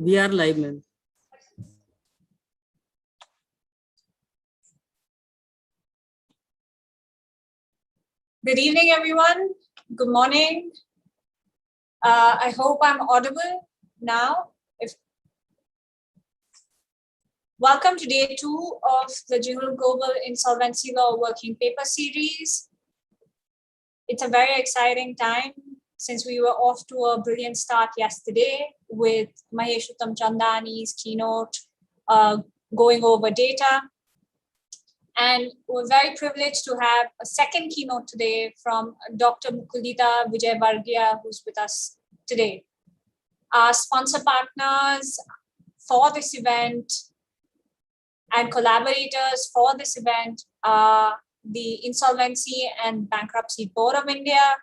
We are live, ma'am. Good evening, everyone. Good morning. I hope I'm audible now. Welcome to day 2 of the JGILS Global Insolvency Law Working Paper Series. It's a very exciting time since we were off to a brilliant start yesterday with Mahesh Uttam Chandani's keynote going over data. And we're very privileged to have a second keynote today from Dr. Mukulita Vijayvargiya, who's with us today. Our sponsor partners for this event and collaborators for this event are the Insolvency and Bankruptcy Board of India,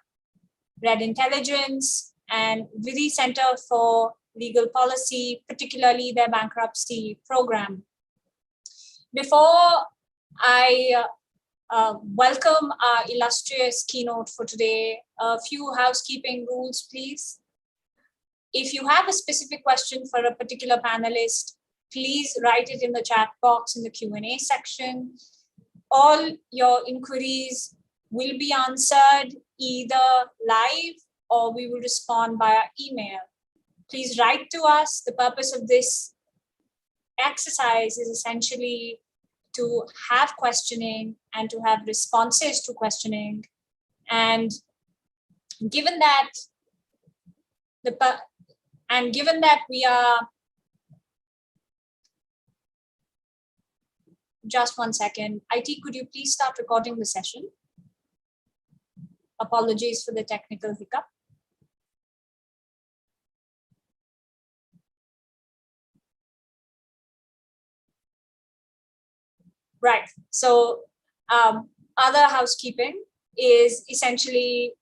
Red Intelligence, and Vidhi Center for Legal Policy, particularly their bankruptcy program. Before I welcome our illustrious keynote for today, a few housekeeping rules, please. If you have a specific question for a particular panelist, please write it in the chat box in the Q&A section. All your inquiries will be answered either live or we will respond via email. Please write to us. The purpose of this exercise is essentially to have questioning and to have responses to questioning. And given that we are, just one second, IT, could you please start recording the session? Apologies for the technical hiccup. Right, so other housekeeping is essentially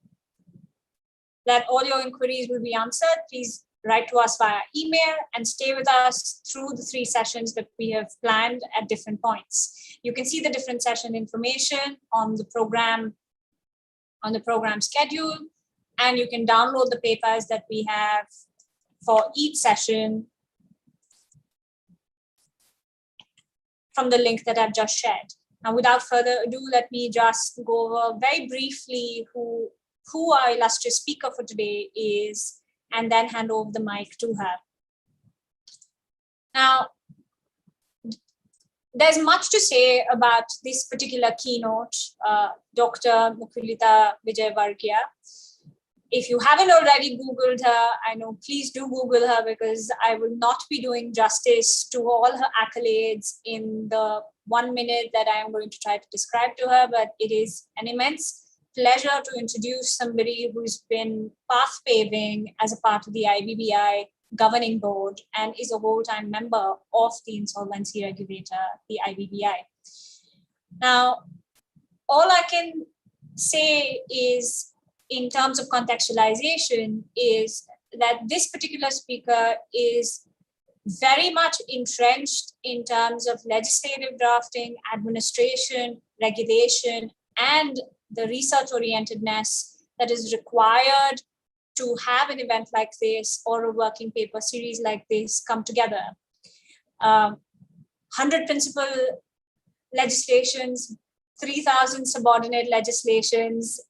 that all your inquiries will be answered. Please write to us via email and stay with us through the 3 sessions that we have planned at different points. You can see the different session information on the program schedule, and you can download the papers that we have for each session from the link that I've just shared. Now, without further ado, let me just go over very briefly who our illustrious speaker for today is, and then hand over the mic to her. Now, there's much to say about this particular keynote, Dr. Mukulita Vijayvargiya. If you haven't already Googled her, I know, please do Google her, because I will not be doing justice to all her accolades in the 1 minute that I am going to try to describe to her, but it is an immense pleasure to introduce somebody who's been path paving as a part of the IBBI governing board and is a whole-time member of the insolvency regulator, the IBBI. Now, all I can say is, in terms of contextualization, is that this particular speaker is very much entrenched in terms of legislative drafting, administration, regulation, and the research orientedness that is required to have an event like this or a working paper series like this come together. 100 principal legislations, 3,000 subordinate legislations.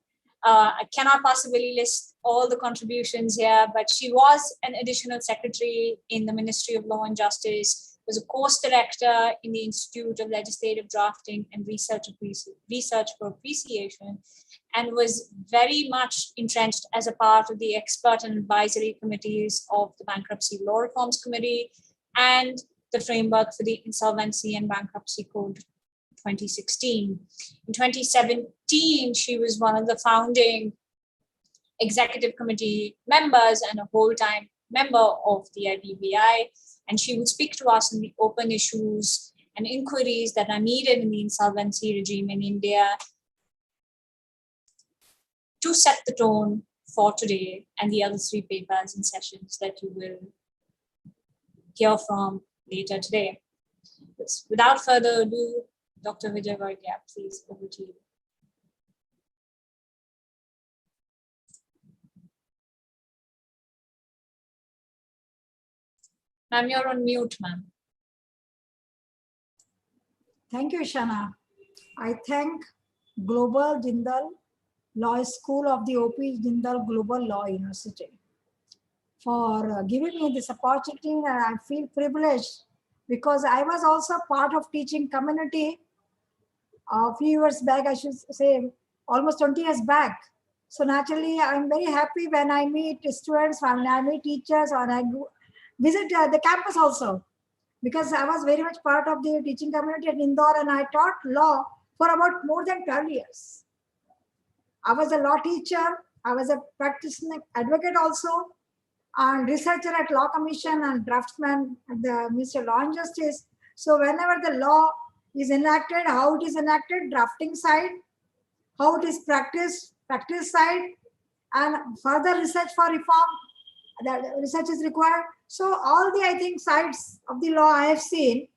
I cannot possibly list all the contributions here, but she was an additional secretary in the Ministry of Law and Justice, was a course director in the Institute of Legislative Drafting and Research for Appreciation, and was very much entrenched as a part of the expert and advisory committees of the Bankruptcy Law Reforms Committee and the framework for the Insolvency and Bankruptcy Code 2016. In 2017, she was one of the founding executive committee members and a whole-time member of the IBBI, and she will speak to us on the open issues and inquiries that are needed in the insolvency regime in India to set the tone for today and the other 3 papers and sessions that you will hear from later today. Without further ado, Dr. Vijayvargiya, please, over to you. Ma'am, you're on mute, ma'am. Thank you, Shana. I thank Global Jindal Law School of the OP Jindal Global Law University for giving me this opportunity, and I feel privileged because I was also part of teaching community a few years back, I should say almost 20 years back. So naturally, I'm very happy when I meet students, when I meet teachers, or I visit the campus also, because I was very much part of the teaching community at Indore, and I taught law for about more than 12 years. I was a law teacher, I was a practicing advocate also, and researcher at Law Commission and draftsman at the Ministry of Law and Justice. So whenever the law is enacted, how it is enacted, drafting side, how it is practiced, practice side, and further research for reform, that research is required. So all the, I think, sides of the law I have seen,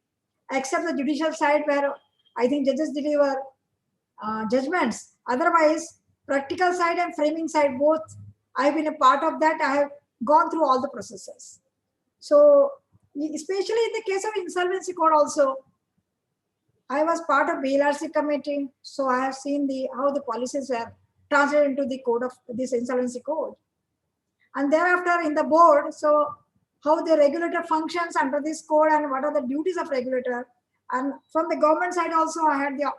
except the judicial side where I think judges deliver judgments. Otherwise, practical side and framing side, both I've been a part of that. I have gone through all the processes. So especially in the case of insolvency code also, I was part of BLRC committee. So I have seen how the policies were translated into the code of this insolvency code. And thereafter in the board, so how the regulator functions under this code and what are the duties of regulator. And from the government side also, I had the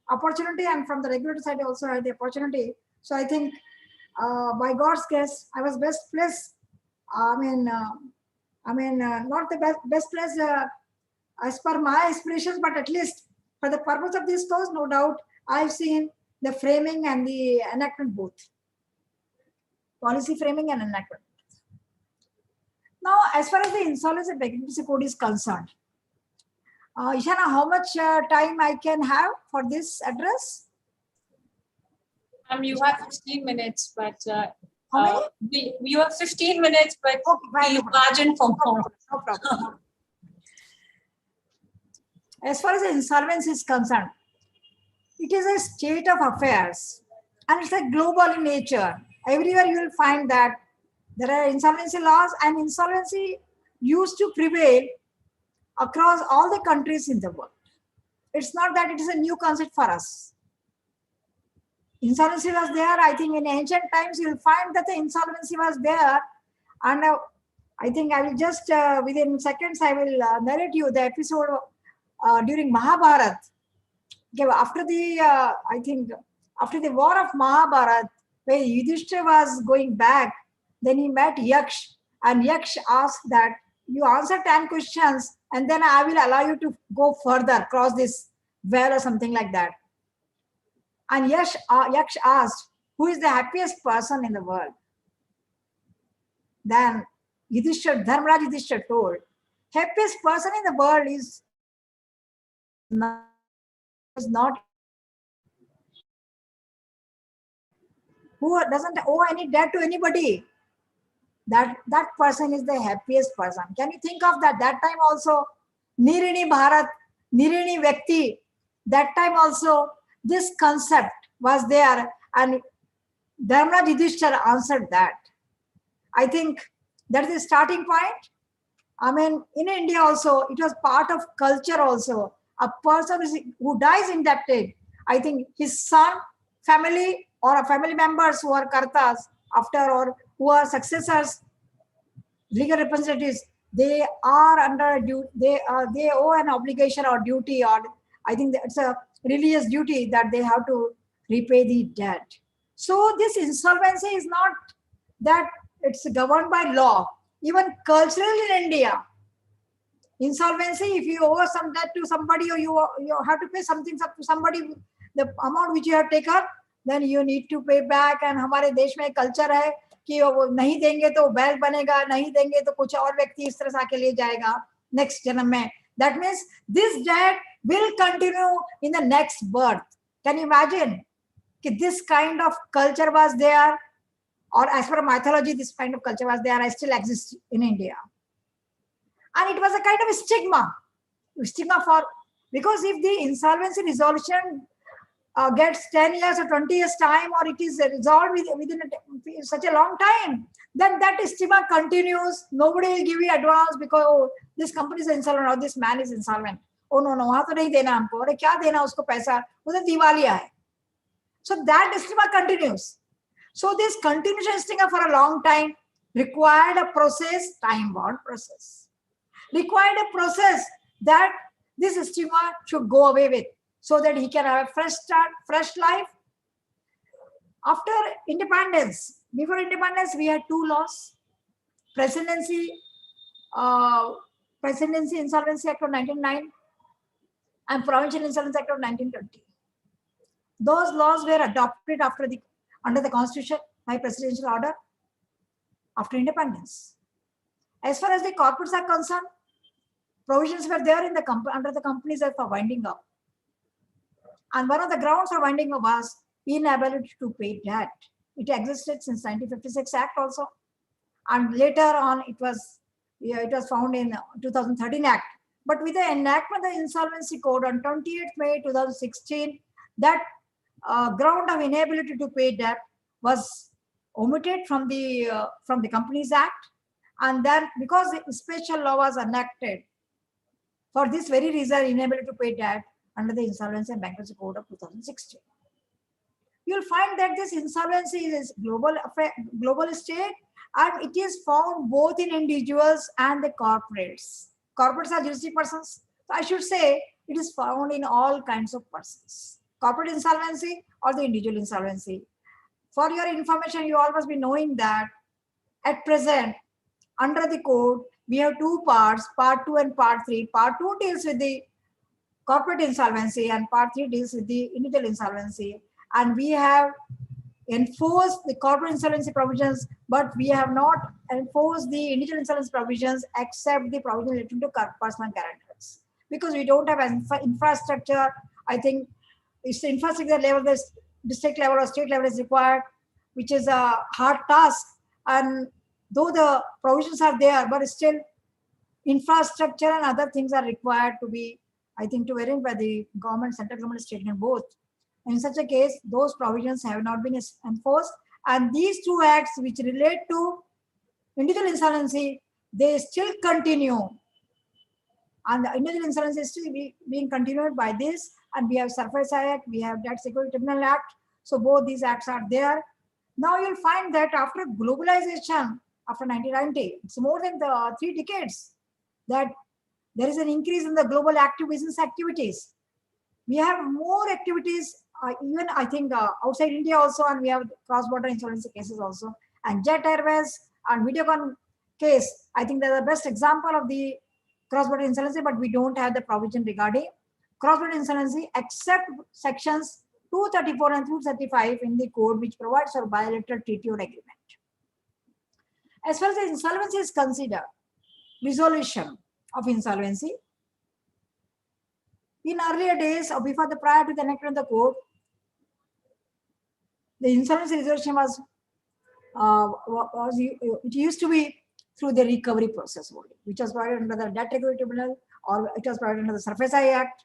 opportunity, and from the regulator side also I had the opportunity. So I think by God's grace, I was best placed. Not the best place as per my aspirations, but at least for the purpose of this course, no doubt, I've seen the framing and the enactment both. Policy framing and enactment. Now, as far as the insolvency bankruptcy code is concerned, Ishana, how much time I can have for this address? You have 15 minutes, but how many? You have 15 minutes, but okay, you margin for more. No problem. As far as the insolvency is concerned, it is a state of affairs, and it's a global in nature. Everywhere you will find that there are insolvency laws, and insolvency used to prevail across all the countries in the world. It's not that it is a new concept for us. Insolvency was there. I think in ancient times you will find that the insolvency was there, and I think I will just within seconds I will narrate you the episode during Mahabharat. Okay, after the I think after the war of Mahabharat, where Yudhishthira was going back, then he met Yaksh, and Yaksh asked that you answer 10 questions and then I will allow you to go further, cross this well or something like that. And Yaksh asked, who is the happiest person in the world? Then Dharmaraj Yudhishthira told, happiest person in the world is not who doesn't owe any debt to anybody. That person is the happiest person. Can you think of that? That time also, Nirini Bharat, Nirini Vyakti, that time also this concept was there, and Dharmaraj Yudhishthira answered that. I think that is the starting point. I mean, in India also, it was part of culture also. A person who dies indebted, I think his son, family, or family members who are kartas after, or who are successors, legal representatives, they are under a duty, they owe an obligation or duty, or I think it's a religious duty that they have to repay the debt. So this insolvency is not that it's governed by law. Even culturally in India, insolvency, if you owe some debt to somebody, or you have to pay something to somebody, the amount which you have taken, then you need to pay back. And हमारे देश में culture है कि वो नहीं देंगे तो बैल बनेगा, नहीं देंगे तो कुछ और व्यक्ति इस तरह से आके ले जाएगा next जन्म में. That means this debt will continue in the next birth. Can you imagine कि this kind of culture was there, or as per mythology, this kind of culture was there, and still exists in India. And it was a kind of a stigma for, because if the insolvency resolution gets 10 years or 20 years time, or it is resolved within such a long time, then that stigma continues. Nobody will give you advance because, oh, this company is insolvent or this man is insolvent. Oh no, वहां तो नहीं देना हमको, अरे क्या देना उसको पैसा, उधर दिवालिया है. So that stigma continues. So this continuation stigma for a long time required a process, time-bound process. Required a process that this stigma should go away with, so that he can have a fresh start, fresh life. After independence, before independence, we had two laws: Presidency Insolvency Act of 1909 and Provincial Insolvency Act of 1920. Those laws were adopted under the Constitution by presidential order after independence. As far as the corporates are concerned, provisions were there in under the Companies Act for winding up. And one of the grounds for winding up was inability to pay debt. It existed since 1956 Act also. And later on, it was found in 2013 Act. But with the enactment of the Insolvency Code on 28th May 2016, that ground of inability to pay debt was omitted from the Companies Act. And then, because the special law was enacted for this very reason, inability to pay debt under the Insolvency and Bankruptcy Code of 2016. You'll find that this insolvency is global state, and it is found both in individuals and the corporates. Corporates are juristic persons. So I should say it is found in all kinds of persons. Corporate insolvency or the individual insolvency. For your information, you all must be knowing that at present, under the code, we have two parts, part 2 and part 3. Part 2 deals with the corporate insolvency and part 3 deals with the individual insolvency. And we have enforced the corporate insolvency provisions, but we have not enforced the individual insolvency provisions except the provision related to personal guarantors. Because we don't have infrastructure. I think it's the infrastructure level, the district level or state level is required, which is a hard task. And though the provisions are there, but still infrastructure and other things are required to be, I think, to vary by the government, central government, state and both. In such a case, those provisions have not been enforced. And these two acts which relate to individual insolvency, they still continue. And the individual insolvency is still being continued by this. And we have Surface Act, we have Debt Security Tribunal Act. So both these acts are there. Now you'll find that after globalization, after 1990, it's more than 3 decades, that there is an increase in the global active business activities. We have more activities, even I think outside India also, and we have cross-border insolvency cases also. And Jet Airways and Videocon case, I think they're the best example of the cross-border insolvency, but we don't have the provision regarding cross-border insolvency except sections 234 and 235 in the code, which provides for bilateral treaty or agreement. As far as the insolvency is considered, resolution of insolvency, in earlier days or prior to the enactment of the code, the insolvency resolution it used to be through the recovery process only, which was provided under the Debt Security Tribunal, or it was provided under the Surface Act.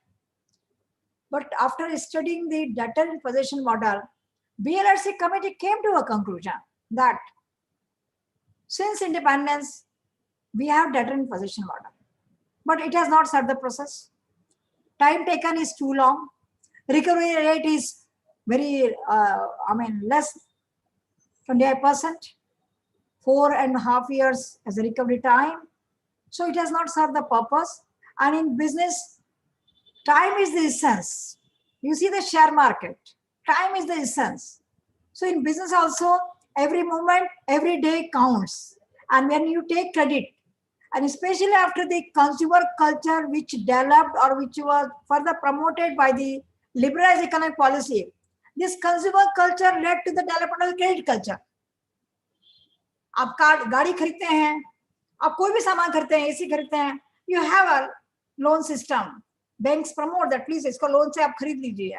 But after studying the debtor in possession model, BLRC committee came to a conclusion that since independence, we have debtor in possession model, but it has not served the process. Time taken is too long. Recovery rate is very, less, 28%, 4.5 years as a recovery time. So it has not served the purpose. And in business, time is the essence. You see the share market, time is the essence. So in business also, every moment, every day counts. And when you take credit, and especially after the consumer culture which developed or which was further promoted by the liberalized economic policy, this consumer culture led to the development of the credit culture. आप गाड़ी खरीदते हैं, आप कोई भी सामान खरीदते हैं, एसी खरीदते हैं, you have a loan system. Banks promote that, please इसको लोन से आप खरीद लीजिए.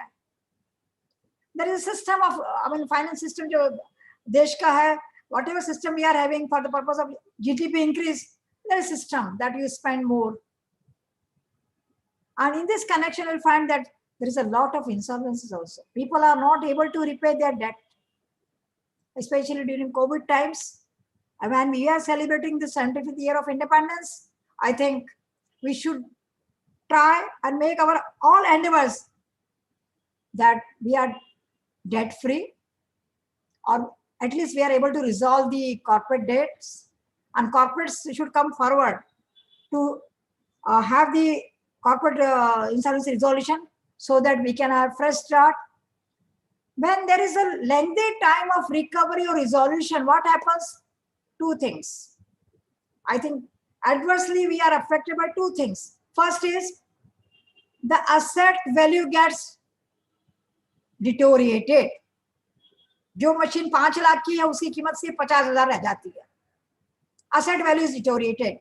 There is a system of, finance system जो देश का है, whatever system we are having for the purpose of GDP increase, there is a system that you spend more. And in this connection, you'll find that there is a lot of insolvencies also. People are not able to repay their debt, especially during COVID times. And when we are celebrating the 75th year of independence, I think we should try and make our all endeavors that we are debt free, or at least we are able to resolve the corporate debts, and corporates should come forward to have the corporate insolvency resolution so that we can have fresh start. When there is a lengthy time of recovery or resolution, what happens? Two things. I think adversely we are affected by two things. First is the asset value gets deteriorated. जो machine 5 lakh की है उसकी कीमत सिर्फ 50,000 रह जाती है. Asset value is deteriorated.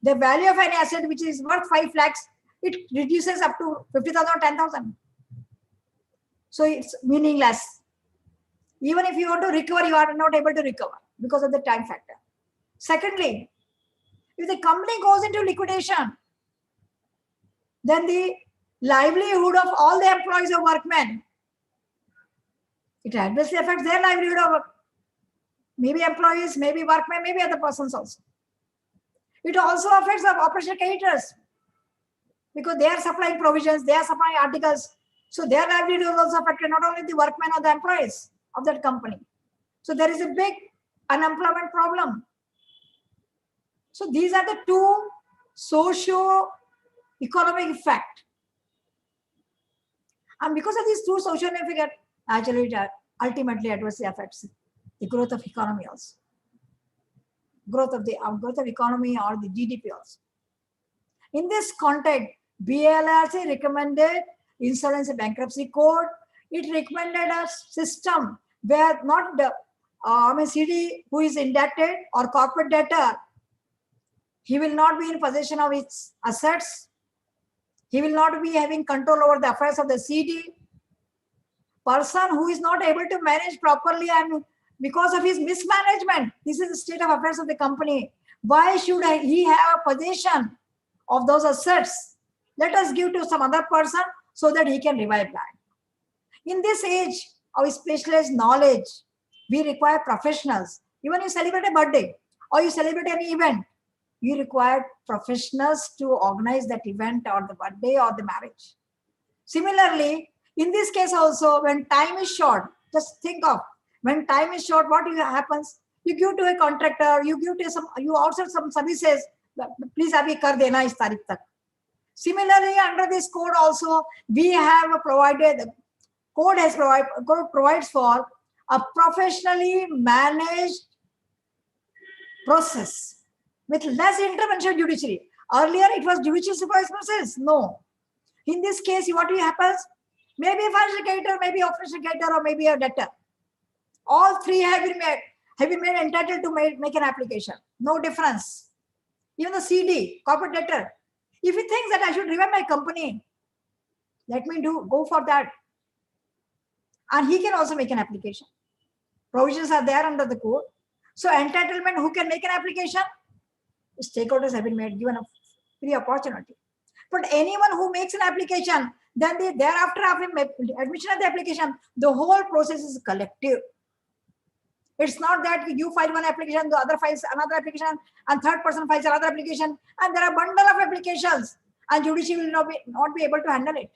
The value of any asset which is worth 5 lakhs, it reduces up to 50,000 or 10,000. So it's meaningless. Even if you want to recover, you are not able to recover because of the time factor. Secondly, if the company goes into liquidation, then the livelihood of all the employees or workmen, it adversely affects their livelihood of maybe employees, maybe workmen, maybe other persons also. It also affects the operational creditors because they are supplying provisions, they are supplying articles. So their livelihood is also affected, not only the workmen or the employees of that company. So there is a big unemployment problem. So these are the two socio-economic effects. And because of these two socio-economic effects, actually it ultimately adversely affects the growth of economy also. Growth of economy or the GDP also. In this context, BLRC recommended Insolvency Bankruptcy Code. It recommended a system where not the CD who is indebted or corporate debtor, he will not be in possession of its assets. He will not be having control over the affairs of the CD. Person who is not able to manage properly and because of his mismanagement, this is the state of affairs of the company. Why should he have a possession of those assets? Let us give to some other person so that he can revive that. In this age of specialized knowledge, we require professionals. Even you celebrate a birthday or you celebrate any event, you require professionals to organize that event or the birthday or the marriage. Similarly, in this case also, when time is short, just think of when time is short, what happens? You give to a contractor, you give to you outsource some services. Please abhi kar dena is tarikh tak. Similarly, under this code also, we have provided, code provides for a professionally managed process with less intervention judiciary. Earlier, it was judicial supervised process. No. In this case, what happens? Maybe a financial creditor, maybe operational creditor, or maybe a debtor. All three have been made entitled to make an application. No difference. Even the CD, corporate debtor, if he thinks that I should revive my company, let me go for that. And he can also make an application. Provisions are there under the code. So entitlement, who can make an application? Stakeholders have been given a free opportunity. But anyone who makes an application, then thereafter, after admission of the application, the whole process is collective. It's not that you file one application, the other files another application, and third person files another application, and there are a bundle of applications, and judiciary will not be able to handle it.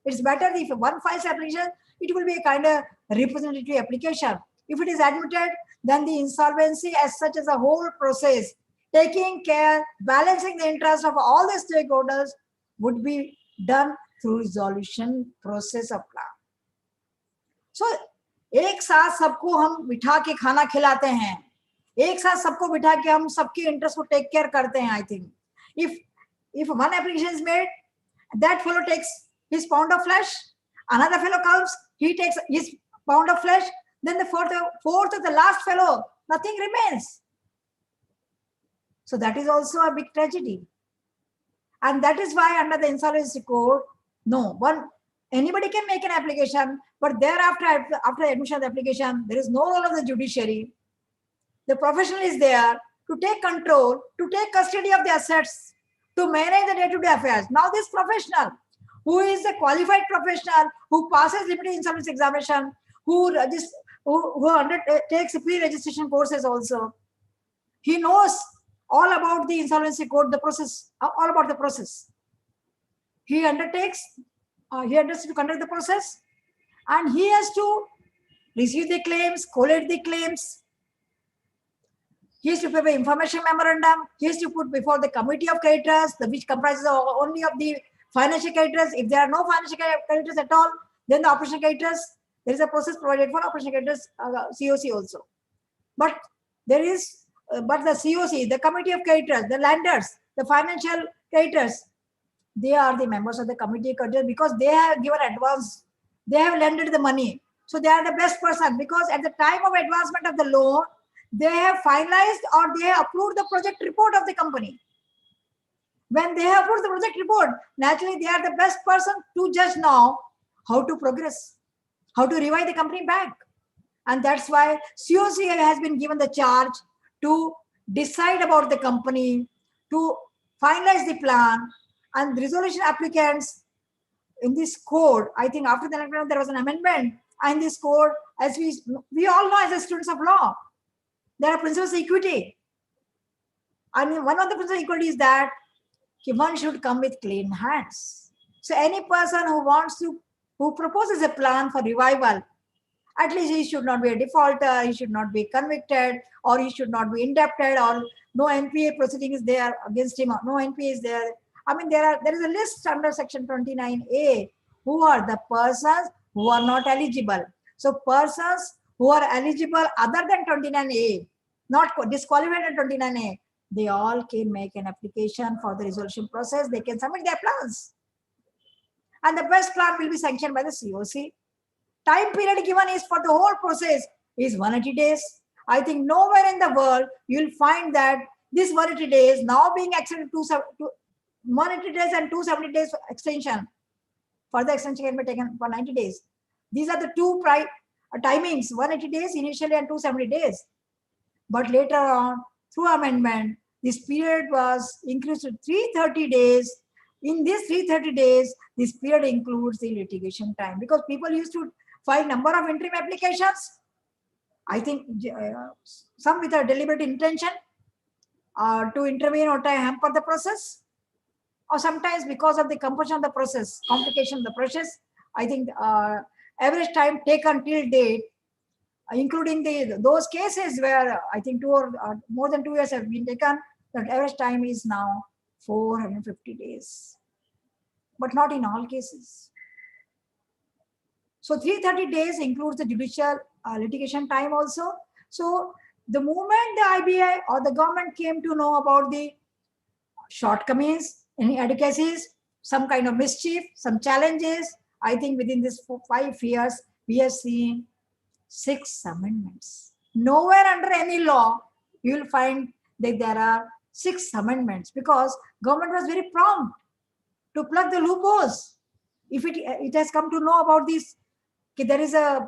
It's better if one files application, it will be a kind of representative application. If it is admitted, then the insolvency as such as a whole process, taking care, balancing the interest of all the stakeholders, would be done through resolution process of law. So, एक साथ सबको हम बिठा के खाना खिलाते हैं, एक साथ सबको बिठा के हम सबके इंटरेस्ट को टेक केयर करते हैं. I think if one application is made, that fellow takes his pound of flesh, another fellow comes, he takes his pound of flesh, then the fourth or the last fellow, nothing remains. So that is also a big tragedy. And that is why under the insolvency code, anybody can make an application, but thereafter, after admission of the application, there is no role of the judiciary. The professional is there to take control, to take custody of the assets, to manage the day-to-day affairs. Now this professional who is a qualified professional, who passes limited insolvency examination, who undertakes pre-registration courses also. He knows all about the insolvency code, the process, all about the process. He undertakes, he undertakes to conduct the process, and he has to receive the claims, collate the claims. He has to prepare information memorandum. He has to put before the committee of creditors, which comprises only of the financial creditors. If there are no financial creditors at all, then the operational creditors, there is a process provided for operational creditors, COC also. But there is, but the COC, the committee of creditors, the lenders, the financial creditors, they are the members of the committee of creditors because they have given advance, they have lended the money. So they are the best person because at the time of advancement of the loan, they have finalized or they have approved the project report of the company. When they have approved the project report, naturally they are the best person to judge now how to progress, how to revive the company back. And that's why COC has been given the charge to decide about the company, to finalize the plan, and resolution applicants in this code. I think after the amendment, there was an amendment. And this code, as we all know as students of law, there are principles of equity. And one of the principles of equity is that one should come with clean hands. So any person who wants to, who proposes a plan for revival, at least he should not be a defaulter, he should not be convicted, or he should not be indebted, or no NPA proceeding is there against him, or no NPA is there. I mean, there is a list under section 29A who are the persons who are not eligible. So persons who are eligible other than 29A, not disqualified at 29A, they all can make an application for the resolution process. They can submit their plans. And the best plan will be sanctioned by the COC. Time period given is for the whole process is 180 days. I think nowhere in the world you will find that this 180 days now being extended to 180 days and 270 days extension. Further extension can be taken for 90 days. These are the two timings, 180 days initially and 270 days. But later on, through amendment, this period was increased to 330 days. In this 330 days, this period includes the litigation time because people used to file number of interim applications. I think some with a deliberate intention to intervene or to hamper the process, or sometimes because of the compulsion of the process, complication of the process. I think average time taken till date, including those cases where I think 2 or more than 2 years have been taken, that average time is now 450 days, but not in all cases. So 330 days includes the judicial litigation time also. So the moment the IBI or the government came to know about the shortcomings, inadequacies, some kind of mischief, some challenges, I think within this 5 years, we have seen 6 amendments. Nowhere under any law, you will find that there are 6 amendments because government was very prompt to plug the loopholes. If it has come to know about this, there is a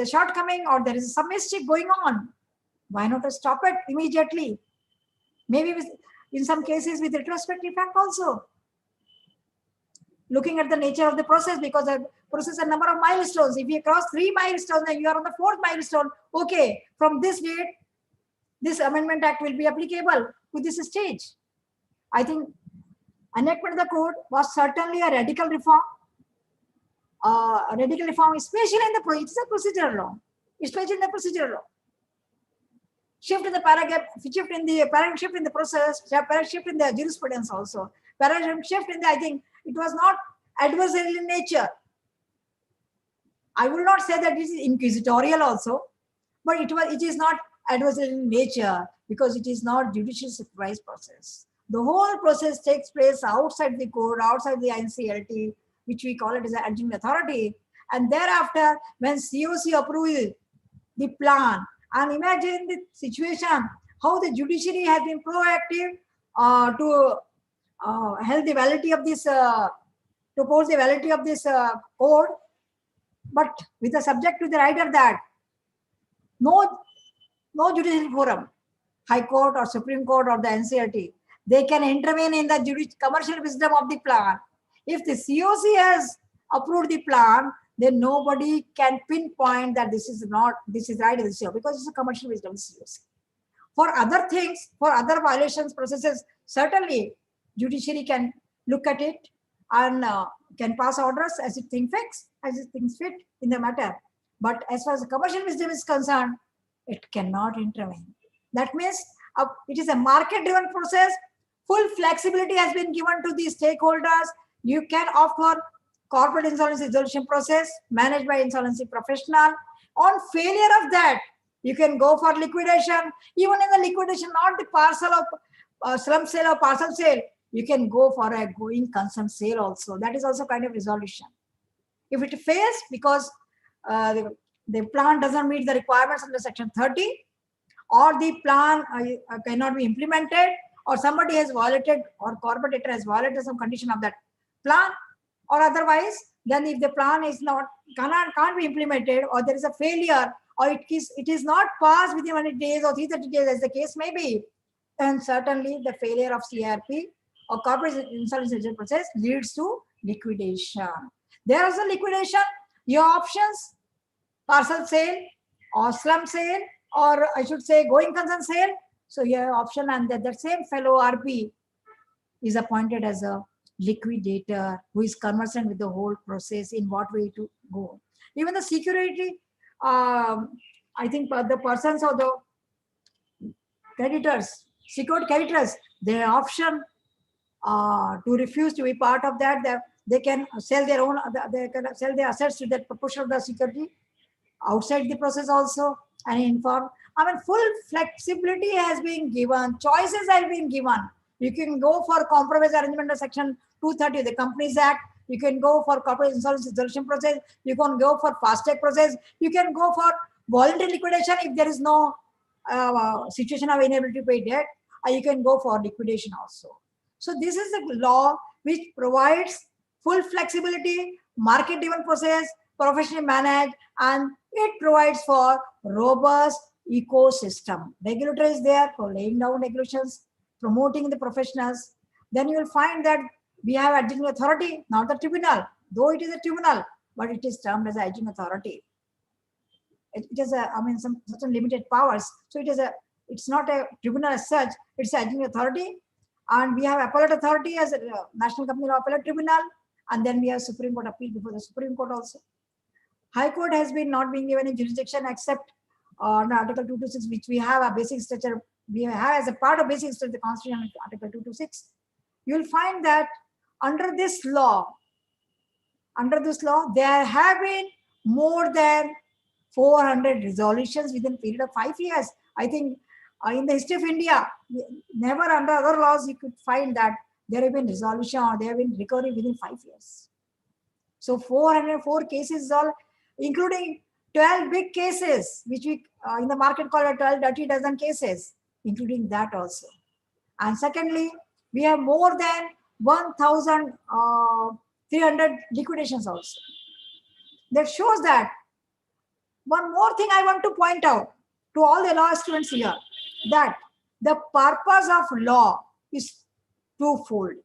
shortcoming or there is some mischief going on, why not stop it immediately? Maybe in some cases with retrospective effect also. Looking at the nature of the process, because the process has a number of milestones. If you cross 3 milestones and you are on the 4th milestone, okay, from this date, this amendment act will be applicable to this stage. I think enactment of the code was certainly a radical reform. Especially in the it's a procedural law, especially in the procedural law. Shift in the paragraph, shift in the paragraph, shift in the process, paragraph shift in the jurisprudence also. Paragraph shift in the, I think it was not adversarial in nature. I will not say that this is inquisitorial also, but it is not adversarial in nature because it is not judicial supervised process. The whole process takes place outside the court, outside the NCLT, which we call it as an adjudicating authority. And thereafter, when COC approves the plan, and imagine the situation, how the judiciary has been proactive to help the validity of this, to oppose the validity of this code, but with the subject to the rider that no judicial forum, High Court or Supreme Court or the NCLT, they can intervene in the commercial wisdom of the plan. If the COC has approved the plan, then nobody can pinpoint that this is right, this is COC, because it's a commercial wisdom COC. For other things, for other violations processes, certainly judiciary can look at it and can pass orders as it thinks fit in the matter. But as far as the commercial wisdom is concerned, it cannot intervene. That means it is a market-driven process. Full flexibility has been given to the stakeholders. You can opt for corporate insolvency resolution process managed by insolvency professional. On failure of that, you can go for liquidation. Even in the liquidation, not the parcel of slump sale or parcel sale, you can go for a going concern sale also. That is also kind of resolution. If it fails because the plan doesn't meet the requirements under section 30, or the plan cannot be implemented, or somebody has violated, or corporate debtor has violated some condition of that plan, or otherwise, then if the plan is not can't be implemented, or there is a failure, or it is not passed within 100 days or 330 days, as the case may be, then certainly the failure of CRP or corporate insolvency process leads to liquidation. There is a liquidation. Your options: parcel sale or slump sale, or I should say going concern sale. So your option, and that same fellow RP is appointed as a liquidator who is conversant with the whole process, in what way to go. Even the security, I think the persons or the creditors, secured creditors, their option to refuse to be part of that. They can sell their own, they can sell their assets to that proportion of the security outside the process also, and inform. I mean, full flexibility has been given, choices have been given. You can go for compromise arrangement of section 230 of the Companies Act. You can go for corporate insolvency resolution process. You can go for fast track process. You can go for voluntary liquidation if there is no situation of inability to pay debt. You can go for liquidation also. So this is the law which provides full flexibility, market-driven process, professionally managed, and it provides for robust ecosystem. Regulator is there for laying down regulations, promoting the professionals. Then you will find that we have adjudicating authority, not the tribunal. Though it is a tribunal, but it is termed as adjudicating authority. It is some certain limited powers. So it's not a tribunal as such. It's an adjudicating authority, and we have appellate authority as a National Company Law Appellate Tribunal, and then we have Supreme Court appeal before the Supreme Court also. High Court has been not being given a jurisdiction except under Article 226, which we have a basic structure. We have as a part of basic structure the Constitution, Article 226. You will find that under this law, there have been more than 400 resolutions within a period of 5 years. I think in the history of India, never under other laws you could find that there have been resolution or there have been recovery within 5 years. So 404 cases, all including 12 big cases, which we in the market call 12 dirty dozen cases, including that also. And secondly, we have more than 1,300 liquidations also. That shows that. One more thing I want to point out to all the law students here, that the purpose of law is twofold.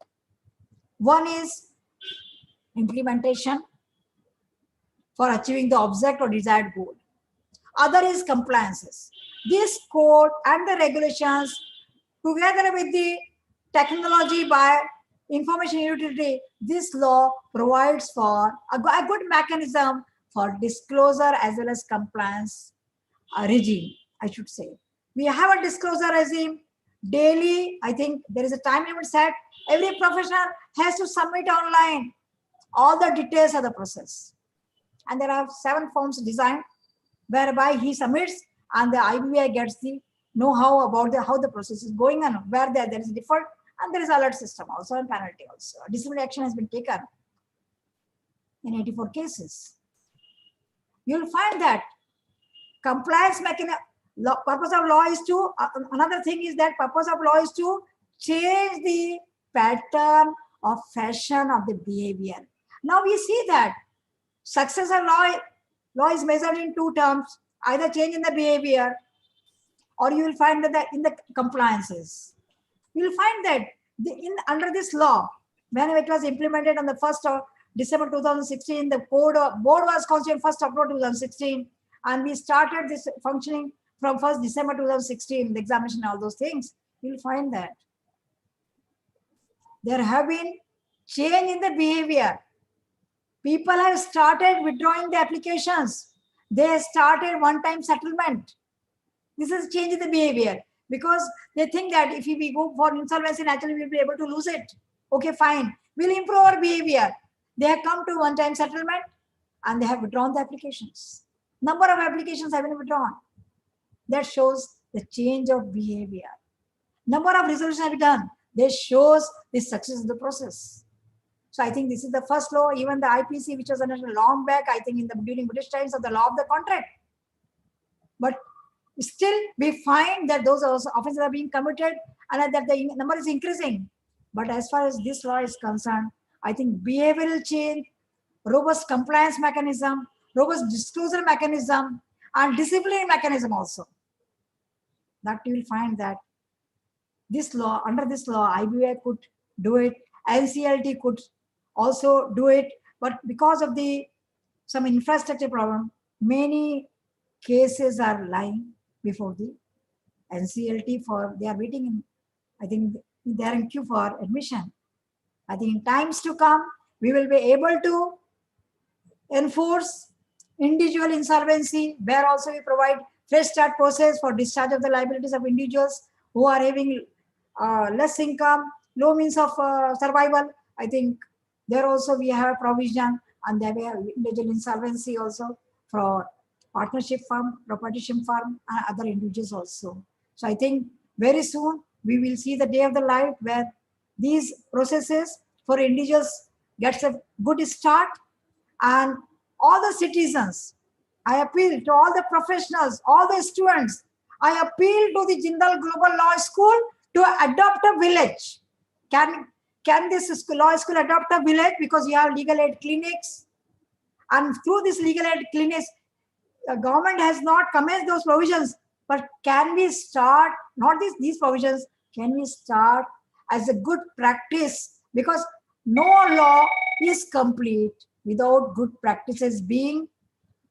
One is implementation for achieving the object or desired goal. Other is compliances. This code and the regulations, together with the technology by information utility, this law provides for a good mechanism for disclosure as well as compliance regime, I should say. We have a disclosure regime daily. I think there is a time limit set. Every professional has to submit online all the details of the process. And there are 7 forms designed whereby he submits, and the IBI gets the know-how about how the process is going on, where there is a default, and there is alert system also and penalty also. Disciplinary action has been taken in 84 cases. You will find that compliance mechanism, purpose of law is to, another thing is that purpose of law is to change the pattern of fashion of the behavior. Now we see that success of law is measured in 2 terms, either change in the behavior, or you will find that in the compliances. You will find that under this law, Whenever it was implemented on the 1st of December 2016, the board was constituted 1st October 2016, and we started this functioning from 1st December 2016, the examination, all those things. You'll find that there have been change in the behavior. People have started withdrawing the applications. They started one-time settlement. This is change in the behavior, because they think that if we go for insolvency, naturally we'll be able to lose it. Okay, fine. We'll improve our behavior. They have come to one-time settlement and they have withdrawn the applications. Number of applications have been withdrawn. That shows the change of behavior. Number of resolutions have been done. This shows the success of the process. So I think this is the first law. Even the IPC, which was under long back, I think during British times, of the law of the contract. But still, we find that those offenses are being committed and that the number is increasing. But as far as this law is concerned, I think behavioral change, robust compliance mechanism, robust disclosure mechanism, and disciplinary mechanism also. That you will find that this law, under this law, IBI could do it, NCLT could also do it, but because of some infrastructure problem, many cases are lying before the NCLT they are waiting in, I think they are in queue for admission. I think in times to come, we will be able to enforce individual insolvency, where also we provide fresh start process for discharge of the liabilities of individuals who are having less income, low means of survival. I think there also we have provision, and there we have individual insolvency also for partnership firm, proprietorship firm, and other individuals also. So I think very soon we will see the day of the light where these processes for individuals gets a good start, and all the citizens, I appeal to all the professionals, all the students, I appeal to the JGILS Global Law School to adopt a village. Can this law school adopt a village? Because you have legal aid clinics, and through this legal aid clinics, the government has not commenced those provisions. But can we start, not these provisions, can we start as a good practice? Because no law is complete without good practices being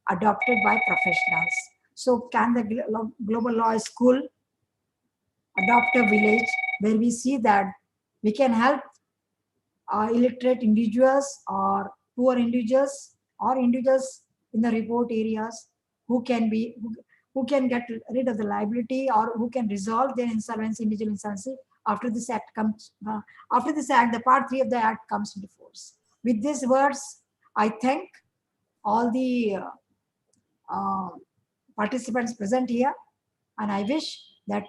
adopted by professionals. So can the Global Law School adopt a village where we see that we can help illiterate individuals or poor individuals or individuals in the remote areas who can get rid of the liability, or who can resolve their insolvency, individual insolvency after this act comes. After this act, the part 3 of the act comes into force. With these words, I thank all the participants present here, and I wish that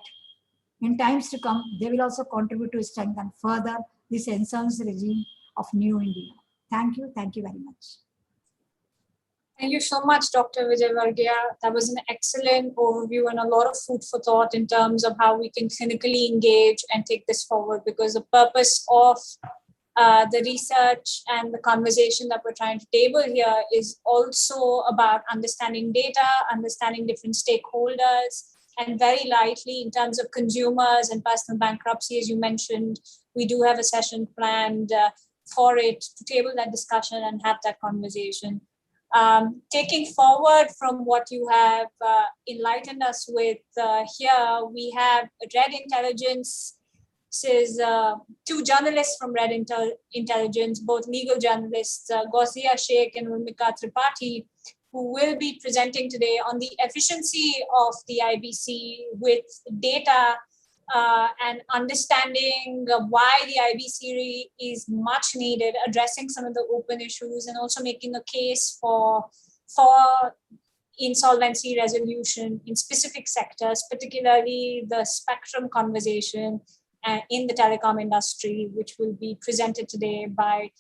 in times to come, they will also contribute to strengthen further this insolvency regime of New India. Thank you very much. Thank you so much, Dr. Vijay Varghya. That was an excellent overview and a lot of food for thought in terms of how we can clinically engage and take this forward, because the purpose of the research and the conversation that we're trying to table here is also about understanding data, understanding different stakeholders, and very lightly in terms of consumers and personal bankruptcy, as you mentioned, we do have a session planned for it to table that discussion and have that conversation. Taking forward from what you have enlightened us with here, we have Red Intelligence. Says 2 journalists from Red Intelligence, both legal journalists, Gausia Sheikh and Urmika Tripathi, who will be presenting today on the efficiency of the IBC with data and understanding why the IBC is much needed, addressing some of the open issues, and also making a case for insolvency resolution in specific sectors, particularly the spectrum conversation in the telecom industry, which will be presented today by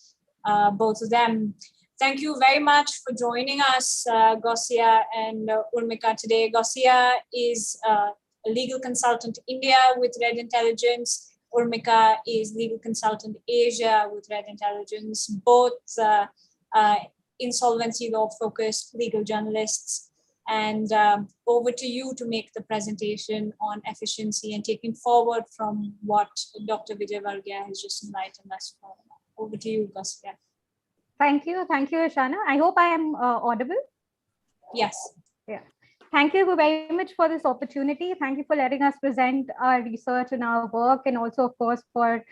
both of them. Thank you very much for joining us, Gausia and Urmika today. Gausia is a legal consultant India with Red Intelligence. Urmika is legal consultant Asia with Red Intelligence, both insolvency law focused legal journalists. And over to you to make the presentation on efficiency and taking forward from what Dr. Vijay Varghya has just enlightened us for. over to you, Gosya. Thank you, Ishana. I hope I am audible. Yes. Yeah. Thank you very much for this opportunity. Thank you for letting us present our research and our work, and also, of course, for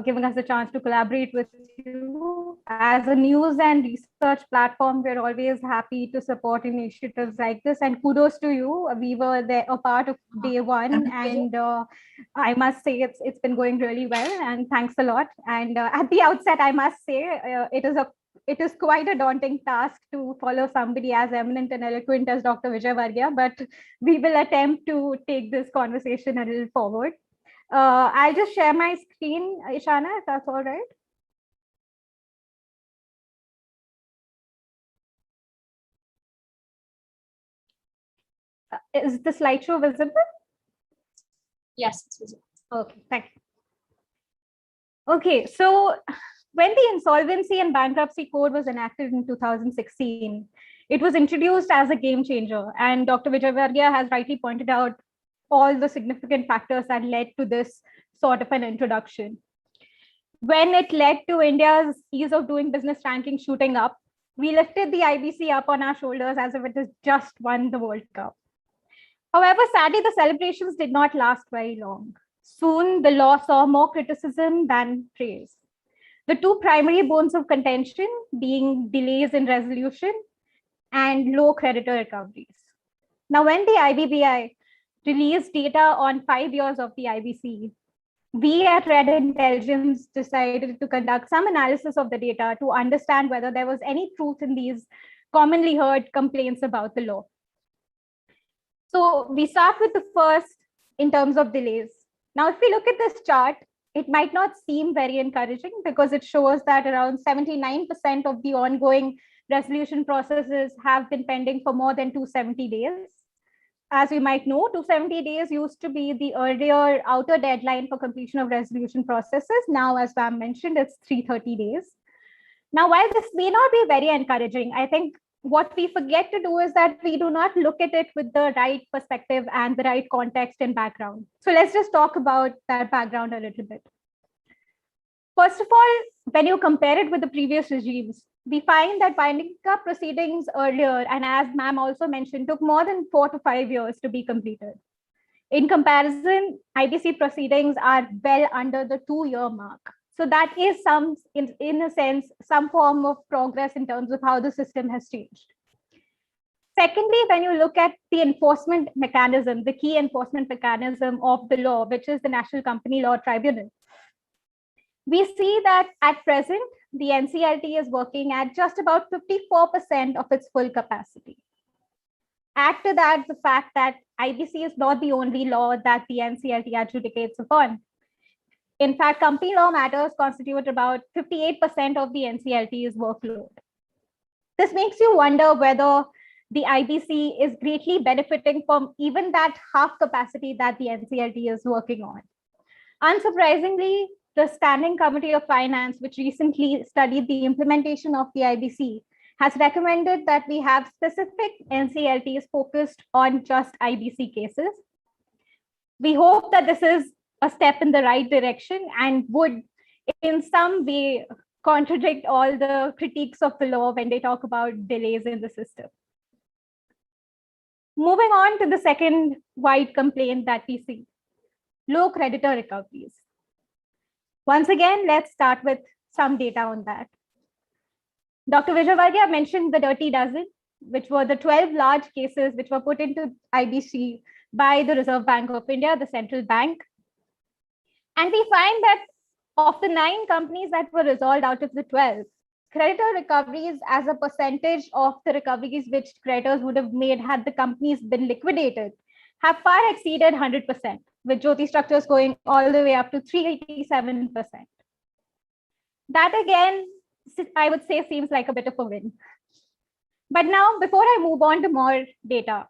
giving us the chance to collaborate with you. As a news and research platform, we're always happy to support initiatives like this. And kudos to you. We were there, a part of day one, and I must say it's been going really well. And thanks a lot. And at the outset, I must say it is quite a daunting task to follow somebody as eminent and eloquent as Dr. Vijay Varghya, but we will attempt to take this conversation a little forward. I'll just share my screen, Ishana, if that's all right. Is the slideshow visible? Yes, it's visible. Okay, thank you. Okay, so when the Insolvency and Bankruptcy Code was enacted in 2016, it was introduced as a game changer. And Dr. Vijay Varghya has rightly pointed out all the significant factors that led to this sort of an introduction. When it led to India's ease of doing business ranking shooting up, we lifted the IBC up on our shoulders as if it has just won the World Cup. However, sadly, the celebrations did not last very long. Soon, the law saw more criticism than praise. The two primary bones of contention being delays in resolution and low creditor recoveries. Now, when the IBBI released data on 5 years of the IBC, we at Red Intelligence decided to conduct some analysis of the data to understand whether there was any truth in these commonly heard complaints about the law. So we start with the first in terms of delays. Now, if we look at this chart, it might not seem very encouraging because it shows that around 79% of the ongoing resolution processes have been pending for more than 270 days. As we might know, 270 days used to be the earlier outer deadline for completion of resolution processes. Now, as Pam mentioned, it's 330 days. Now, while this may not be very encouraging, I think what we forget to do is that we do not look at it with the right perspective and the right context and background. So let's just talk about that background a little bit. First of all, when you compare it with the previous regimes, we find that winding up proceedings earlier, and as ma'am also mentioned, took more than 4 to 5 years to be completed. In comparison, IBC proceedings are well under the 2-year mark. So that is in a sense, some form of progress in terms of how the system has changed. Secondly, when you look at the enforcement mechanism, the key enforcement mechanism of the law, which is the National Company Law Tribunal, we see that at present, the NCLT is working at just about 54% of its full capacity. Add to that the fact that IBC is not the only law that the NCLT adjudicates upon. In fact, company law matters constitute about 58% of the NCLT's workload. This makes you wonder whether the IBC is greatly benefiting from even that half capacity that the NCLT is working on. Unsurprisingly, the Standing Committee of Finance, which recently studied the implementation of the IBC, has recommended that we have specific NCLTs focused on just IBC cases. We hope that this is a step in the right direction and would in some way contradict all the critiques of the law when they talk about delays in the system. Moving on to the second wide complaint that we see, low creditor recoveries. Once again, let's start with some data on that. Dr. Vijay Varghya mentioned the dirty dozen, which were the 12 large cases which were put into IBC by the Reserve Bank of India, the central bank. And we find that of the 9 companies that were resolved out of the 12, creditor recoveries as a percentage of the recoveries which creditors would have made had the companies been liquidated have far exceeded 100%, with Jyoti structures going all the way up to 387%. That again, I would say seems like a bit of a win. But now, before I move on to more data,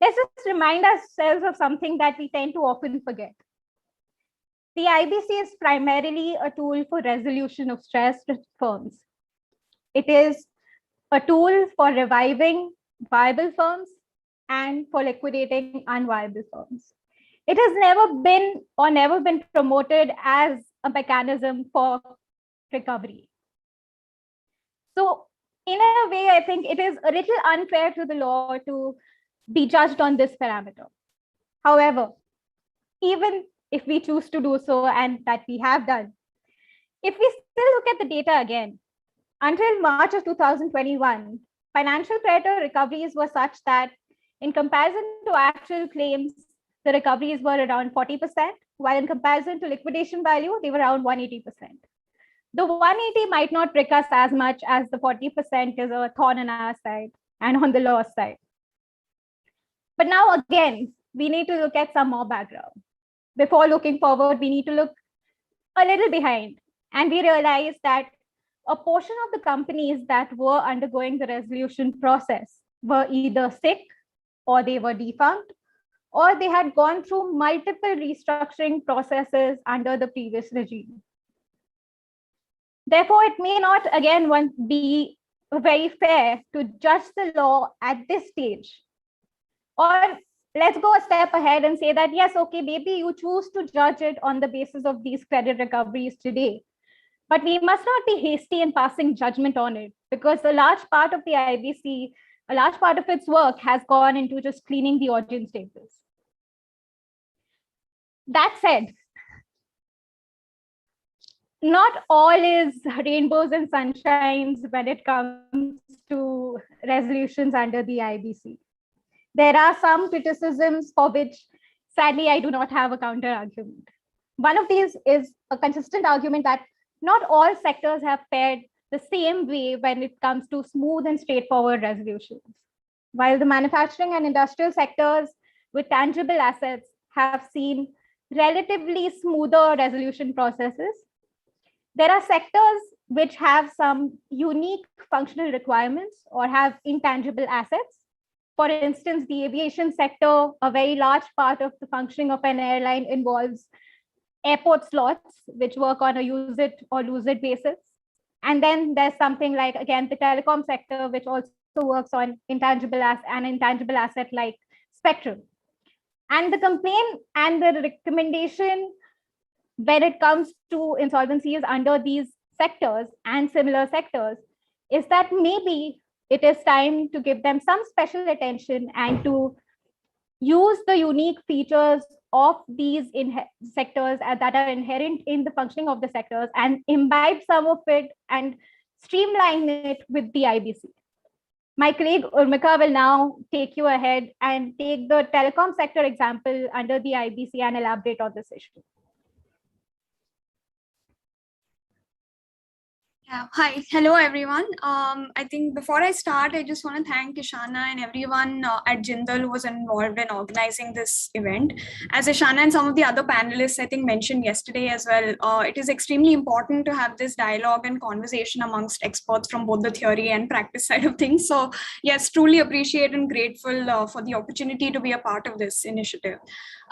let's just remind ourselves of something that we tend to often forget. The IBC is primarily a tool for resolution of stressed firms. It is a tool for reviving viable firms and for liquidating unviable firms. It has never been promoted as a mechanism for recovery. So in a way, I think it is a little unfair to the law to be judged on this parameter. However, even if we choose to do so, and that we have done, if we still look at the data again, until March of 2021, financial creditor recoveries were such that in comparison to actual claims, the recoveries were around 40%, while in comparison to liquidation value, they were around 180%. The 180 might not prick us as much as the 40% is a thorn in our side and on the law side. But now again, we need to look at some more background. Before looking forward, we need to look a little behind. And we realize that a portion of the companies that were undergoing the resolution process were either sick, or they were defunct, or they had gone through multiple restructuring processes under the previous regime. Therefore, it may not again be very fair to judge the law at this stage. Or let's go a step ahead and say that, yes, okay, maybe you choose to judge it on the basis of these credit recoveries today. But we must not be hasty in passing judgment on it, because a large part of the IBC, a large part of its work has gone into just cleaning the audience tables. That said, not all is rainbows and sunshines when it comes to resolutions under the IBC. There are some criticisms for which, sadly, I do not have a counter argument. One of these is a consistent argument that not all sectors have fared the same way when it comes to smooth and straightforward resolutions. While the manufacturing and industrial sectors with tangible assets have seen relatively smoother resolution processes, there are sectors which have some unique functional requirements or have intangible assets. For instance, the aviation sector, a very large part of the functioning of an airline involves airport slots, which work on a use it or lose it basis. And then there's something like, again, the telecom sector, which also works on an intangible asset like spectrum. And the complaint and the recommendation when it comes to insolvencies under these sectors and similar sectors is that maybe it is time to give them some special attention and to use the unique features of these sectors that are inherent in the functioning of the sectors and imbibe some of it and streamline it with the IBC. My colleague Urmika will now take you ahead and take the telecom sector example under the IBC and elaborate on this issue. Yeah. Hi, hello everyone. I think before I start, I just want to thank Ishana and everyone at JGILS who was involved in organizing this event. As Ishana and some of the other panelists I think mentioned yesterday as well, it is extremely important to have this dialogue and conversation amongst experts from both the theory and practice side of things. So yes, truly appreciate and grateful for the opportunity to be a part of this initiative.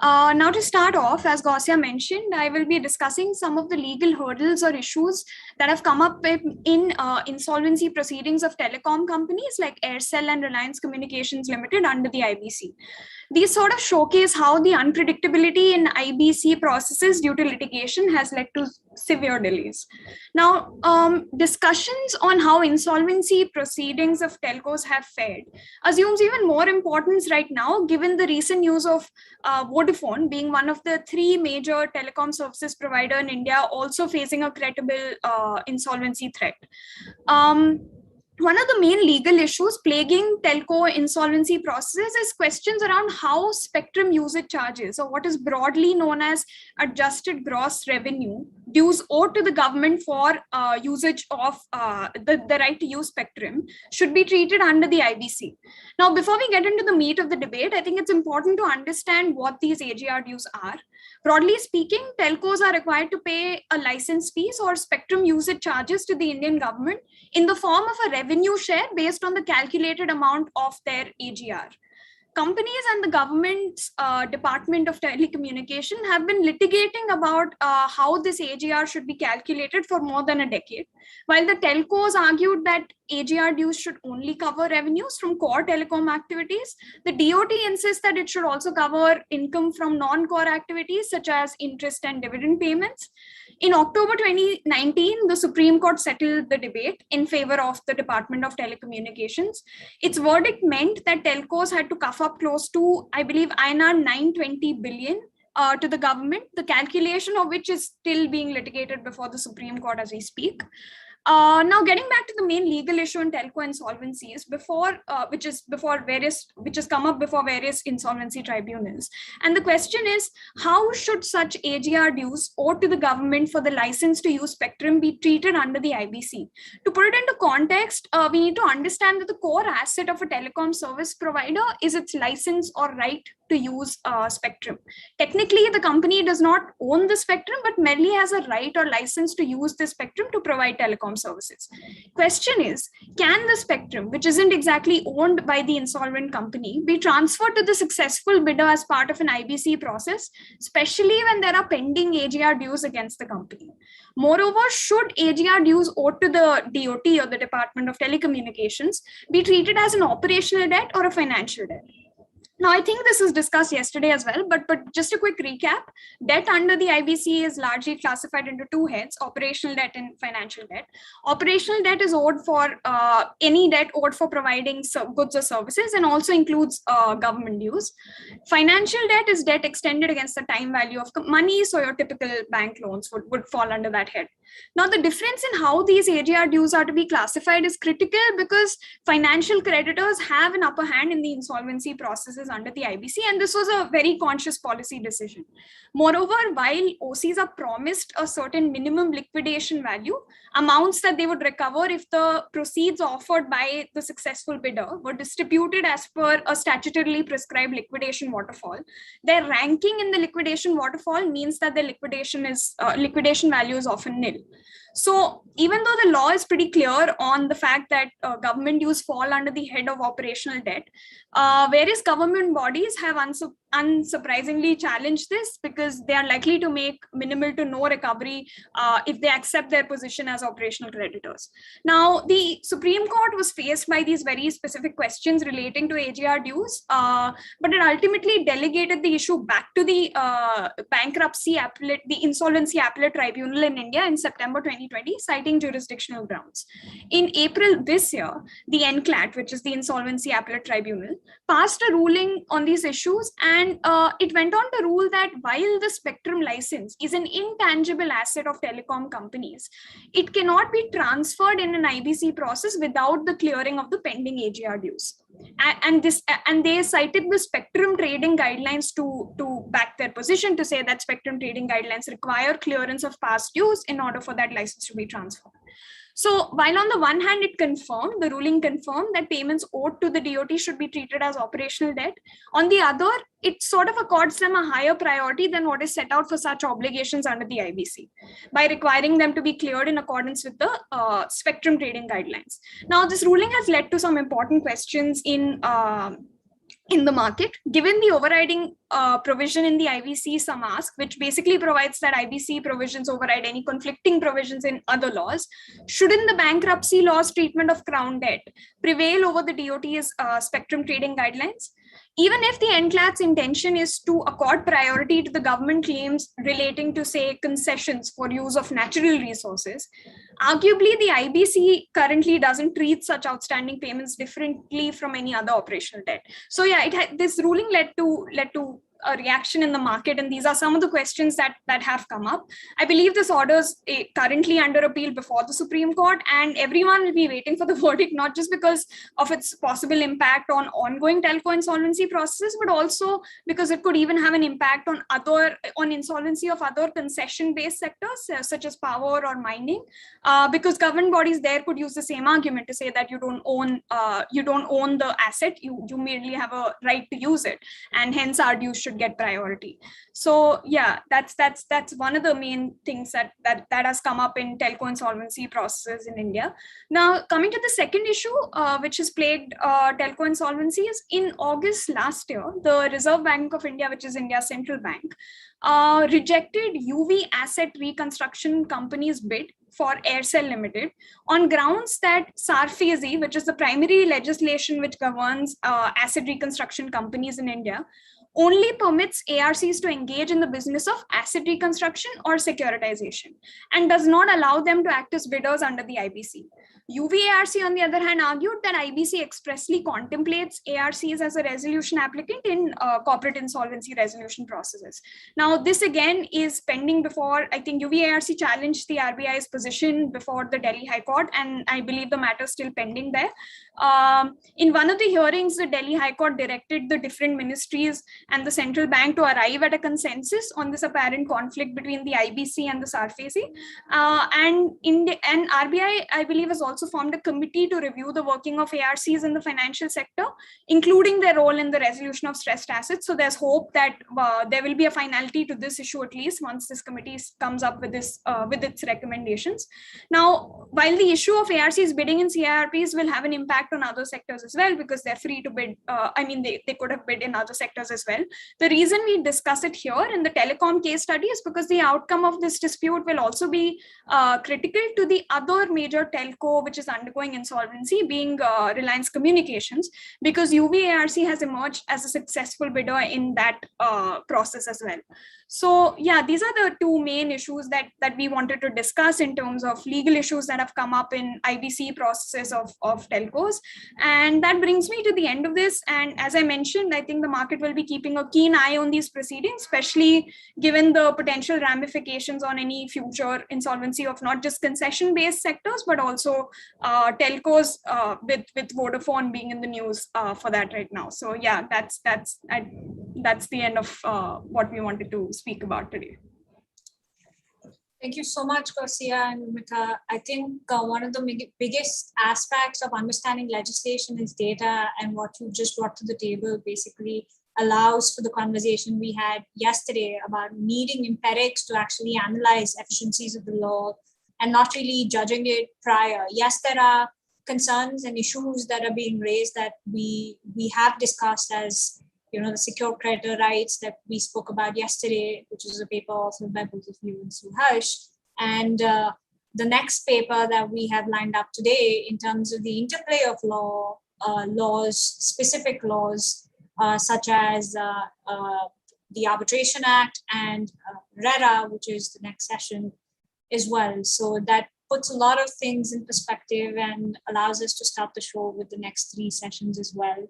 Now to start off, as Gausia mentioned, I will be discussing some of the legal hurdles or issues that have come up in insolvency proceedings of telecom companies like Aircel and Reliance Communications Limited under the IBC. These sort of showcase how the unpredictability in IBC processes due to litigation has led to severe delays. Now, discussions on how insolvency proceedings of telcos have fared assumes even more importance right now, given the recent news of Vodafone being one of the 3 major telecom services provider in India also facing a credible insolvency threat. One of the main legal issues plaguing telco insolvency processes is questions around how spectrum usage charges, or what is broadly known as adjusted gross revenue, dues owed to the government for usage of the right to use spectrum, should be treated under the IBC. Now, before we get into the meat of the debate, I think it's important to understand what these AGR dues are. Broadly speaking, telcos are required to pay a license fees or spectrum usage charges to the Indian government in the form of a revenue share based on the calculated amount of their AGR. Companies and the government's Department of Telecommunication have been litigating about how this AGR should be calculated for more than a decade. While the telcos argued that AGR dues should only cover revenues from core telecom activities, the DOT insists that it should also cover income from non-core activities such as interest and dividend payments. In October 2019, the Supreme Court settled the debate in favor of the Department of Telecommunications. Its verdict meant that telcos had to cough up close to, I believe, INR 920 billion to the government, the calculation of which is still being litigated before the Supreme Court as we speak. Now, getting back to the main legal issue in telco insolvencies, which has come up before various insolvency tribunals, and the question is, how should such AGR dues owed to the government for the license to use spectrum be treated under the IBC? To put it into context, we need to understand that the core asset of a telecom service provider is its license or right to use spectrum. Technically, the company does not own the spectrum, but merely has a right or license to use the spectrum to provide telecom services. Question is, can the spectrum, which isn't exactly owned by the insolvent company, be transferred to the successful bidder as part of an IBC process, especially when there are pending AGR dues against the company? Moreover, should AGR dues owed to the DOT or the Department of Telecommunications be treated as an operational debt or a financial debt? Now, I think this was discussed yesterday as well, but just a quick recap. Debt under the IBC is largely classified into two heads, operational debt and financial debt. Operational debt is owed for any debt owed for providing goods or services and also includes government dues. Financial debt is debt extended against the time value of money, so your typical bank loans would fall under that head. Now, the difference in how these AGR dues are to be classified is critical because financial creditors have an upper hand in the insolvency processes under the IBC, and this was a very conscious policy decision. Moreover, while OCs are promised a certain minimum liquidation value, amounts that they would recover if the proceeds offered by the successful bidder were distributed as per a statutorily prescribed liquidation waterfall, their ranking in the liquidation waterfall means that the liquidation value is often nil. So even though the law is pretty clear on the fact that government dues fall under the head of operational debt, various government bodies have unsurprisingly challenged this because they are likely to make minimal to no recovery if they accept their position as operational creditors. Now, the Supreme Court was faced by these very specific questions relating to AGR dues, but it ultimately delegated the issue back to the the Insolvency Appellate Tribunal in India in September 2020, citing jurisdictional grounds. In April this year, the NCLAT, which is the Insolvency Appellate Tribunal, passed a ruling on these issues, and it went on to rule that while the spectrum license is an intangible asset of telecom companies, it cannot be transferred in an IBC process without the clearing of the pending AGR dues. And they cited the spectrum trading guidelines to back their position, to say that spectrum trading guidelines require clearance of past dues in order for that license to be transferred. So while on the one hand, the ruling confirmed that payments owed to the DOT should be treated as operational debt, on the other, it sort of accords them a higher priority than what is set out for such obligations under the IBC by requiring them to be cleared in accordance with the spectrum trading guidelines. Now, this ruling has led to some important questions in the market. Given the overriding provision in the IBC sum ask, which basically provides that IBC provisions override any conflicting provisions in other laws, shouldn't the bankruptcy law's treatment of crown debt prevail over the DOT's spectrum trading guidelines? Even if the NCLAT's intention is to accord priority to the government claims relating to, say, concessions for use of natural resources, arguably the IBC currently doesn't treat such outstanding payments differently from any other operational debt. So yeah, this ruling led to a reaction in the market, and these are some of the questions that have come up. I believe this order is currently under appeal before the Supreme Court, and everyone will be waiting for the verdict, not just because of its possible impact on ongoing telco insolvency processes, but also because it could even have an impact on insolvency of other concession-based sectors, such as power or mining, because government bodies there could use the same argument to say that you don't own the asset, you merely have a right to use it, and hence our dues should get priority. So yeah, that's one of the main things that has come up in telco insolvency processes in India. Now, coming to the second issue, which has plagued telco insolvencies, in August last year, the Reserve Bank of India, which is India's central bank, rejected UV Asset Reconstruction Company's bid for Aircel Limited on grounds that SARFAESI, which is the primary legislation which governs asset reconstruction companies in India, only permits ARCs to engage in the business of asset reconstruction or securitization and does not allow them to act as bidders under the IBC. UVARC, on the other hand, argued that IBC expressly contemplates ARCs as a resolution applicant in corporate insolvency resolution processes. Now, this again is pending before, I think UVARC challenged the RBI's position before the Delhi High Court, and I believe the matter is still pending there. In one of the hearings, the Delhi High Court directed the different ministries and the central bank to arrive at a consensus on this apparent conflict between the IBC and the SARFAESI. And RBI, I believe, has also formed a committee to review the working of ARCs in the financial sector, including their role in the resolution of stressed assets. So there's hope that there will be a finality to this issue, at least once this committee comes up with this with its recommendations. Now, while the issue of ARCs bidding in CIRPs will have an impact on other sectors as well, because they're free to bid, they could have bid in other sectors as well. The reason we discuss it here in the telecom case study is because the outcome of this dispute will also be critical to the other major telco which is undergoing insolvency, being Reliance Communications, because UVARC has emerged as a successful bidder in that process as well. So yeah, these are the two main issues that we wanted to discuss in terms of legal issues that have come up in IBC processes of telcos. And that brings me to the end of this. And as I mentioned, I think the market will be keeping a keen eye on these proceedings, especially given the potential ramifications on any future insolvency of not just concession-based sectors, but also telcos, with Vodafone being in the news for that right now. So yeah, that's the end of what we wanted to speak about today. Thank you so much, Garcia and Rumika. I think one of the biggest aspects of understanding legislation is data, and what you just brought to the table basically allows for the conversation we had yesterday about needing empirics to actually analyze efficiencies of the law and not really judging it prior. Yes, there are concerns and issues that are being raised that we have discussed, as the secure creditor rights that we spoke about yesterday, which is a paper authored by both of you and Suharsh. And the next paper that we have lined up today in terms of the interplay of specific laws, such as the Arbitration Act and RERA, which is the next session as well. So that puts a lot of things in perspective and allows us to start the show with the next 3 sessions as well.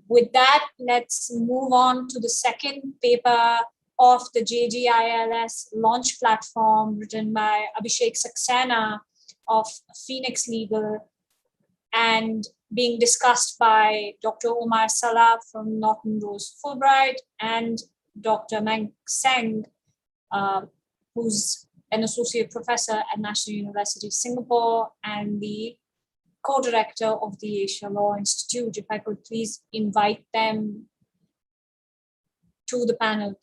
With that, let's move on to the second paper of the JGILS launch platform, written by Abhishek Saxena of Phoenix Legal and being discussed by Dr. Omar Salah from Norton Rose Fulbright and Dr. Meng Seng, who's an associate professor at National University of Singapore and the co-director of the Asia Law Institute. If I could please invite them to the panel.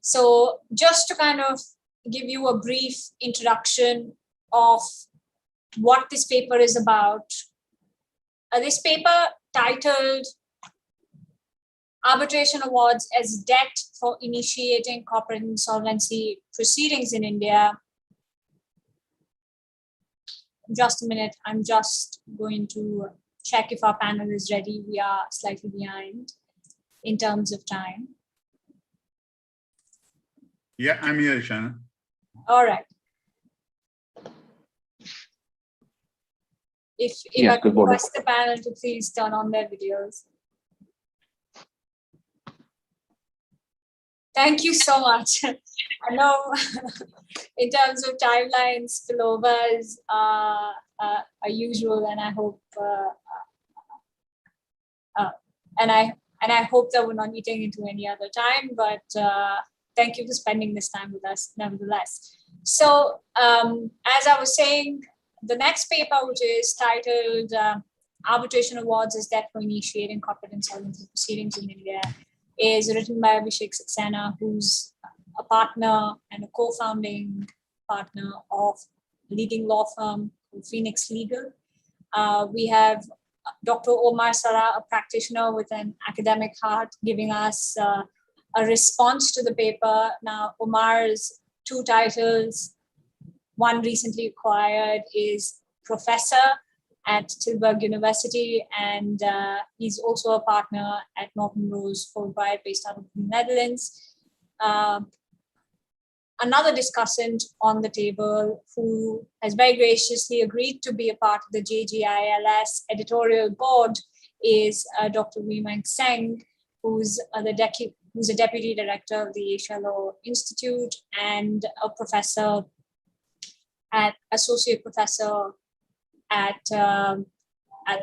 So just to kind of give you a brief introduction of what this paper is about. This paper, titled Arbitration Awards as Debt for Initiating Corporate Insolvency Proceedings in India. Just a minute, I'm just going to check if our panel is ready. We are slightly behind in terms of time. Yeah, I'm here, Shana. All right. If I could request the panel to please turn on their videos. Thank you so much. I know in terms of timelines, spillovers are usual, and I hope and I hope that we're not eating into any other time. But thank you for spending this time with us, nevertheless. So as I was saying, the next paper, which is titled Arbitration Awards as Debt for Initiating Corporate Insolvency Proceedings in India, is written by Abhishek Saxena, who's a partner and a co-founding partner of a leading law firm called Phoenix Legal. We have Dr. Omar Salah, a practitioner with an academic heart, giving us a response to the paper. Now, Omar's 2 titles, one recently acquired, is professor at Tilburg University, and he's also a partner at Norton Rose Fulbright based out of the Netherlands. Another discussant on the table who has very graciously agreed to be a part of the JGILS editorial board is Dr. Wimeng Seng, who's a deputy director of the Asia Law Institute and a professor associate professor at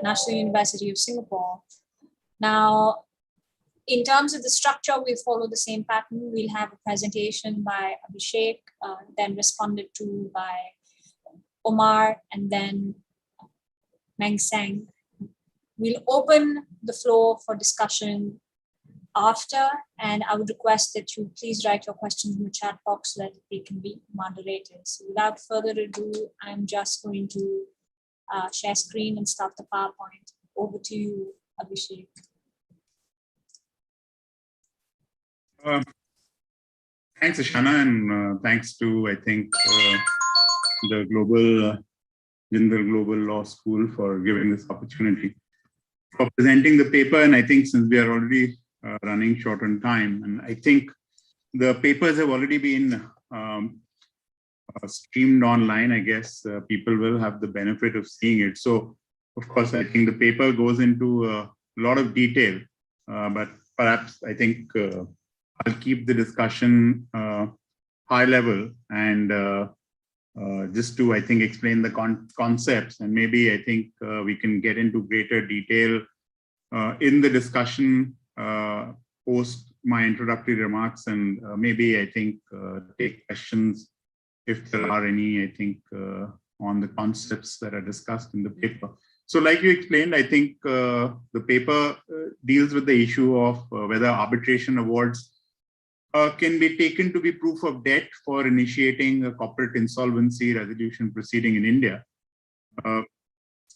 National University of Singapore. Now, in terms of the structure, we follow the same pattern. We'll have a presentation by Abhishek, then responded to by Omar, and then Meng Seng. We'll open the floor for discussion after, and I would request that you please write your questions in the chat box so that they can be moderated. So without further ado, I'm just going to share screen and start the PowerPoint. Over to you, Abhishek. Thanks, Ashana, and thanks to, I think, the JGILS Global Law School for giving this opportunity for presenting the paper. And I think since we are already running short on time, and I think the papers have already been streamed online, I guess people will have the benefit of seeing it. So, of course, I think the paper goes into a lot of detail, but perhaps I think I'll keep the discussion high level and just to, I think, explain the concepts, and maybe I think we can get into greater detail in the discussion post my introductory remarks, and maybe I think take questions if there are any, I think, on the concepts that are discussed in the paper. So like you explained, I think the paper deals with the issue of whether arbitration awards can be taken to be proof of debt for initiating a corporate insolvency resolution proceeding in India.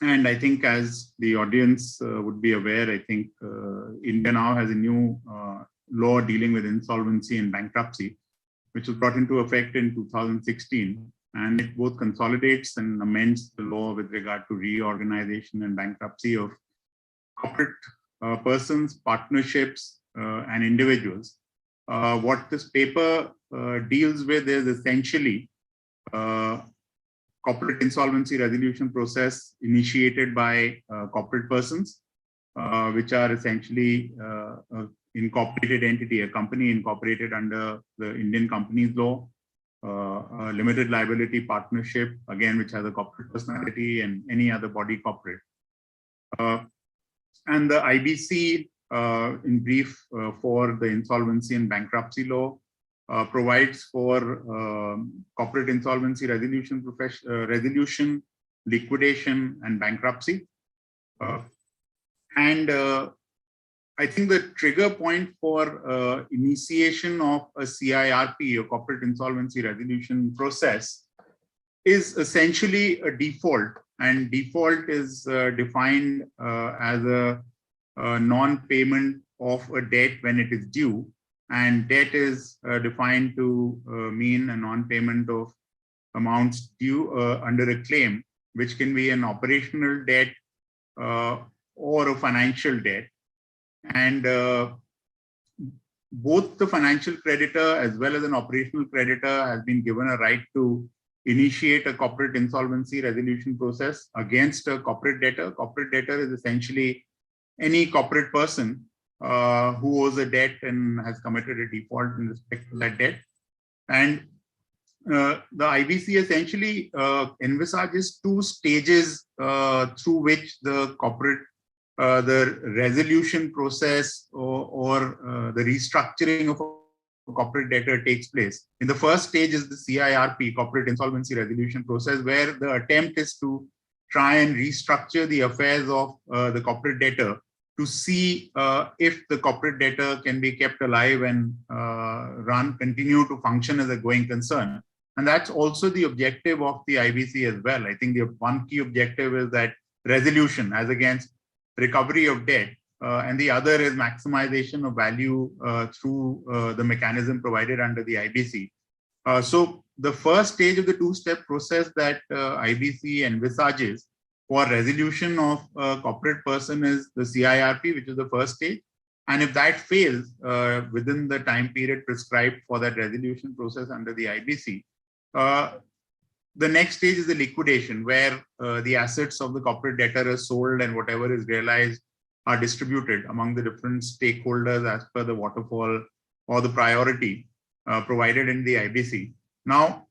And I think, as the audience would be aware, I think India now has a new law dealing with insolvency and bankruptcy, which was brought into effect in 2016. And it both consolidates and amends the law with regard to reorganization and bankruptcy of corporate persons, partnerships, and individuals. What this paper deals with is essentially corporate insolvency resolution process initiated by corporate persons, which are essentially incorporated entity, a company incorporated under the Indian Companies Law, a limited liability partnership, again, which has a corporate personality, and any other body corporate. And the IBC, in brief, for the insolvency and bankruptcy law, provides for corporate insolvency resolution, liquidation, and bankruptcy. And I think the trigger point for initiation of a CIRP, a corporate insolvency resolution process, is essentially a default. And default is defined as a non-payment of a debt when it is due. And debt is defined to mean a non-payment of amounts due under a claim, which can be an operational debt or a financial debt. And both the financial creditor as well as an operational creditor has been given a right to initiate a corporate insolvency resolution process against a corporate debtor. Corporate debtor is essentially any corporate person who owes a debt and has committed a default in respect to that debt. And the IBC essentially envisages two stages through which the corporate, the resolution process or the restructuring of a corporate debtor takes place. In the first stage is the CIRP, corporate insolvency resolution process, where the attempt is to try and restructure the affairs of the corporate debtor to see if the corporate debtor can be kept alive and continue to function as a going concern. And that's also the objective of the IBC as well. I think the one key objective is that resolution as against recovery of debt, and the other is maximization of value through the mechanism provided under the IBC. So the first stage of the two-step process that IBC envisages for resolution of a corporate person is the CIRP, which is the first stage. And if that fails within the time period prescribed for that resolution process under the IBC, the next stage is the liquidation, where the assets of the corporate debtor is sold and whatever is realized are distributed among the different stakeholders as per the waterfall or the priority provided in the IBC. Now,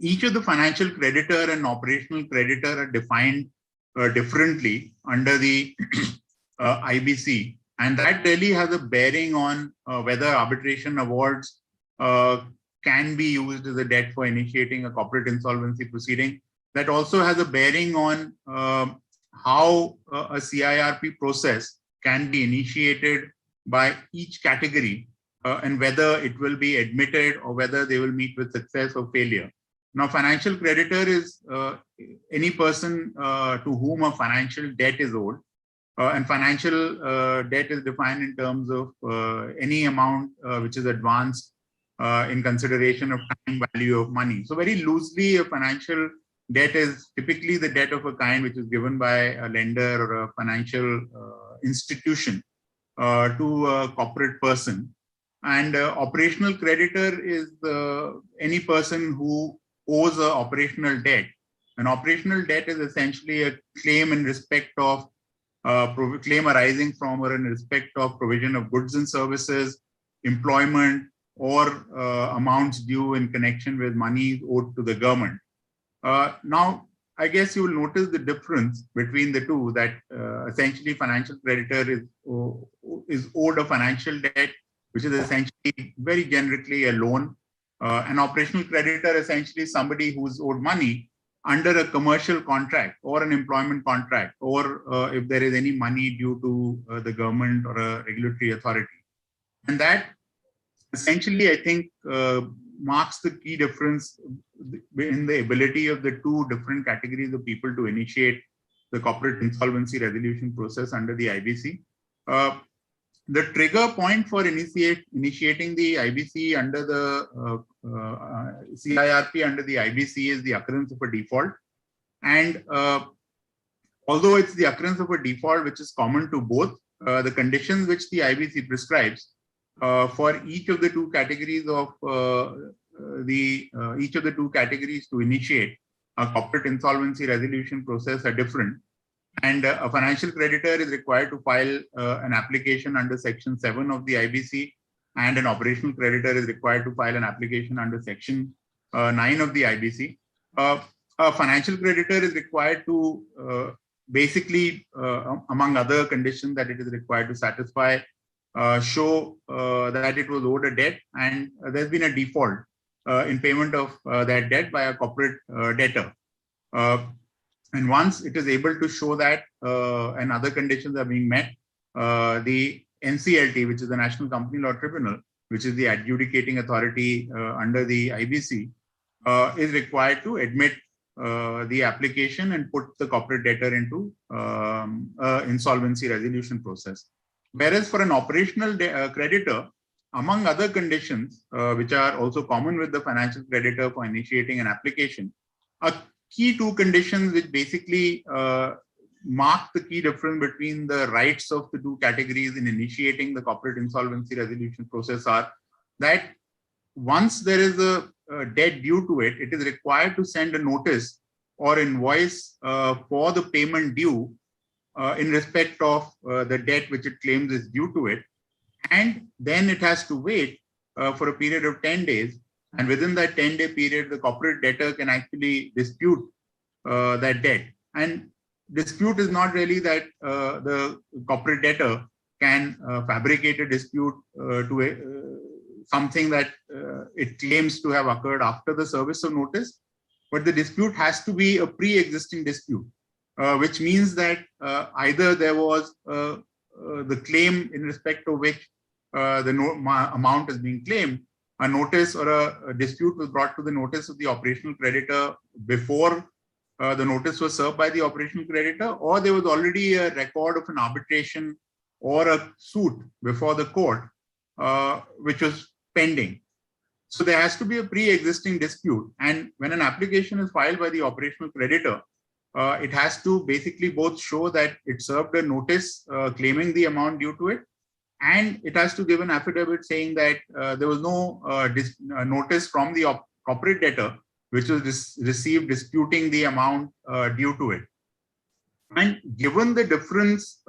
each of the financial creditor and operational creditor are defined differently under the IBC. And that really has a bearing on whether arbitration awards can be used as a debt for initiating a corporate insolvency proceeding. That also has a bearing on how a CIRP process can be initiated by each category and whether it will be admitted or whether they will meet with success or failure. Now, financial creditor is any person to whom a financial debt is owed. And financial debt is defined in terms of any amount which is advanced in consideration of time value of money. So very loosely, a financial debt is typically the debt of a kind which is given by a lender or a financial institution to a corporate person. And operational creditor is any person who owes an operational debt. An operational debt is essentially a claim in respect of claim arising from or in respect of provision of goods and services, employment, or amounts due in connection with money owed to the government. Now, I guess you will notice the difference between the two, that essentially financial creditor is owed a financial debt, which is essentially very generically a loan. An operational creditor essentially somebody who's owed money under a commercial contract or an employment contract, or if there is any money due to the government or a regulatory authority. And that essentially, I think, marks the key difference in the ability of the two different categories of people to initiate the corporate insolvency resolution process under the IBC. The trigger point for initiating the IBC under the CIRP under the IBC is the occurrence of a default. And although it's the occurrence of a default which is common to both, the conditions which the IBC prescribes for each of the two categories of each of the two categories to initiate a corporate insolvency resolution process are different. And a financial creditor is required to file an application under Section 7 of the IBC, and an operational creditor is required to file an application under Section 9 of the IBC. A financial creditor is required to basically, among other conditions that it is required to satisfy, show that it was owed a debt and there's been a default in payment of that debt by a corporate debtor. And once it is able to show that and other conditions are being met, the NCLT, which is the National Company Law Tribunal, which is the adjudicating authority under the IBC, is required to admit the application and put the corporate debtor into insolvency resolution process. Whereas for an operational creditor, among other conditions, which are also common with the financial creditor for initiating an application, are key two conditions which basically mark the key difference between the rights of the two categories in initiating the corporate insolvency resolution process are that once there is a debt due to it, it is required to send a notice or invoice for the payment due in respect of the debt which it claims is due to it. And then it has to wait for a period of 10 days. And within that 10-day period, the corporate debtor can actually dispute that debt. And dispute is not really that the corporate debtor can fabricate a dispute to something that it claims to have occurred after the service of notice, but the dispute has to be a pre-existing dispute, which means that either there was the claim in respect of which the amount is being claimed, a notice or a dispute was brought to the notice of the operational creditor before the notice was served by the operational creditor, or there was already a record of an arbitration or a suit before the court, which was pending. So there has to be a pre-existing dispute. And when an application is filed by the operational creditor, it has to basically both show that it served a notice claiming the amount due to it, and it has to give an affidavit saying that there was no notice from the corporate debtor which was received disputing the amount due to it. And given the difference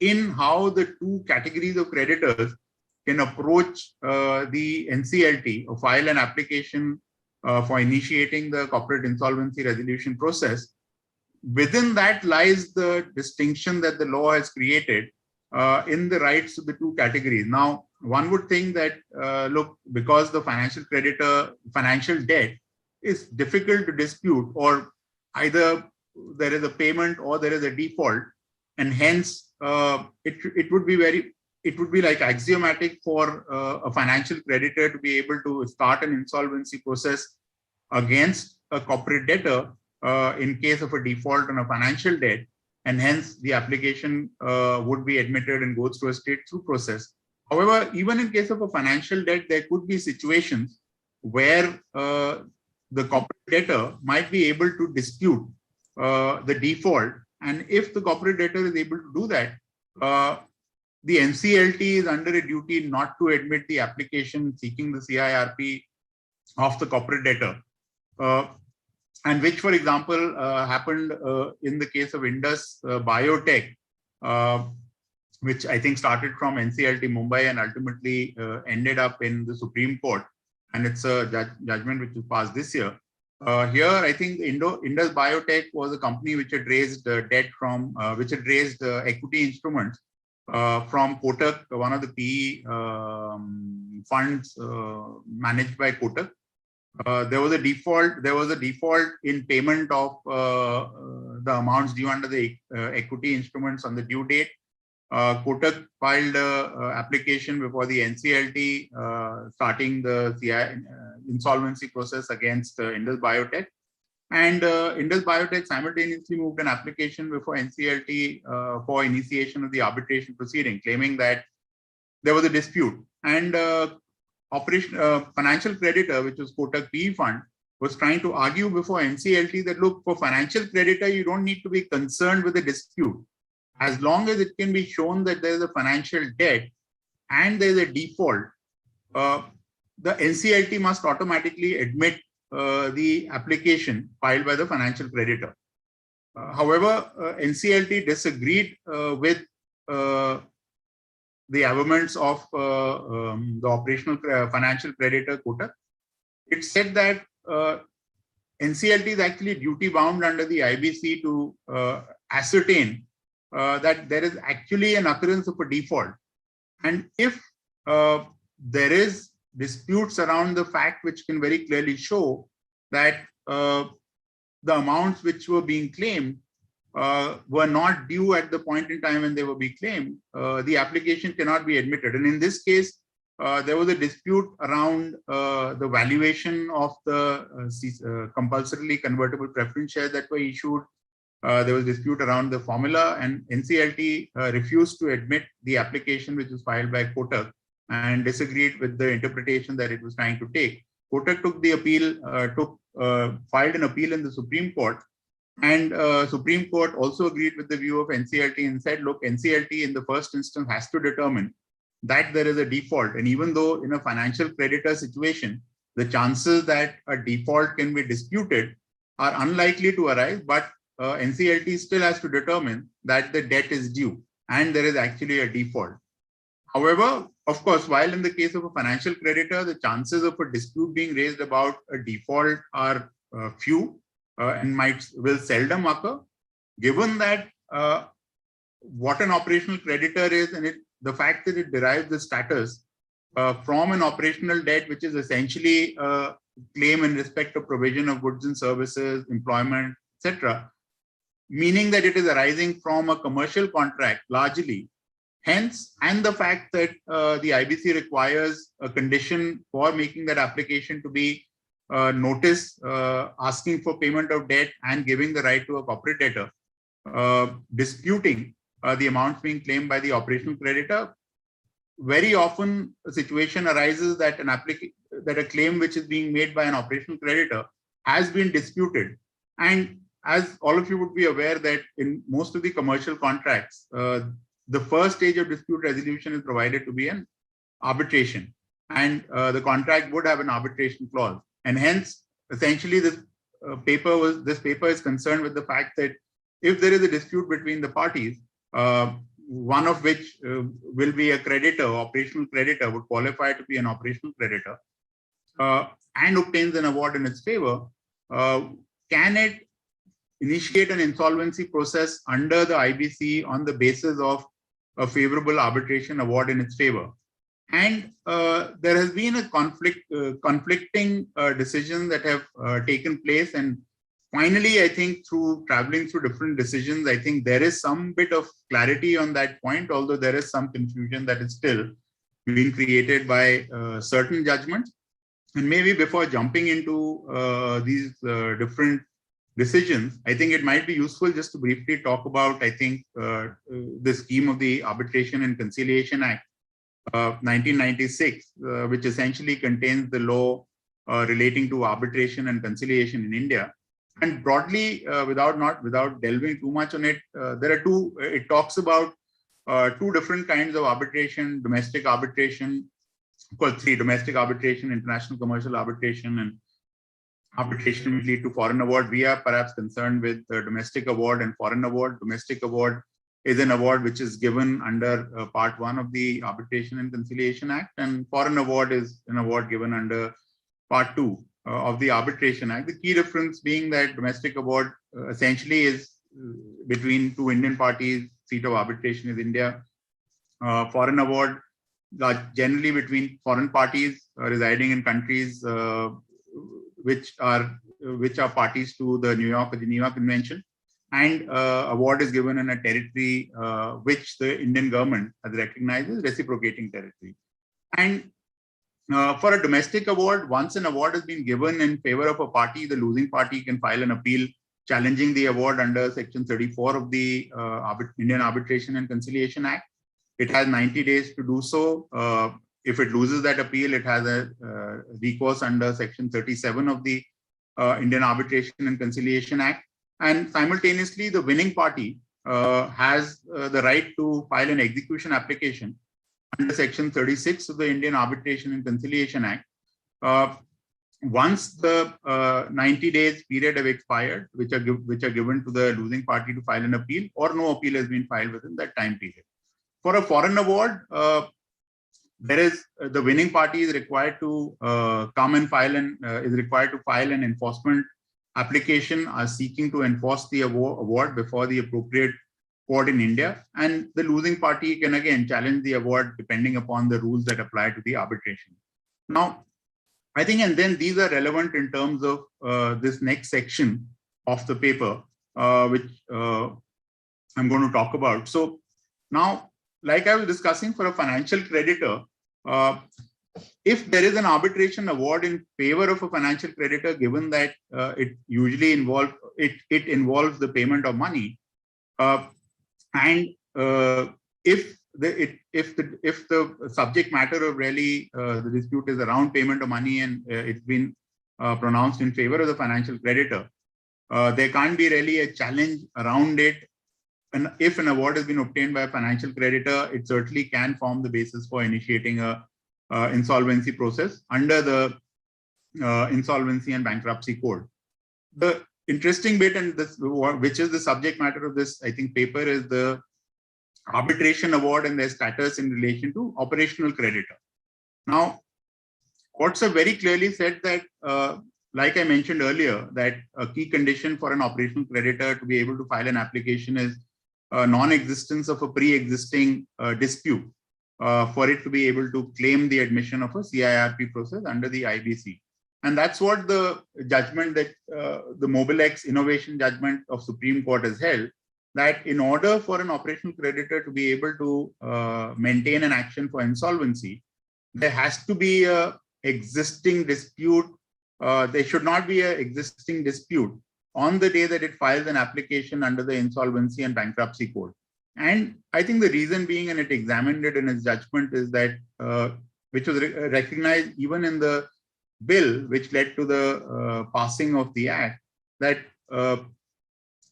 in how the two categories of creditors can approach the NCLT or file an application for initiating the corporate insolvency resolution process, within that lies the distinction that the law has created in the rights of the two categories. Now, one would think that, look, because the financial debt is difficult to dispute, or either there is a payment or there is a default, and hence it would be like axiomatic for a financial creditor to be able to start an insolvency process against a corporate debtor in case of a default on a financial debt, and hence the application would be admitted and goes through a straight-through process. However, even in case of a financial debt, there could be situations where the corporate debtor might be able to dispute the default, and if the corporate debtor is able to do that, the NCLT is under a duty not to admit the application seeking the CIRP of the corporate debtor, and which, for example, happened in the case of Indus Biotech, which I think started from NCLT Mumbai and ultimately ended up in the Supreme Court, and it's a judgment which was passed this year. Here, I think Indus Biotech was a company which had raised debt from, which had raised equity instruments from Kotak, one of the PE funds managed by Kotak. There was a default in payment of the amounts due under the equity instruments on the due date. Kotak filed an application before the NCLT starting the insolvency process against Indus Biotech. And Indus Biotech simultaneously moved an application before NCLT for initiation of the arbitration proceeding, claiming that there was a dispute. And financial creditor, which was Kotak PE Fund, was trying to argue before NCLT that, look, for financial creditor, you don't need to be concerned with the dispute. As long as it can be shown that there is a financial debt and there is a default, the NCLT must automatically admit the application filed by the financial creditor. However, NCLT disagreed with the arguments of the operational financial creditor Kotak. It said that NCLT is actually duty bound under the IBC to ascertain that there is actually an occurrence of a default. And if there is disputes around the fact which can very clearly show that the amounts which were being claimed were not due at the point in time when they were being claimed, the application cannot be admitted. And in this case, there was a dispute around the valuation of the compulsorily convertible preference shares that were issued. There was dispute around the formula, and NCLT refused to admit the application which was filed by Kotak and disagreed with the interpretation that it was trying to take. Kotak took the appeal, filed an appeal in the Supreme Court, and Supreme Court also agreed with the view of NCLT and said, look, NCLT in the first instance has to determine that there is a default. And even though in a financial creditor situation, the chances that a default can be disputed are unlikely to arise, but NCLT still has to determine that the debt is due and there is actually a default. However, of course, while in the case of a financial creditor, the chances of a dispute being raised about a default are few and will seldom occur, given that what an operational creditor is and the fact that it derives the status from an operational debt, which is essentially a claim in respect of provision of goods and services, employment, etc., meaning that it is arising from a commercial contract largely. Hence, and the fact that the IBC requires a condition for making that application to be notice asking for payment of debt and giving the right to a corporate debtor, disputing the amounts being claimed by the operational creditor. Very often a situation arises that a claim which is being made by an operational creditor has been disputed. And as all of you would be aware that in most of the commercial contracts, the first stage of dispute resolution is provided to be an arbitration, and the contract would have an arbitration clause. And hence, essentially, this paper is concerned with the fact that if there is a dispute between the parties, one of which will be a creditor, operational creditor, would qualify to be an operational creditor, and obtains an award in its favor, can it initiate an insolvency process under the IBC on the basis of a favorable arbitration award in its favor? And there has been a conflicting decisions that have taken place. And finally, I think through traveling through different decisions, I think there is some bit of clarity on that point, although there is some confusion that is still being created by certain judgments. And maybe before jumping into these different decisions, I think it might be useful just to briefly talk about, I think, the scheme of the Arbitration and Conciliation Act 1996, which essentially contains the law relating to arbitration and conciliation in India. And broadly, without delving too much on it, there are two. It talks about two different kinds of arbitration: domestic arbitration, of course, three: domestic arbitration, international commercial arbitration, and arbitration will lead to foreign award. We are perhaps concerned with the domestic award and foreign award. Domestic award is an award which is given under Part 1 of the Arbitration and Conciliation Act, and foreign award is an award given under Part 2 of the Arbitration Act. The key difference being that domestic award essentially is between two Indian parties, seat of arbitration is India. Foreign award generally between foreign parties residing in countries which are parties to the Geneva Convention. And award is given in a territory which the Indian government has recognized as reciprocating territory. And for a domestic award, once an award has been given in favor of a party, the losing party can file an appeal challenging the award under Section 34 of the Indian Arbitration and Conciliation Act. It has 90 days to do so. If it loses that appeal, it has a recourse under Section 37 of the Indian Arbitration and Conciliation Act. And simultaneously, the winning party has the right to file an execution application under Section 36 of the Indian Arbitration and Conciliation Act. Once the 90 days period have expired, which are given to the losing party to file an appeal, or no appeal has been filed within that time period. For a foreign award, the winning party is required to come and file an enforcement application seeking to enforce the award before the appropriate court in India, and the losing party can again challenge the award depending upon the rules that apply to the arbitration. Now, I think, and then these are relevant in terms of this next section of the paper, which I'm going to talk about. So now, like I was discussing, for a financial creditor, if there is an arbitration award in favor of a financial creditor, given that it usually involves the payment of money, and if the subject matter of really the dispute is around payment of money and it's been pronounced in favor of the financial creditor, there can't be really a challenge around it. And if an award has been obtained by a financial creditor, it certainly can form the basis for initiating a insolvency process under the Insolvency and Bankruptcy Code. The interesting bit, and this, which is the subject matter of this, I think, paper, is the arbitration award and their status in relation to operational creditor. Now, courts have very clearly said that, like I mentioned earlier, that a key condition for an operational creditor to be able to file an application is non-existence of a pre-existing dispute for it to be able to claim the admission of a CIRP process under the IBC. And that's what the judgment that the Mobilex innovation judgment of Supreme Court has held, that in order for an operational creditor to be able to maintain an action for insolvency, there has to be a existing dispute. There should not be an existing dispute on the day that it files an application under the Insolvency and Bankruptcy Code. And I think the reason being, and it examined it in its judgment, is that, which was recognized even in the bill which led to the passing of the act, that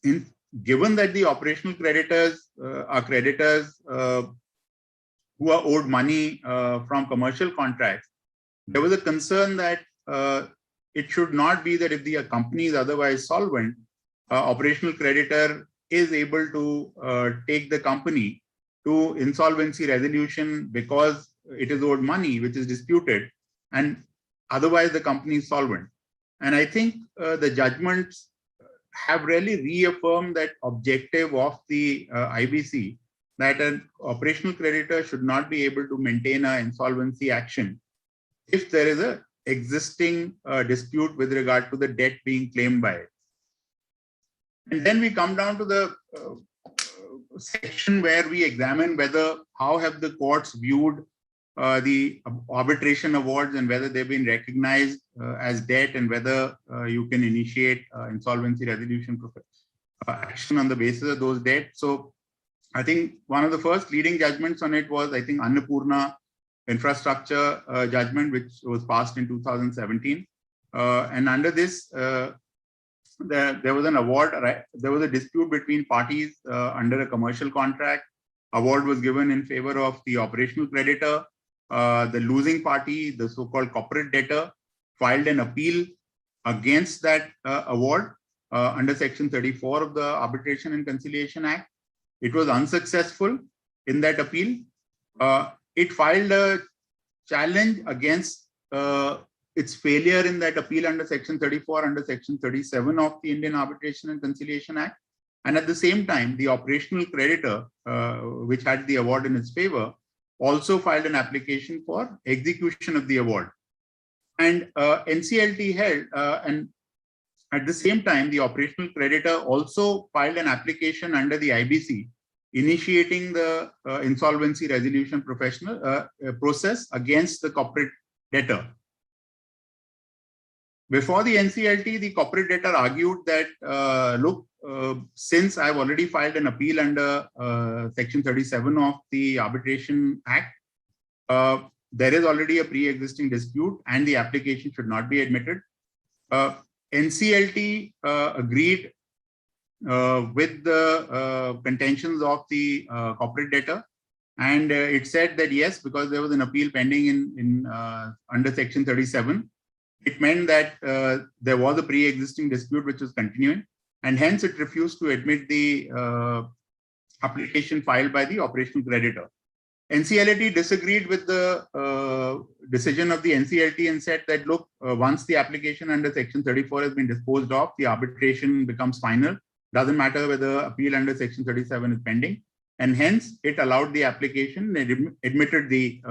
given that the operational creditors are creditors who are owed money from commercial contracts, there was a concern that it should not be that if the company is otherwise solvent, operational creditor is able to take the company to insolvency resolution because it is owed money which is disputed, and otherwise the company is solvent. And I think the judgments have really reaffirmed that objective of the IBC, that an operational creditor should not be able to maintain an insolvency action if there is a existing dispute with regard to the debt being claimed by it. And then we come down to the section where we examine whether how have the courts viewed the arbitration awards and whether they've been recognized as debt, and whether you can initiate insolvency resolution action on the basis of those debts. So I think one of the first leading judgments on it was, I think, Annapurna infrastructure judgment, which was passed in 2017. And under this, there was an award, right? There was a dispute between parties under a commercial contract. Award was given in favor of the operational creditor. The losing party, the so-called corporate debtor, filed an appeal against that award under Section 34 of the Arbitration and Conciliation Act. It was unsuccessful in that appeal. It filed a challenge against its failure in that appeal under Section 34, under Section 37 of the Indian Arbitration and Conciliation Act. And at the same time, the operational creditor, which had the award in its favor, also filed an application for execution of the award. And NCLT held, and at the same time, the operational creditor also filed an application under the IBC, initiating the insolvency resolution process against the corporate debtor. Before the NCLT, the corporate debtor argued that, look, since I've already filed an appeal under Section 37 of the Arbitration Act, there is already a pre-existing dispute and the application should not be admitted. NCLT agreed with the contentions of the corporate debtor, and it said that yes, because there was an appeal pending in under Section 37, it meant that there was a pre-existing dispute which was continuing, and hence it refused to admit the application filed by the operational creditor. NCLT disagreed with the decision of the NCLT and said that, look, once the application under Section 34 has been disposed of, the arbitration becomes final. Doesn't matter whether appeal under Section 37 is pending. And hence, it allowed the application and admitted the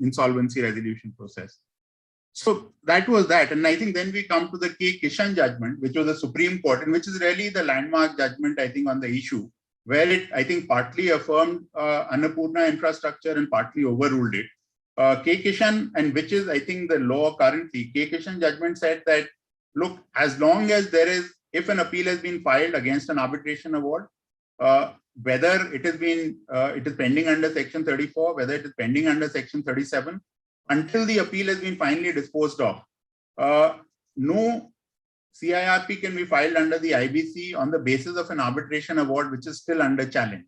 insolvency resolution process. So that was that. And I think then we come to the K. Kishan judgment, which was the Supreme Court, and which is really the landmark judgment, I think, on the issue, where it, I think, partly affirmed Annapurna infrastructure and partly overruled it. K. Kishan, and which is, I think, the law currently, K. Kishan judgment said that, look, as long as there is, if an appeal has been filed against an arbitration award, whether it has been, it is pending under Section 34, whether it is pending under Section 37, until the appeal has been finally disposed of, no CIRP can be filed under the IBC on the basis of an arbitration award which is still under challenge.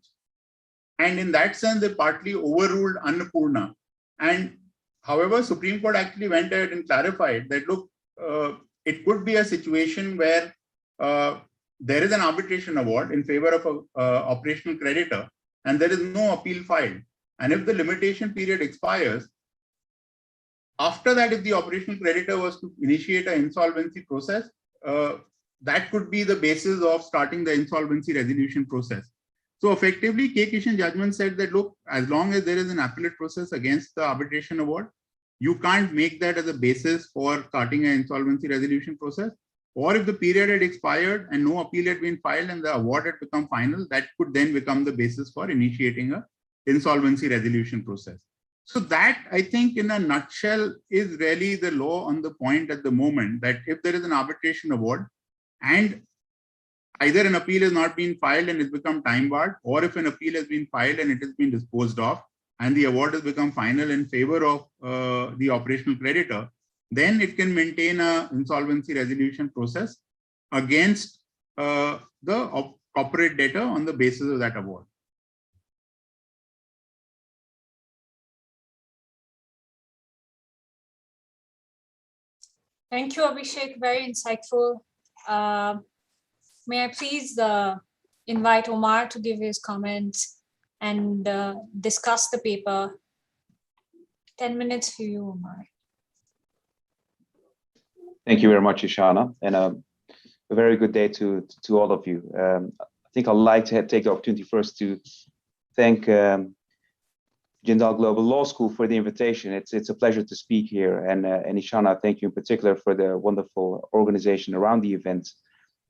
And in that sense, they partly overruled Annapurna. And however, Supreme Court actually went ahead and clarified that, look, it could be a situation where there is an arbitration award in favor of an operational creditor and there is no appeal filed. And if the limitation period expires, after that, if the operational creditor was to initiate an insolvency process, that could be the basis of starting the insolvency resolution process. So effectively, K. Kishan judgment said that, look, as long as there is an appellate process against the arbitration award, you can't make that as a basis for starting an insolvency resolution process. Or if the period had expired and no appeal had been filed and the award had become final, that could then become the basis for initiating an insolvency resolution process. So that, I think, in a nutshell, is really the law on the point at the moment, that if there is an arbitration award and either an appeal has not been filed and it's become time barred, or if an appeal has been filed and it has been disposed of and the award has become final in favor of the operational creditor, then it can maintain an insolvency resolution process against the corporate data on the basis of that award. Thank you, Abhishek. Very insightful. May I please invite Omar to give his comments and discuss the paper. 10 minutes for you, Omar. Thank you very much, Ishana, and a very good day to all of you. I think I'd like to take the opportunity first to thank JGILS Global Law School for the invitation. It's a pleasure to speak here, and Ishana, thank you in particular for the wonderful organization around the event.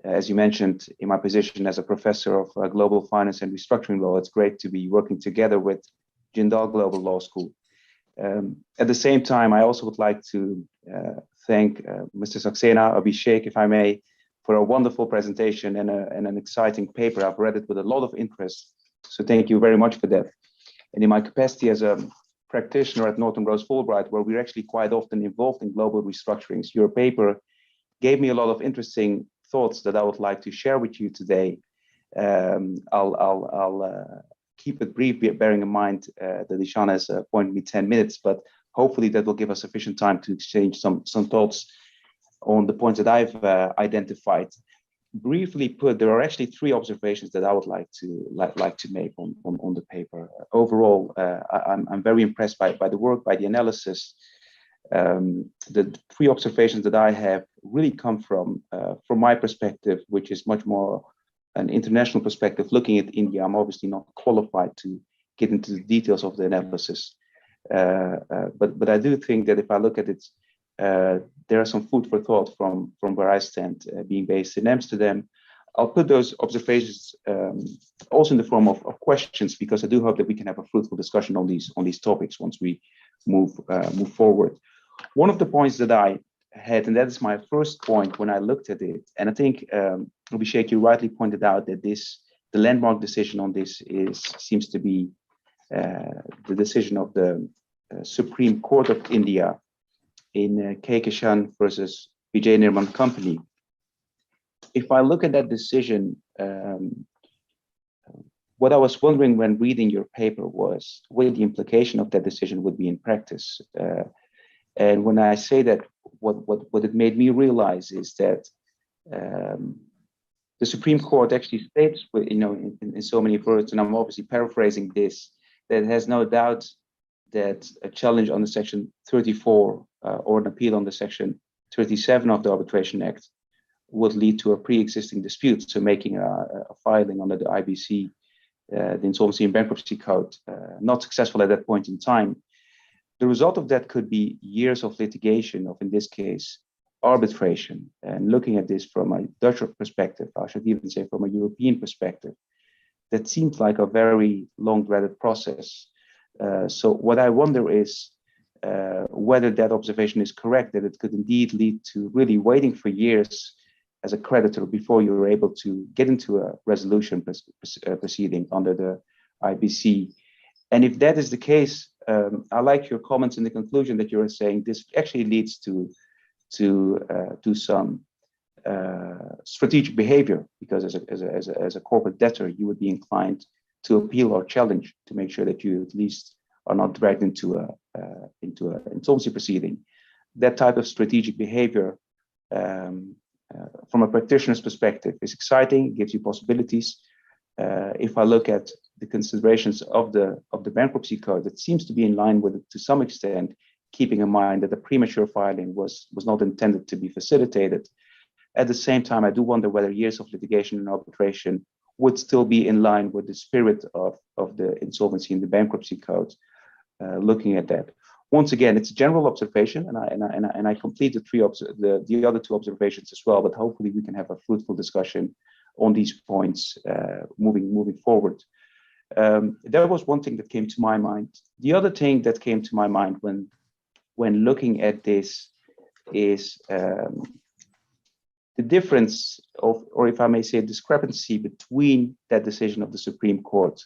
As you mentioned, in my position as a professor of global finance and restructuring law, it's great to be working together with JGILS Global Law School. At the same time, I also would like to thank Mr. Saxena, Abhishek, if I may, for a wonderful presentation and an exciting paper. I've read it with a lot of interest, so thank you very much for that. And in my capacity as a practitioner at Norton Rose Fulbright, where we're actually quite often involved in global restructurings, your paper gave me a lot of interesting thoughts that I would like to share with you today. I'll keep it brief, bearing in mind that Ishana has appointed me 10 minutes, but hopefully that will give us sufficient time to exchange some thoughts on the points that I've identified. Briefly put, there are actually three observations that I would like to make on the paper. Overall, I'm very impressed by the work, by the analysis. The three observations that I have really come from my perspective, which is much more an international perspective, looking at India. I'm obviously not qualified to get into the details of the analysis, but I do think that if I look at it, there are some food for thought from where I stand, being based in Amsterdam. I'll put those observations also in the form of questions, because I do hope that we can have a fruitful discussion on these topics once we move forward. One of the points that I had, and that is my first point when I looked at it, and I think Abhishek, you rightly pointed out that the landmark decision on this seems to be the decision of the Supreme Court of India in K. Kishan versus Vijay Nirman Company. If I look at that decision, what I was wondering when reading your paper was what the implication of that decision would be in practice. And when I say that, what it made me realize is that the Supreme Court actually states, in so many words, and I'm obviously paraphrasing this, that it has no doubt that a challenge on the Section 34 or an appeal on the Section 37 of the Arbitration Act would lead to a pre-existing dispute. So making a filing under the IBC, the Insolvency and Bankruptcy Code, not successful at that point in time. The result of that could be years of litigation, of in this case, arbitration. And looking at this from a Dutch perspective, I should even say from a European perspective, that seems like a very long-dreaded process. So what I wonder is whether that observation is correct, that it could indeed lead to really waiting for years as a creditor before you're able to get into a resolution proceeding under the IBC. And if that is the case, I like your comments in the conclusion that you're saying this actually leads to some strategic behavior, because as a corporate debtor, you would be inclined to appeal or challenge to make sure that you at least are not dragged into an insolvency proceeding. That type of strategic behavior, from a practitioner's perspective, is exciting, gives you possibilities. If I look at the considerations of the bankruptcy code, it seems to be in line with it to some extent, keeping in mind that the premature filing was not intended to be facilitated. At the same time, I do wonder whether years of litigation and arbitration would still be in line with the spirit of the insolvency and the bankruptcy code. Looking at that, once again, it's a general observation, and I complete the other two observations as well. But hopefully, we can have a fruitful discussion on these points moving forward. That was one thing that came to my mind. The other thing that came to my mind when looking at this is the difference of, or if I may say, discrepancy between that decision of the Supreme Court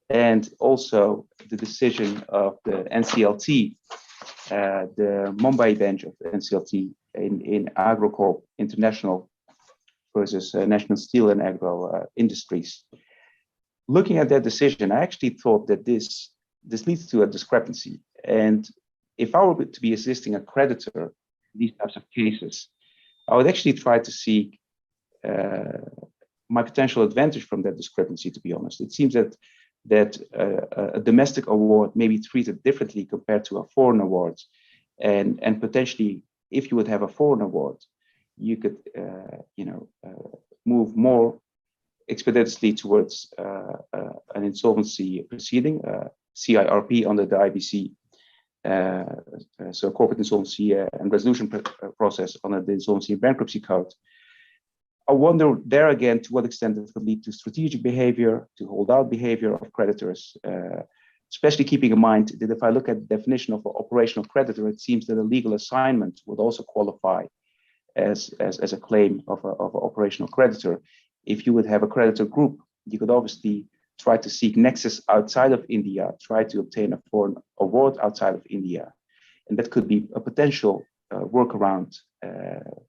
and also the decision of the NCLT, the Mumbai bench of the NCLT in AgroCorp International versus National Steel and Agro Industries. Looking at that decision, I actually thought that this leads to a discrepancy. And if I were to be assisting a creditor in these types of cases, I would actually try to seek my potential advantage from that discrepancy, to be honest. It seems that a domestic award may be treated differently compared to a foreign award. And potentially, if you would have a foreign award, you could move more expeditiously towards an insolvency proceeding, CIRP under the IBC, so corporate insolvency and resolution process under the Insolvency and Bankruptcy Code. I wonder there again to what extent it could lead to strategic behavior, to holdout behavior of creditors, especially keeping in mind that if I look at the definition of an operational creditor, it seems that a legal assignment would also qualify as a claim of an operational creditor. If you would have a creditor group, you could obviously try to seek nexus outside of India, try to obtain a foreign award outside of India. And that could be a potential workaround,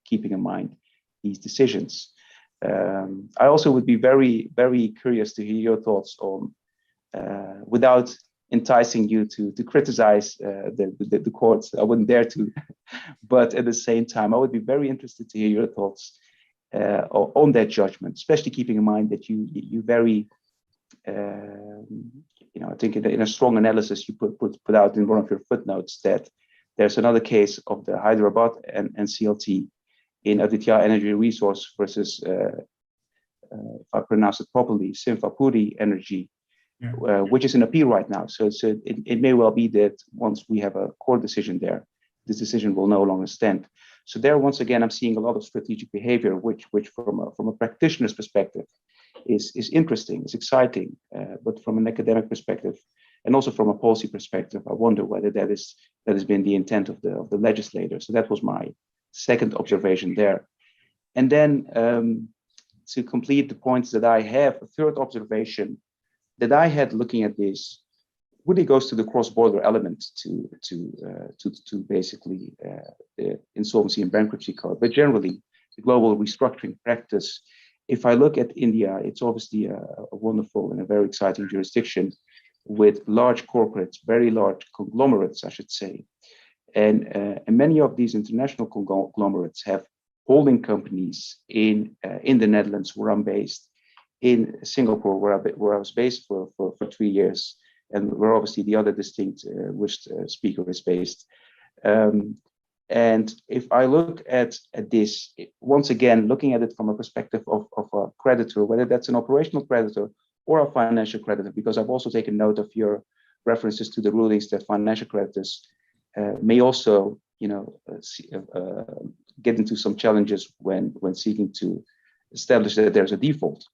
keeping in mind these decisions. I also would be very, very curious to hear your thoughts on, without enticing you to criticize the courts, I wouldn't dare to, but at the same time, I would be very interested to hear your thoughts on that judgment, especially keeping in mind that you very, I think in a strong analysis you put out in one of your footnotes that there's another case of the Hyderabad and CLT in Aditya Energy Resource versus, if I pronounce it properly, Simfapuri Energy, which is in appeal right now. So it may well be that once we have a court decision there, this decision will no longer stand. So there, once again, I'm seeing a lot of strategic behavior, which from a practitioner's perspective is interesting, is exciting, but from an academic perspective and also from a policy perspective, I wonder whether that has been the intent of the legislator. So that was my second observation there. And then to complete the points that I have, a third observation that I had looking at this really goes to the cross-border element to basically the Insolvency and Bankruptcy Code, but generally the global restructuring practice. If I look at India, it's obviously a wonderful and a very exciting jurisdiction with large corporates, very large conglomerates, I should say. And many of these international conglomerates have holding companies in the Netherlands, where I'm based, in Singapore, where I was based for 3 years, and where obviously the other distinguished speaker is based. And if I look at this, once again, looking at it from a perspective of a creditor, whether that's an operational creditor or a financial creditor, because I've also taken note of your references to the rulings that financial creditors may also, get into some challenges when seeking to establish that there's a default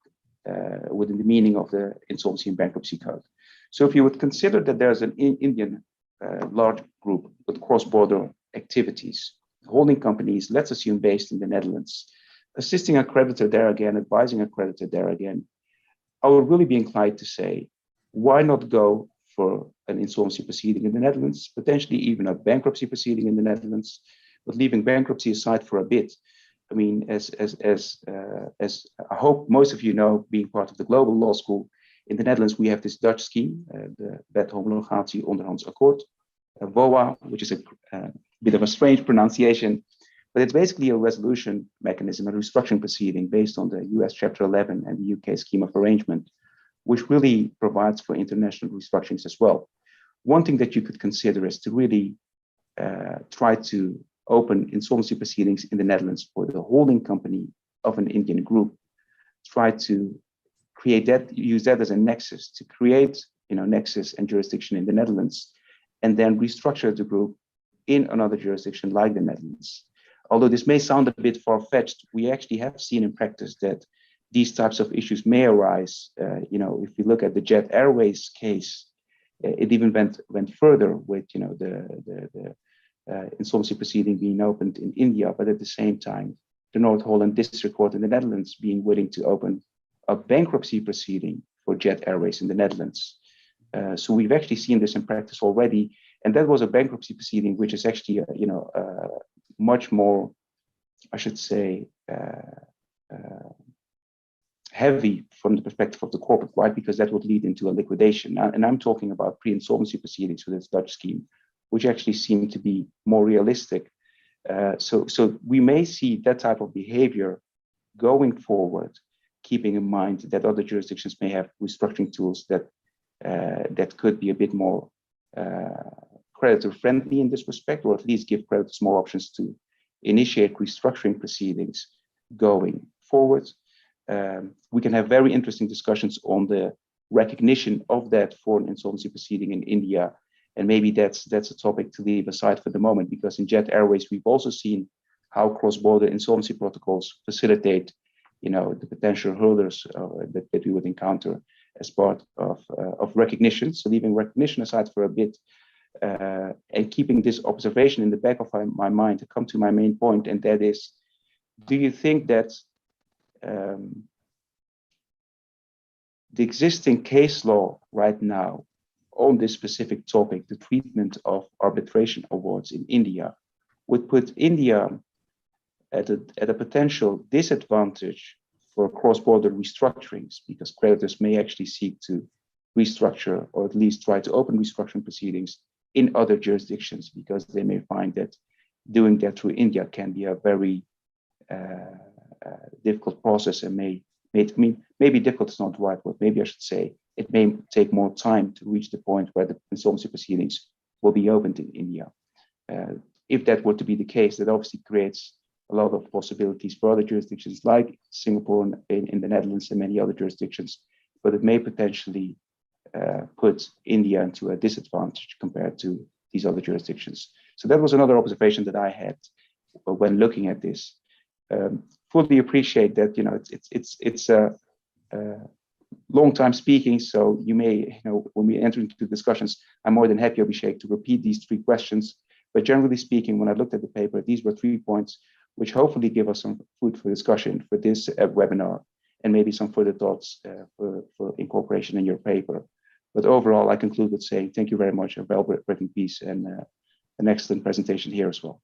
within the meaning of the Insolvency and Bankruptcy Code. So if you would consider that there's an Indian large group with cross-border activities, holding companies, let's assume based in the Netherlands, assisting a creditor there again, advising a creditor there again, I would really be inclined to say, why not go for an insolvency proceeding in the Netherlands, potentially even a bankruptcy proceeding in the Netherlands, but leaving bankruptcy aside for a bit. I mean, as I hope most of you know, being part of the Global Law School, in the Netherlands, we have this Dutch scheme, the Wet Homologatie Onderhands Akkoord, WOA, which is a bit of a strange pronunciation, but it's basically a resolution mechanism, a restructuring proceeding based on the US Chapter 11 and the UK Scheme of Arrangement, which really provides for international restructurings as well. One thing that you could consider is to really try to open insolvency proceedings in the Netherlands for the holding company of an Indian group, try to create that, use that as a nexus to create, nexus and jurisdiction in the Netherlands, and then restructure the group in another jurisdiction like the Netherlands. Although this may sound a bit far-fetched, we actually have seen in practice that these types of issues may arise. If you look at the Jet Airways case, it even went further with, the insolvency proceeding being opened in India, but at the same time, the North Holland District Court in the Netherlands being willing to open a bankruptcy proceeding for Jet Airways in the Netherlands. So we've actually seen this in practice already, and that was a bankruptcy proceeding, which is actually, much more, I should say, heavy from the perspective of the corporate, right? Because that would lead into a liquidation. And I'm talking about pre-insolvency proceedings for this Dutch scheme, which actually seem to be more realistic. So we may see that type of behavior going forward, keeping in mind that other jurisdictions may have restructuring tools that could be a bit more creditor friendly in this respect, or at least give creditors more options to initiate restructuring proceedings going forward. We can have very interesting discussions on the recognition of that for an insolvency proceeding in India. And maybe that's a topic to leave aside for the moment, because in Jet Airways, we've also seen how cross-border insolvency protocols facilitate, the potential hurdles that we would encounter as part of recognition. So leaving recognition aside for a bit, and keeping this observation in the back of my mind to come to my main point, and that is, do you think that the existing case law right now on this specific topic, the treatment of arbitration awards in India, would put India at a potential disadvantage for cross-border restructurings, because creditors may actually seek to restructure, or at least try to open restructuring proceedings in other jurisdictions, because they may find that doing that through India can be a very difficult process, and maybe difficult is not the right word. Maybe I should say it may take more time to reach the point where the insolvency proceedings will be opened in India. If that were to be the case, that obviously creates a lot of possibilities for other jurisdictions like Singapore in the Netherlands and many other jurisdictions, but it may potentially put India into a disadvantage compared to these other jurisdictions. So that was another observation that I had when looking at this. Fully appreciate that, it's a long time speaking, so you may, when we enter into discussions, I'm more than happy, Abhishek, to repeat these three questions. But generally speaking, when I looked at the paper, these were 3 points which hopefully give us some food for discussion for this webinar, and maybe some further thoughts for incorporation in your paper. But overall, I conclude with saying thank you very much, a well-written piece, and an excellent presentation here as well.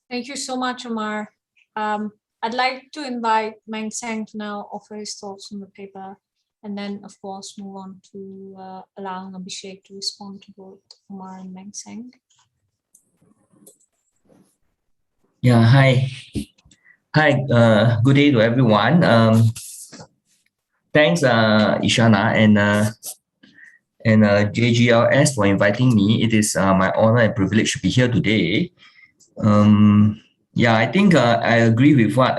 Thank you so much, Omar. I'd like to invite Meng Seng to now offer his thoughts on the paper, and then, of course, move on to allowing Abhishek to respond to both Omar and Meng Seng. Yeah, hi. Hi, good day to everyone. Thanks, Ishana and JGILS for inviting me. It is my honor and privilege to be here today. Yeah, I think I agree with what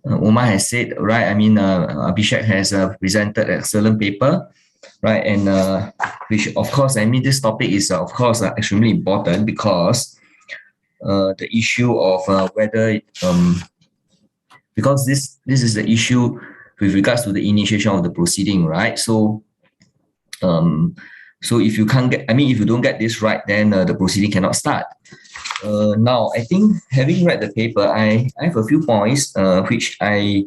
Omar has said, right? I mean, Abhishek has presented an excellent paper, right? And which, of course, I mean, this topic is, of course, extremely important, because the issue of whether, because this is the issue with regards to the initiation of the proceeding, right? So, so if you can't get, I mean, if you don't get this right, then the proceeding cannot start. Now, I think having read the paper, I have a few points which I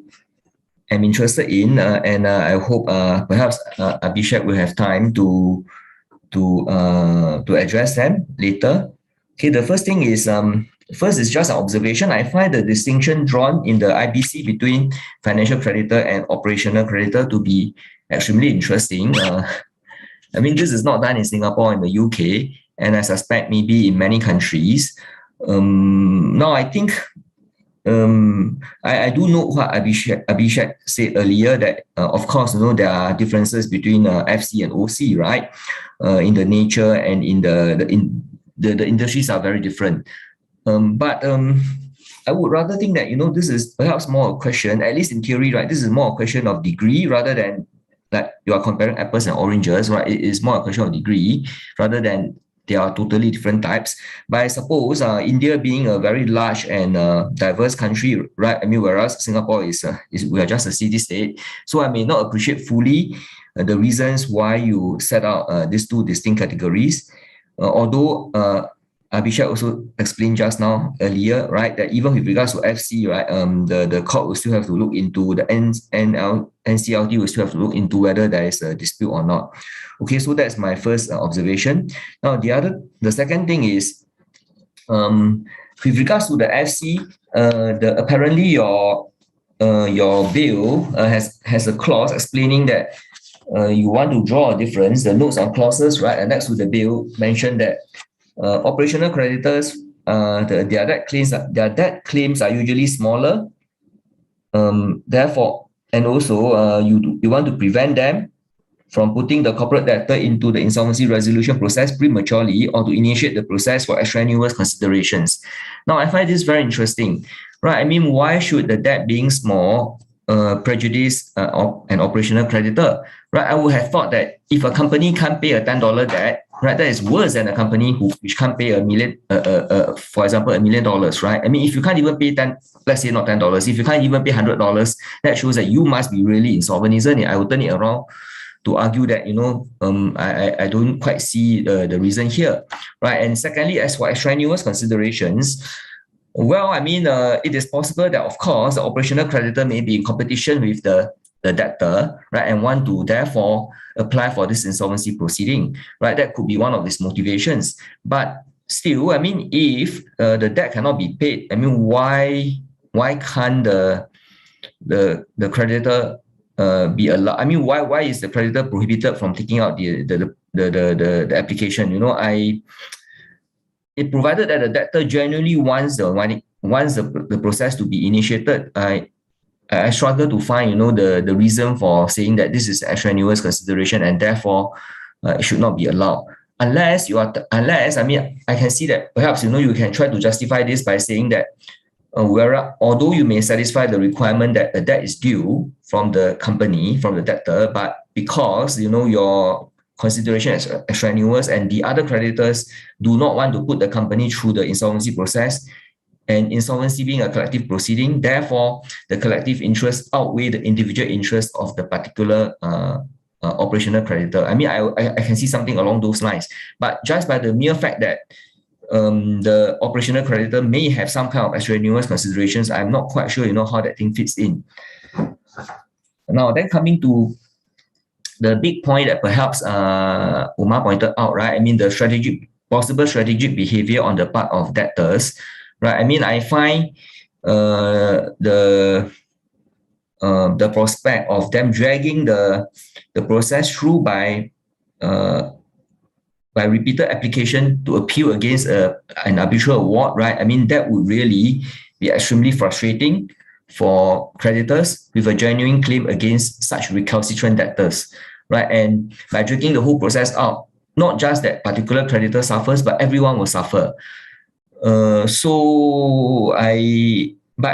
am interested in, and I hope perhaps Abhishek will have time to address them later. Okay, the first thing is, first is just an observation. I find the distinction drawn in the IBC between financial creditor and operational creditor to be extremely interesting. I mean, this is not done in Singapore and the UK, and I suspect maybe in many countries. Now, I think I do know what Abhishek said earlier, that of course, there are differences between FC and OC, right? In the nature and in the industries are very different. But I would rather think that, this is perhaps more a question, at least in theory, right? This is more a question of degree rather than that you are comparing apples and oranges, right? It is more a question of degree rather than they are totally different types. But I suppose India being a very large and diverse country, right? I mean, whereas Singapore is we are just a city state. So I may not appreciate fully the reasons why you set out these two distinct categories. Although Abhishek also explained just now earlier, right, that even with regards to FC, right, the court will still have to look into, the NCLT will still have to look into whether there is a dispute or not. Okay, so that's my first observation. Now, the second thing is, with regards to the FC, apparently your bill has a clause explaining that you want to draw a difference. The notes on clauses, right, and next to the bill mentioned that operational creditors, their debt claims are usually smaller. Therefore, and also you want to prevent them from putting the corporate debtor into the insolvency resolution process prematurely or to initiate the process for extraneous considerations. Now, I find this very interesting, right? I mean, why should the debt being small prejudice an operational creditor, right? I would have thought that if a company can't pay a $10 debt, right, that is worse than a company which can't pay $1 million, for example, $1 million, right? I mean, if you can't even pay let's say not $10, if you can't even pay $100, that shows that you must be really insolvent, isn't it? I will turn it around to argue that, I don't quite see the reason here, right? And secondly, as for extraneous considerations, well, I mean, it is possible that, of course, the operational creditor may be in competition with the debtor, right, and want to therefore apply for this insolvency proceeding, right? That could be one of these motivations. But still, I mean, if the debt cannot be paid, I mean, why can't the creditor be allowed? I mean, why is the creditor prohibited from taking out the application? It provided that the debtor genuinely wants the process to be initiated. I struggle to find the reason for saying that this is extraneous consideration and therefore it should not be allowed. Unless I mean, I can see that perhaps you can try to justify this by saying that although you may satisfy the requirement that a debt is due from the company, from the debtor, but because your consideration is extraneous and the other creditors do not want to put the company through the insolvency process, and insolvency being a collective proceeding, therefore the collective interest outweigh the individual interest of the particular operational creditor. I mean, I can see something along those lines, but just by the mere fact that the operational creditor may have some kind of extraneous considerations, I'm not quite sure how that thing fits in. Now, then coming to the big point that perhaps Umar pointed out, right? I mean, the possible strategic behavior on the part of debtors, right? I mean, I find the prospect of them dragging the process through by repeated application to appeal against an arbitral award, right? I mean, that would really be extremely frustrating for creditors with a genuine claim against such recalcitrant debtors, right? And by dragging the whole process out, not just that particular creditor suffers, but everyone will suffer. But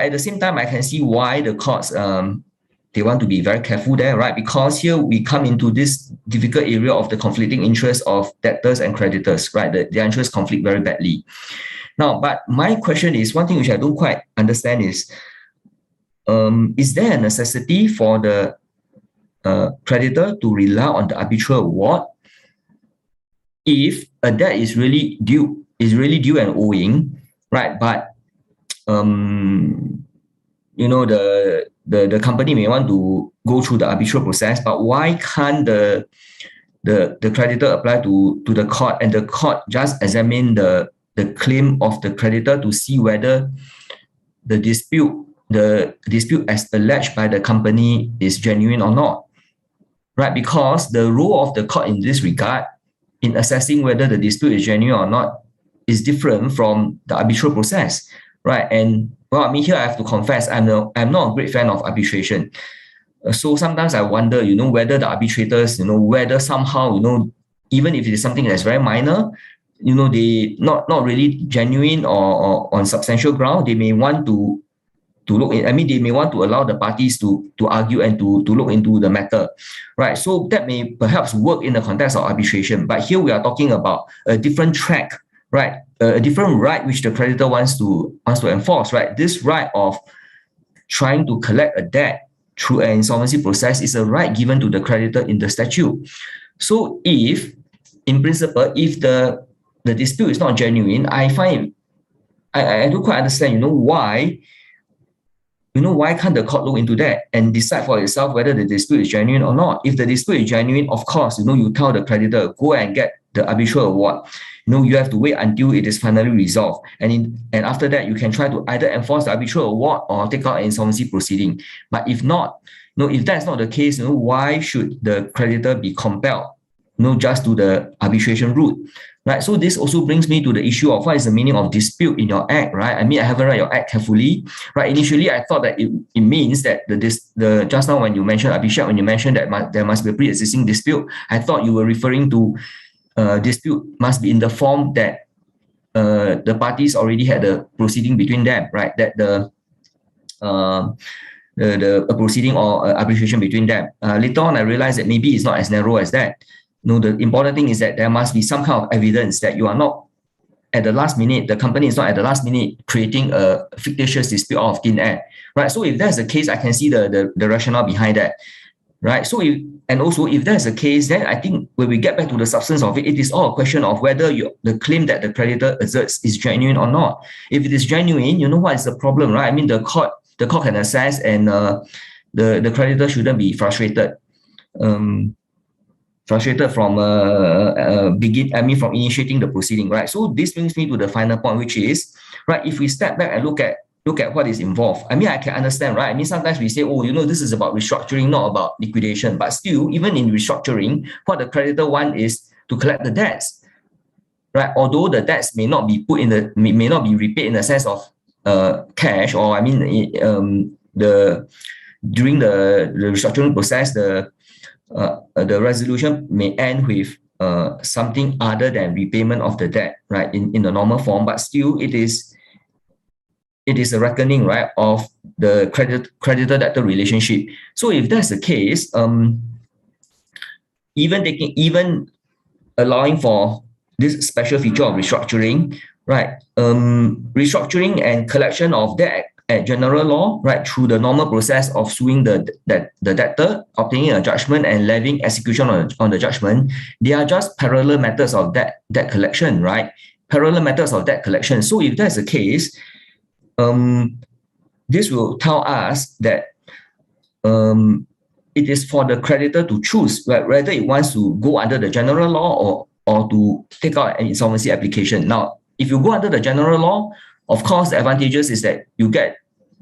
at the same time, I can see why the courts, they want to be very careful there, right? Because here we come into this difficult area of the conflicting interests of debtors and creditors, right? Their interests conflict very badly. Now, but my question is, one thing which I don't quite understand is there a necessity for the creditor to rely on the arbitral award if a debt is really due and owing, right? But the company may want to go through the arbitral process, but why can't the creditor apply to the court and the court just examine the claim of the creditor to see whether the dispute as alleged by the company is genuine or not, right? Because the role of the court in this regard in assessing whether the dispute is genuine or not is different from the arbitral process, right? And well, I mean, here I have to confess, I'm not a great fan of arbitration. So sometimes I wonder, whether the arbitrators, whether somehow, even if it is something that's very minor, they not really genuine or on substantial ground, they may want to look in, I mean, they may want to allow the parties to argue and to look into the matter, right? So that may perhaps work in the context of arbitration, but here we are talking about a different track, right? A different right which the creditor wants to enforce, right? This right of trying to collect a debt through an insolvency process is a right given to the creditor in the statute. So if, in principle, if the dispute is not genuine, I find, I don't quite understand, why can't the court look into that and decide for itself whether the dispute is genuine or not? If the dispute is genuine, of course, you tell the creditor, go and get the arbitral award, you have to wait until it is finally resolved. And after that, you can try to either enforce the arbitral award or take out an insolvency proceeding. But if not, if that's not the case, why should the creditor be compelled, just to the arbitration route, right? So this also brings me to the issue of what is the meaning of dispute in your act, right? I mean, I haven't read your act carefully, right? Initially, I thought that it means that just now when you mentioned, Abhishek, when you mentioned that there must be a pre-existing dispute, I thought you were referring to dispute must be in the form that the parties already had a proceeding between them, right? That a proceeding or arbitration between them. Later on, I realized that maybe it's not as narrow as that. The important thing is that there must be some kind of evidence that you are not at the last minute, the company is not at the last minute creating a fictitious dispute out of thin air, right? So if that's the case, I can see the rationale behind that, right? So if that's the case, then I think when we get back to the substance of it, it is all a question of whether the claim that the creditor asserts is genuine or not. If it is genuine, what is the problem, right? I mean, the court can assess, and the creditor shouldn't be frustrated. From from initiating the proceeding, right? So this brings me to the final point, which is, right, if we step back and look at what is involved. I mean, I can understand, right? I mean, sometimes we say, this is about restructuring, not about liquidation. But still, even in restructuring, what the creditor wants is to collect the debts, right? Although the debts may not be may not be repaid in the sense of cash, or I mean, during the restructuring process, the resolution may end with something other than repayment of the debt, right, in the normal form, but still it is a reckoning, right, of the creditor-debtor relationship. So if that's the case, even allowing for this special feature of restructuring, right, restructuring and collection of debt at general law, right, through the normal process of suing the debtor, obtaining a judgment, and levying execution on the judgment, they are just parallel methods of debt collection, right? Parallel methods of debt collection. So if that's the case, this will tell us that it is for the creditor to choose whether it wants to go under the general law or to take out an insolvency application. Now, if you go under the general law, of course, the advantages is that you get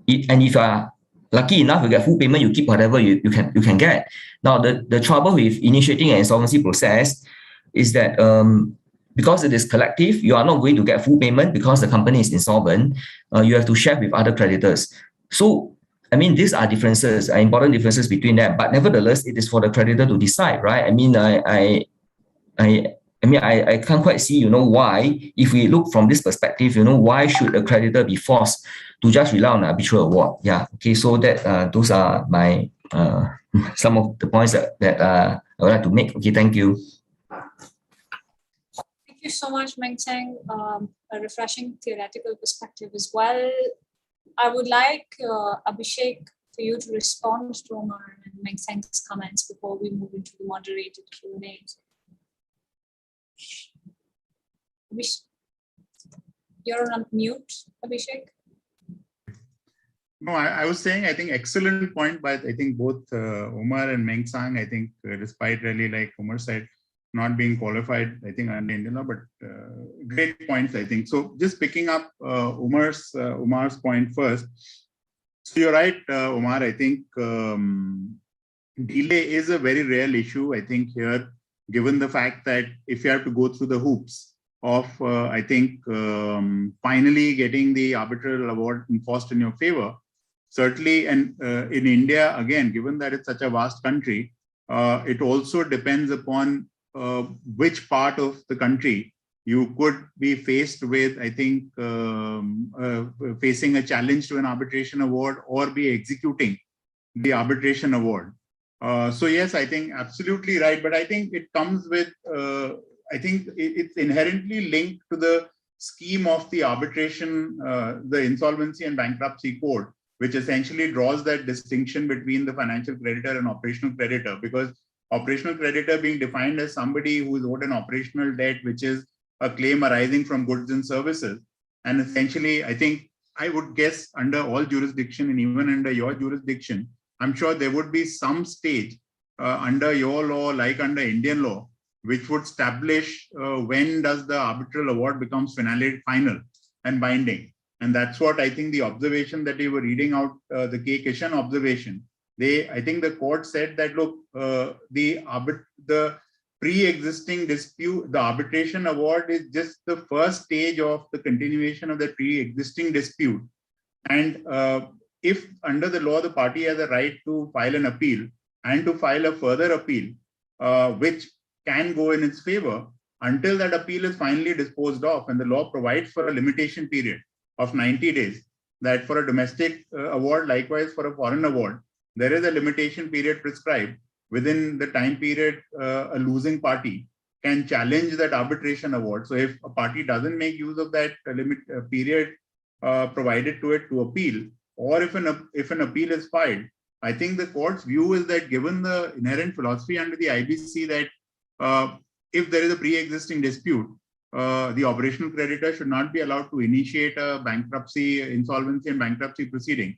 it, and if you are lucky enough, you get full payment, you keep whatever you can get. Now, the trouble with initiating an insolvency process is that because it is collective, you are not going to get full payment because the company is insolvent. You have to share with other creditors. So, I mean, these are differences, important differences between them. But nevertheless, it is for the creditor to decide, right? I mean, I can't quite see, why, if we look from this perspective, why should a creditor be forced to just rely on an arbitral award? Yeah. Okay. So that those are my some of the points that I would like to make. Okay. Thank you. Thank you so much, Meng Tseng. A refreshing theoretical perspective as well. I would like Abhishek for you to respond to Omar and Meng Tseng's comments before we move into the moderated Q&A. You're on mute, Abhishek. No, I was saying, I think excellent point, but I think both Omar and Meng Tseng, I think despite really, like Omar said, not being qualified, I think under Indian law, but great points, I think. So just picking up Omar's point first. So you're right, Omar, I think delay is a very real issue, I think here, given the fact that if you have to go through the hoops of, I think, finally getting the arbitral award enforced in your favor, certainly, and in India, again, given that it's such a vast country, it also depends upon which part of the country you could be faced with, I think, facing a challenge to an arbitration award or be executing the arbitration award. So yes, I think absolutely right. But I think it comes with, I think it's inherently linked to the scheme of the arbitration, the Insolvency and Bankruptcy Code, which essentially draws that distinction between the financial creditor and operational creditor, because operational creditor being defined as somebody who is owed an operational debt, which is a claim arising from goods and services. And essentially, I think I would guess under all jurisdiction and even under your jurisdiction, I'm sure there would be some stage under your law, like under Indian law, which would establish when does the arbitral award becomes final and binding. And that's what I think the observation that you were reading out, the K. Kishan observation, I think the court said that, look, the pre-existing dispute, the arbitration award is just the first stage of the continuation of the pre-existing dispute. And if under the law, the party has a right to file an appeal and to file a further appeal, which can go in its favor until that appeal is finally disposed of. And the law provides for a limitation period of 90 days, that for a domestic award, likewise for a foreign award, there is a limitation period prescribed within the time period a losing party can challenge that arbitration award. So if a party doesn't make use of that period provided to it to appeal, or if an appeal is filed, I think the court's view is that given the inherent philosophy under the IBC that if there is a pre-existing dispute, the operational creditor should not be allowed to initiate a bankruptcy, insolvency and bankruptcy proceeding.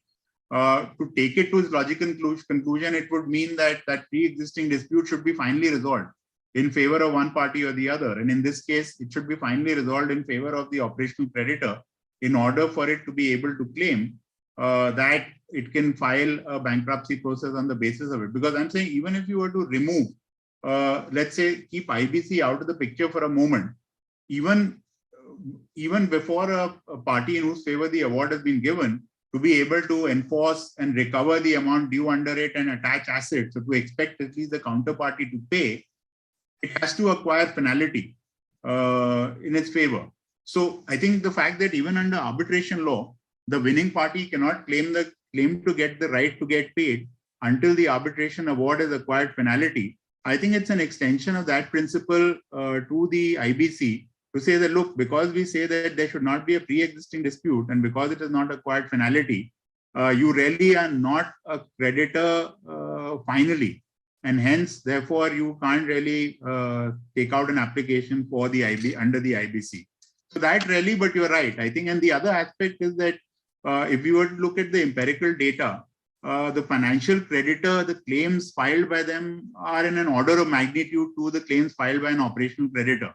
To take it to its logical conclusion, it would mean that that pre-existing dispute should be finally resolved in favor of one party or the other. And in this case, it should be finally resolved in favor of the operational creditor in order for it to be able to claim that it can file a bankruptcy process on the basis of it. Because I'm saying, even if you were to remove, let's say, keep IBC out of the picture for a moment, even before a party in whose favor the award has been given, to be able to enforce and recover the amount due under it and attach assets, so to expect at least the counterparty to pay, it has to acquire finality in its favor. So I think the fact that even under arbitration law, the winning party cannot claim to get the right to get paid until the arbitration award has acquired finality, I think it's an extension of that principle to the IBC to say that, look, because we say that there should not be a pre-existing dispute and because it has not acquired finality, you really are not a creditor finally. And hence, therefore, you can't really take out an application for the under the IBC. So that really, but you're right. I think, and the other aspect is that if you were to look at the empirical data, the financial creditor, the claims filed by them are in an order of magnitude to the claims filed by an operational creditor.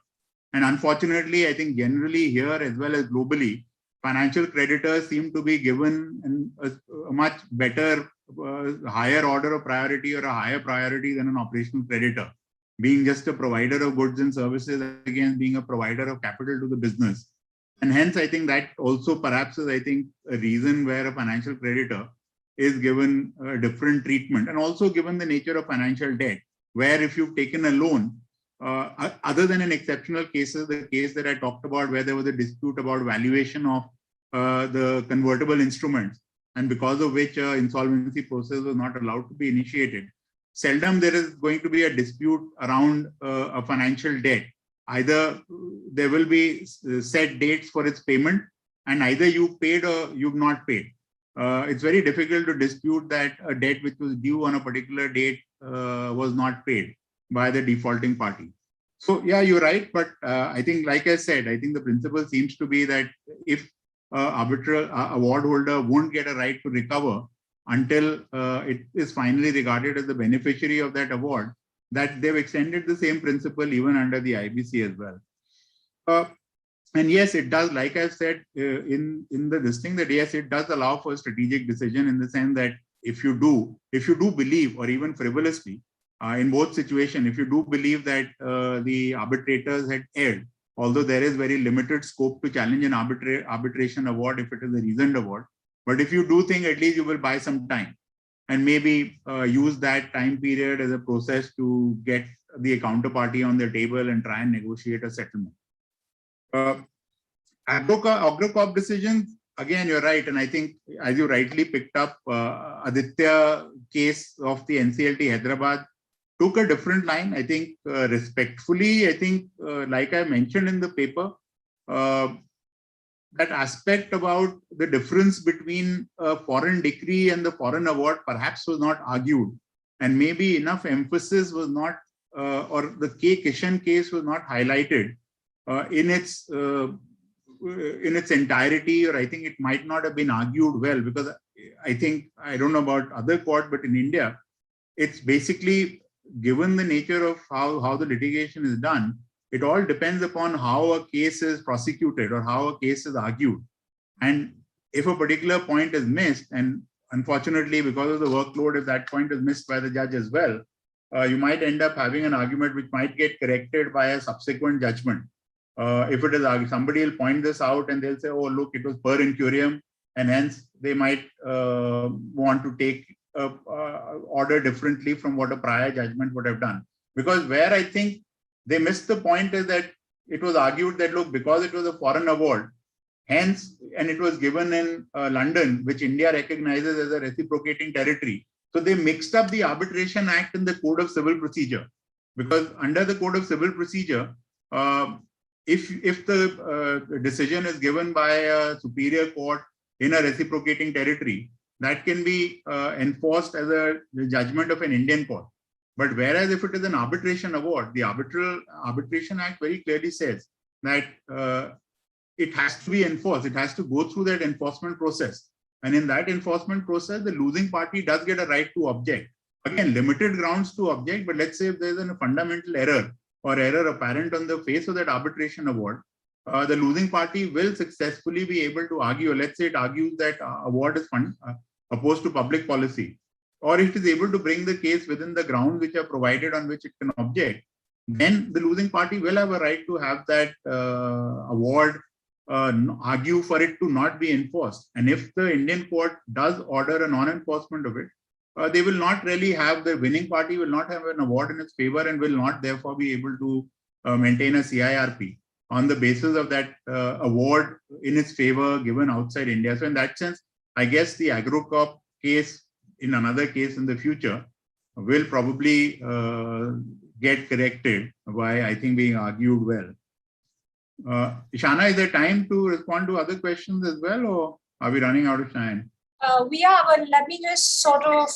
And unfortunately, I think generally here as well as globally, financial creditors seem to be given a much better, higher order of priority or a higher priority than an operational creditor, being just a provider of goods and services against being a provider of capital to the business. And hence, I think that also perhaps is, I think, a reason where a financial creditor is given a different treatment, and also given the nature of financial debt, where if you've taken a loan, other than in exceptional cases, the case that I talked about where there was a dispute about valuation of the convertible instruments, and because of which insolvency process was not allowed to be initiated, seldom there is going to be a dispute around a financial debt. Either there will be set dates for its payment, and either you paid or you've not paid. It's very difficult to dispute that a debt which was due on a particular date was not paid by the defaulting party. So yeah, you're right. But I think, like I said, I think the principle seems to be that if arbitral award holder won't get a right to recover until it is finally regarded as the beneficiary of that award, that they've extended the same principle even under the IBC as well. And yes, it does, like I've said in the listing, that yes, it does allow for a strategic decision in the sense that if you do believe, or even frivolously, in both situations, if you do believe that the arbitrators had erred, although there is very limited scope to challenge an arbitration award if it is a reasoned award, but if you do think at least you will buy some time and maybe use that time period as a process to get the counterparty on the table and try and negotiate a settlement. Agrocop decisions, again, you're right. And I think, as you rightly picked up, Aditya case of the NCLT Hyderabad took a different line. I think respectfully, I think, like I mentioned in the paper, that aspect about the difference between a foreign decree and the foreign award perhaps was not argued. And maybe enough emphasis was not, or the K. Kishan case was not highlighted in its entirety, or I think it might not have been argued well, because I think, I don't know about other court, but in India, it's basically given the nature of how the litigation is done, it all depends upon how a case is prosecuted or how a case is argued. And if a particular point is missed, and unfortunately, because of the workload, if that point is missed by the judge as well, you might end up having an argument which might get corrected by a subsequent judgment. If it is somebody will point this out and they'll say, oh, look, it was per incurium, and hence they might want to take order differently from what a prior judgment would have done. Because where I think they missed the point is that it was argued that, look, because it was a foreign award, hence, and it was given in London, which India recognizes as a reciprocating territory. So they mixed up the Arbitration Act and the Code of Civil Procedure. Because under the Code of Civil Procedure, if the decision is given by a superior court in a reciprocating territory, that can be enforced as a judgment of an Indian court. But whereas if it is an arbitration award, the Arbitration Act very clearly says that it has to be enforced. It has to go through that enforcement process. And in that enforcement process, the losing party does get a right to object. Again, limited grounds to object, but let's say if there's a fundamental error or error apparent on the face of that arbitration award, the losing party will successfully be able to argue. Let's say it argues that award is opposed to public policy, or it is able to bring the case within the grounds which are provided on which it can object, then the losing party will have a right to have that award argue for it to not be enforced. And if the Indian court does order a non-enforcement of it, they will not really have, the winning party will not have an award in its favor and will not therefore be able to maintain a CIRP on the basis of that award in its favor given outside India. So in that sense, I guess the AgroCorp case in another case in the future will probably get corrected by, I think, being argued well. Ishana, is there time to respond to other questions as well, or are we running out of time? We are, but let me just sort of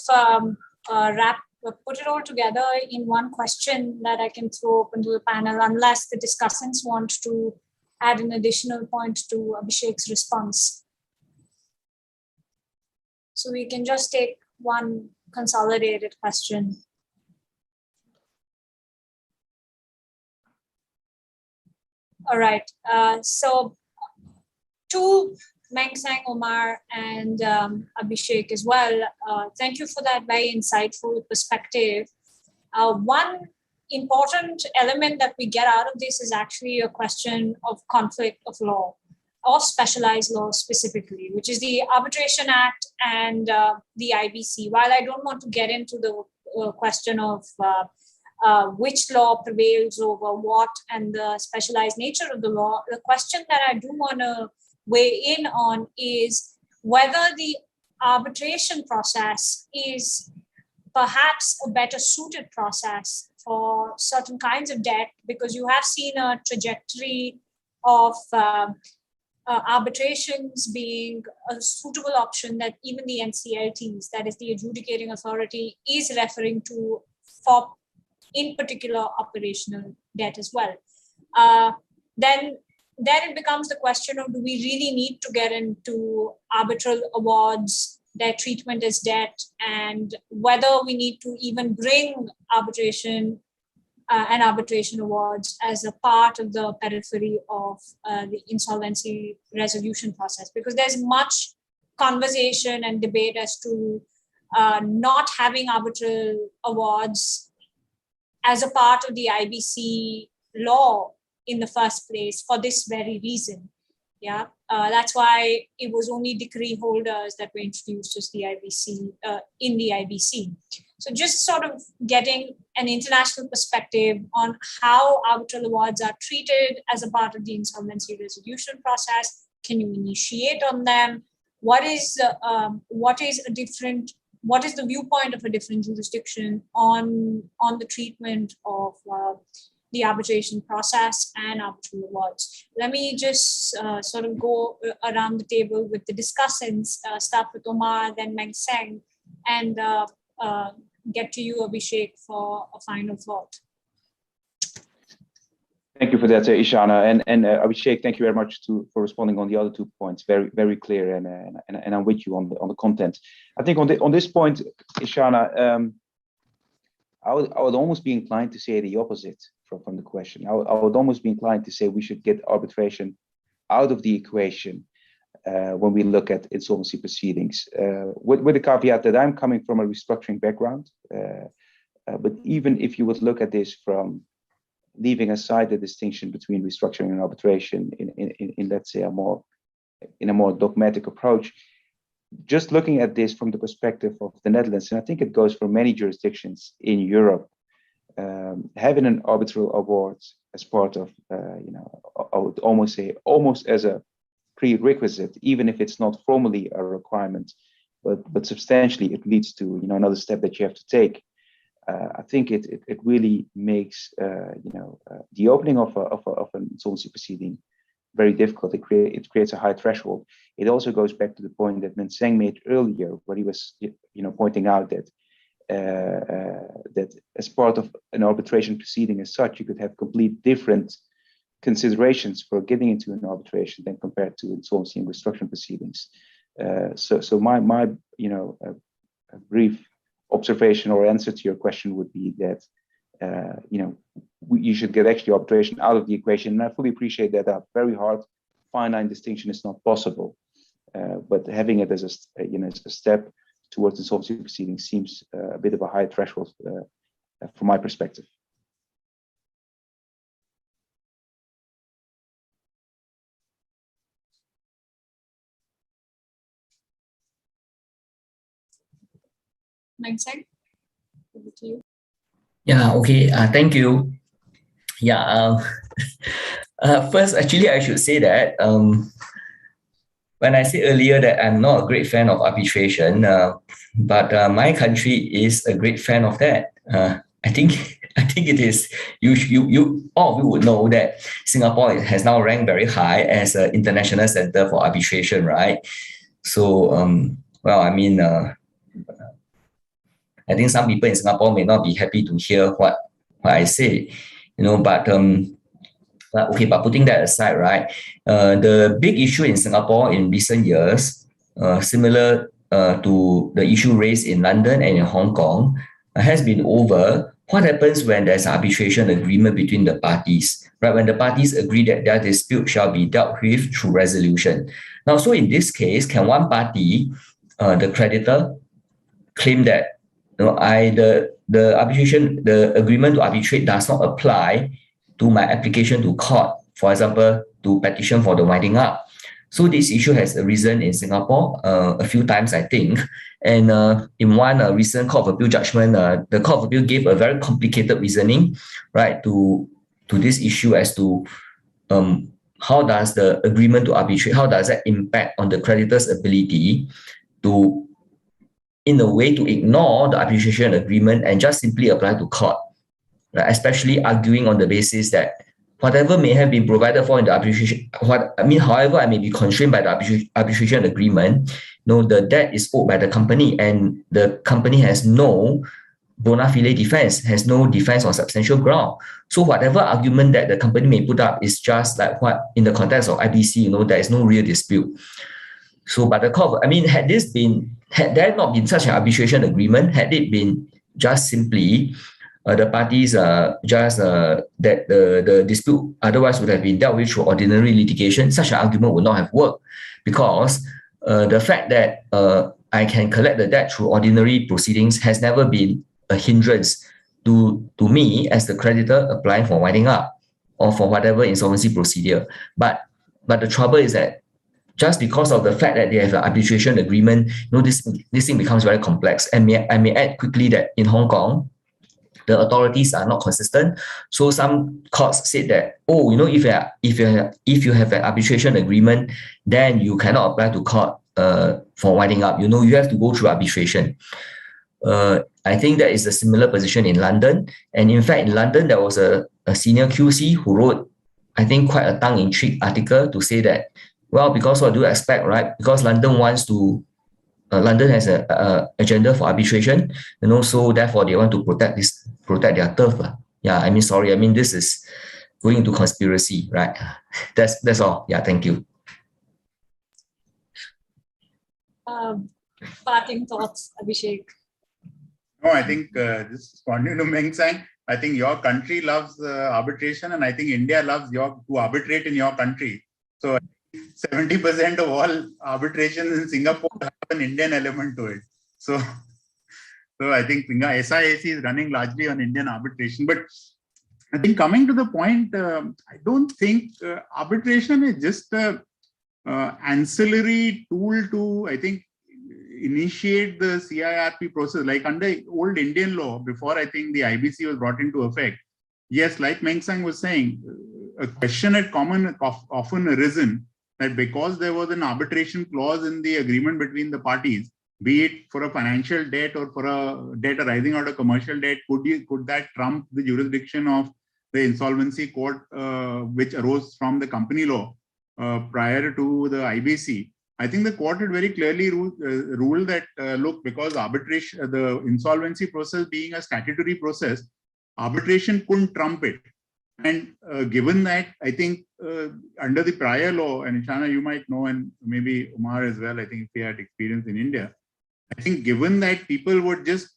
put it all together in one question that I can throw open to the panel, unless the discussants want to add an additional point to Abhishek's response. So we can just take one consolidated question. All right, so to Mengsang, Omar, and Abhishek as well, thank you for that very insightful perspective. One important element that we get out of this is actually a question of conflict of law, of specialized law specifically, which is the Arbitration Act and the IBC. While I don't want to get into the question of which law prevails over what and the specialized nature of the law, the question that I do want to weigh in on is whether the arbitration process is perhaps a better suited process for certain kinds of debt, because you have seen a trajectory of arbitrations being a suitable option that even the NCLTs, that is the adjudicating authority, is referring to for, in particular, operational debt as well. Then it becomes the question of, do we really need to get into arbitral awards, their treatment as debt, and whether we need to even bring arbitration and arbitration awards as a part of the periphery of the insolvency resolution process, because there's much conversation and debate as to not having arbitral awards as a part of the IBC law in the first place for this very reason. Yeah, that's why it was only decree holders that were introduced as the IBC in the IBC. So just sort of getting an international perspective on how arbitral awards are treated as a part of the insolvency resolution process. Can you initiate on them? What is the viewpoint of a different jurisdiction on the treatment of the arbitration process and arbitral awards? Let me just sort of go around the table with the discussants, start with Omar, then Mengsang, and get to you, Abhishek, for a final thought. Thank you for that, Ishana, and Abhishek. Thank you very much for responding on the other 2 points. Very, very clear, and I'm with you on the content. I think on this point, Ishana, I would almost be inclined to say the opposite from the question. I would almost be inclined to say we should get arbitration out of the equation when we look at insolvency proceedings, with the caveat that I'm coming from a restructuring background. But even if you would look at this from leaving aside the distinction between restructuring and arbitration in let's say a more dogmatic approach, just looking at this from the perspective of the Netherlands, and I think it goes for many jurisdictions in Europe, having an arbitral award as part of, I would almost say, almost as a prerequisite, even if it's not formally a requirement, but substantially it leads to another step that you have to take. I think it really makes the opening of an insolvency proceeding very difficult. It creates a high threshold. It also goes back to the point that Menseng made earlier, where he was pointing out that that as part of an arbitration proceeding as such, you could have complete different considerations for getting into an arbitration than compared to insolvency and restructuring proceedings. So my a brief observation or answer to your question would be that you should get actually arbitration out of the equation. And I fully appreciate that a very hard, fine-line distinction is not possible. But having it as a step towards insolvency proceedings seems a bit of a high threshold from my perspective. Menseng, over to you. Yeah, okay. Thank you. Yeah. First, actually, I should say that when I said earlier that I'm not a great fan of arbitration, but my country is a great fan of that. I think it is. You all of you would know that Singapore has now ranked very high as an international center for arbitration, right? So, well, I mean, I think some people in Singapore may not be happy to hear what I say, but okay, but putting that aside, right, the big issue in Singapore in recent years, similar to the issue raised in London and in Hong Kong, has been over what happens when there's an arbitration agreement between the parties, right? When the parties agree that their dispute shall be dealt with through resolution. Now, so in this case, can one party, the creditor, claim that the arbitration, the agreement to arbitrate does not apply to my application to court, for example, to petition for the winding up? So this issue has arisen in Singapore a few times, I think. And in one recent Court of Appeal judgment, the Court of Appeal gave a very complicated reasoning, right, to this issue as to how does the agreement to arbitrate, how does that impact on the creditor's ability to, in a way, to ignore the arbitration agreement and just simply apply to court, right? Especially arguing on the basis that whatever may have been provided for in the arbitration, however I may be constrained by the arbitration agreement, the debt is owed by the company, and the company has no bona fide defense, has no defense on substantial ground. So whatever argument that the company may put up is just like what, in the context of IBC, there is no real dispute. So, but the court, had there not been such an arbitration agreement, had it been just simply the parties that the dispute otherwise would have been dealt with through ordinary litigation, such an argument would not have worked, because the fact that I can collect the debt through ordinary proceedings has never been a hindrance to me as the creditor applying for winding up or for whatever insolvency procedure. But the trouble is that just because of the fact that they have an arbitration agreement, this thing becomes very complex. And I may add quickly that in Hong Kong, the authorities are not consistent. So some courts said that, if you have an arbitration agreement, then you cannot apply to court for winding up. You have to go through arbitration. I think that is a similar position in London. And in fact, in London, there was a senior QC who wrote, I think, quite a tongue-in-cheek article to say that, well, because what do you expect, right? Because London London has an agenda for arbitration, and also therefore they want to protect their turf. Yeah, this is going into conspiracy, right? That's all. Yeah, thank you. Parting thoughts, Abhishek. No, I think just responding to Meng Sang, I think your country loves arbitration, and I think India loves to arbitrate in your country. So 70% of all arbitrations in Singapore have an Indian element to it. So I think SIAC is running largely on Indian arbitration. But I think coming to the point, I don't think arbitration is just a ancillary tool to, I think, initiate the CIRP process. Like under old Indian law, before I think the IBC was brought into effect, yes, like Meng Sang was saying, a question had often arisen that because there was an arbitration clause in the agreement between the parties, be it for a financial debt or for a debt arising out of commercial debt, could that trump the jurisdiction of the insolvency court, which arose from the company law prior to the IBC? I think the court had very clearly ruled that, look, because arbitration, the insolvency process being a statutory process, arbitration couldn't trump it. And given that, I think under the prior law, and Ishana, you might know, and maybe Umar as well, I think if he had experience in India, I think given that people would just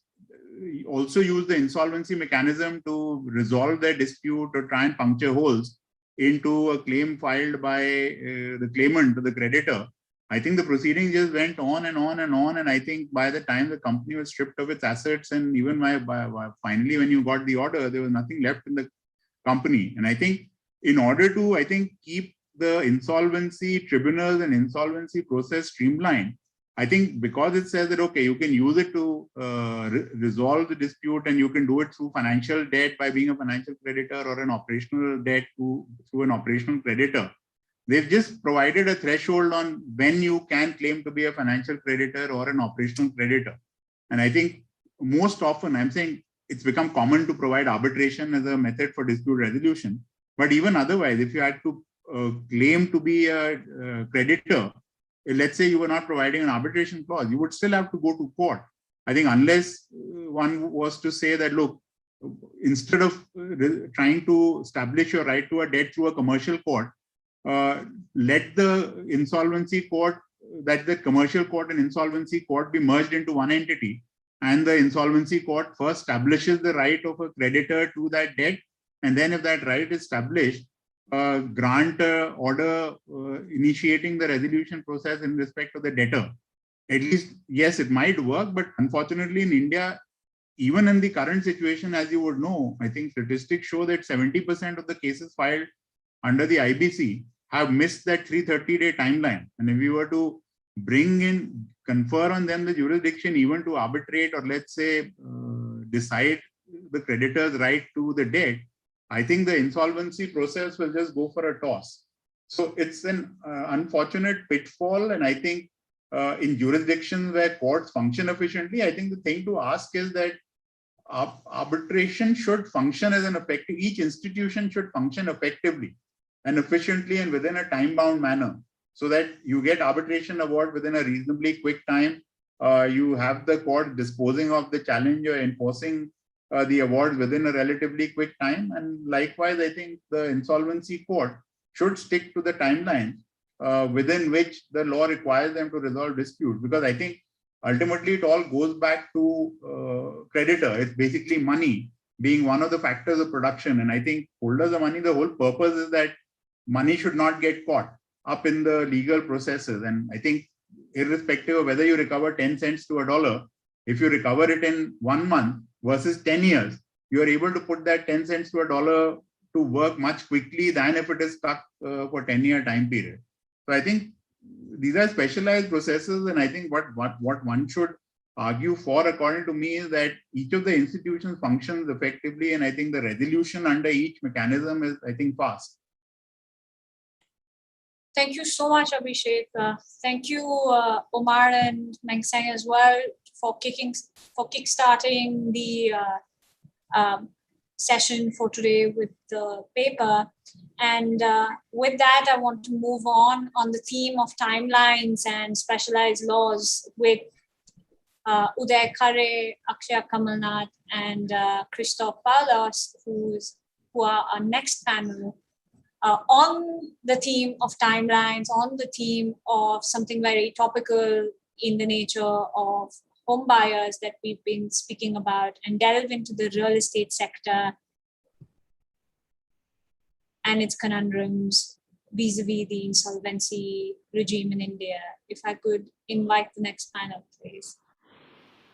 also use the insolvency mechanism to resolve their dispute or try and puncture holes into a claim filed by the claimant to the creditor, I think the proceeding just went on and on and on. And I think by the time the company was stripped of its assets, and even finally when you got the order, there was nothing left in the company. And I think in order to, I think, keep the insolvency tribunals and insolvency process streamlined, I think because it says that, okay, you can use it to resolve the dispute, and you can do it through financial debt by being a financial creditor, or an operational debt through an operational creditor. They've just provided a threshold on when you can claim to be a financial creditor or an operational creditor. And I think most often, I'm saying it's become common to provide arbitration as a method for dispute resolution. But even otherwise, if you had to claim to be a creditor, let's say you were not providing an arbitration clause, you would still have to go to court. I think unless one was to say that, look, instead of trying to establish your right to a debt through a commercial court, let the insolvency court, that the commercial court and insolvency court be merged into one entity, and the insolvency court first establishes the right of a creditor to that debt, and then if that right is established, grant order initiating the resolution process in respect of the debtor. At least, yes, it might work, but unfortunately in India, even in the current situation, as you would know, I think statistics show that 70% of the cases filed under the IBC have missed that 330-day timeline. And if we were to confer on them the jurisdiction even to arbitrate, or let's say decide the creditor's right to the debt, I think the insolvency process will just go for a toss. So it's an unfortunate pitfall. And I think in jurisdictions where courts function efficiently, I think the thing to ask is that arbitration should function as an effective, each institution should function effectively and efficiently and within a time-bound manner, so that you get arbitration award within a reasonably quick time. You have the court disposing of the challenge or enforcing the award within a relatively quick time. And likewise, I think the insolvency court should stick to the timeline within which the law requires them to resolve disputes. Because I think ultimately it all goes back to creditor. It's basically money being one of the factors of production. And I think holders of money, the whole purpose is that money should not get caught up in the legal processes. And I think irrespective of whether you recover 10 cents to $1, if you recover it in 1 month versus 10 years, you are able to put that 10 cents to $1 to work much quickly than if it is stuck for 10-year time period. So I think these are specialized processes. And I think what one should argue for, according to me, is that each of the institutions functions effectively. And I think the resolution under each mechanism is, I think, fast. Thank you so much, Abhishek. Thank you, Omar and Meng Sang as well, for kickstarting the session for today with the paper. And with that, I want to move on the theme of timelines and specialized laws with Uday Khare, Akshaya Kamalnath, and Christoph Palas, who are our next panel. On the theme of timelines, on the theme of something very topical in the nature of home buyers that we've been speaking about and delve into the real estate sector and its conundrums vis-a-vis the insolvency regime in India. If I could invite the next panel, please.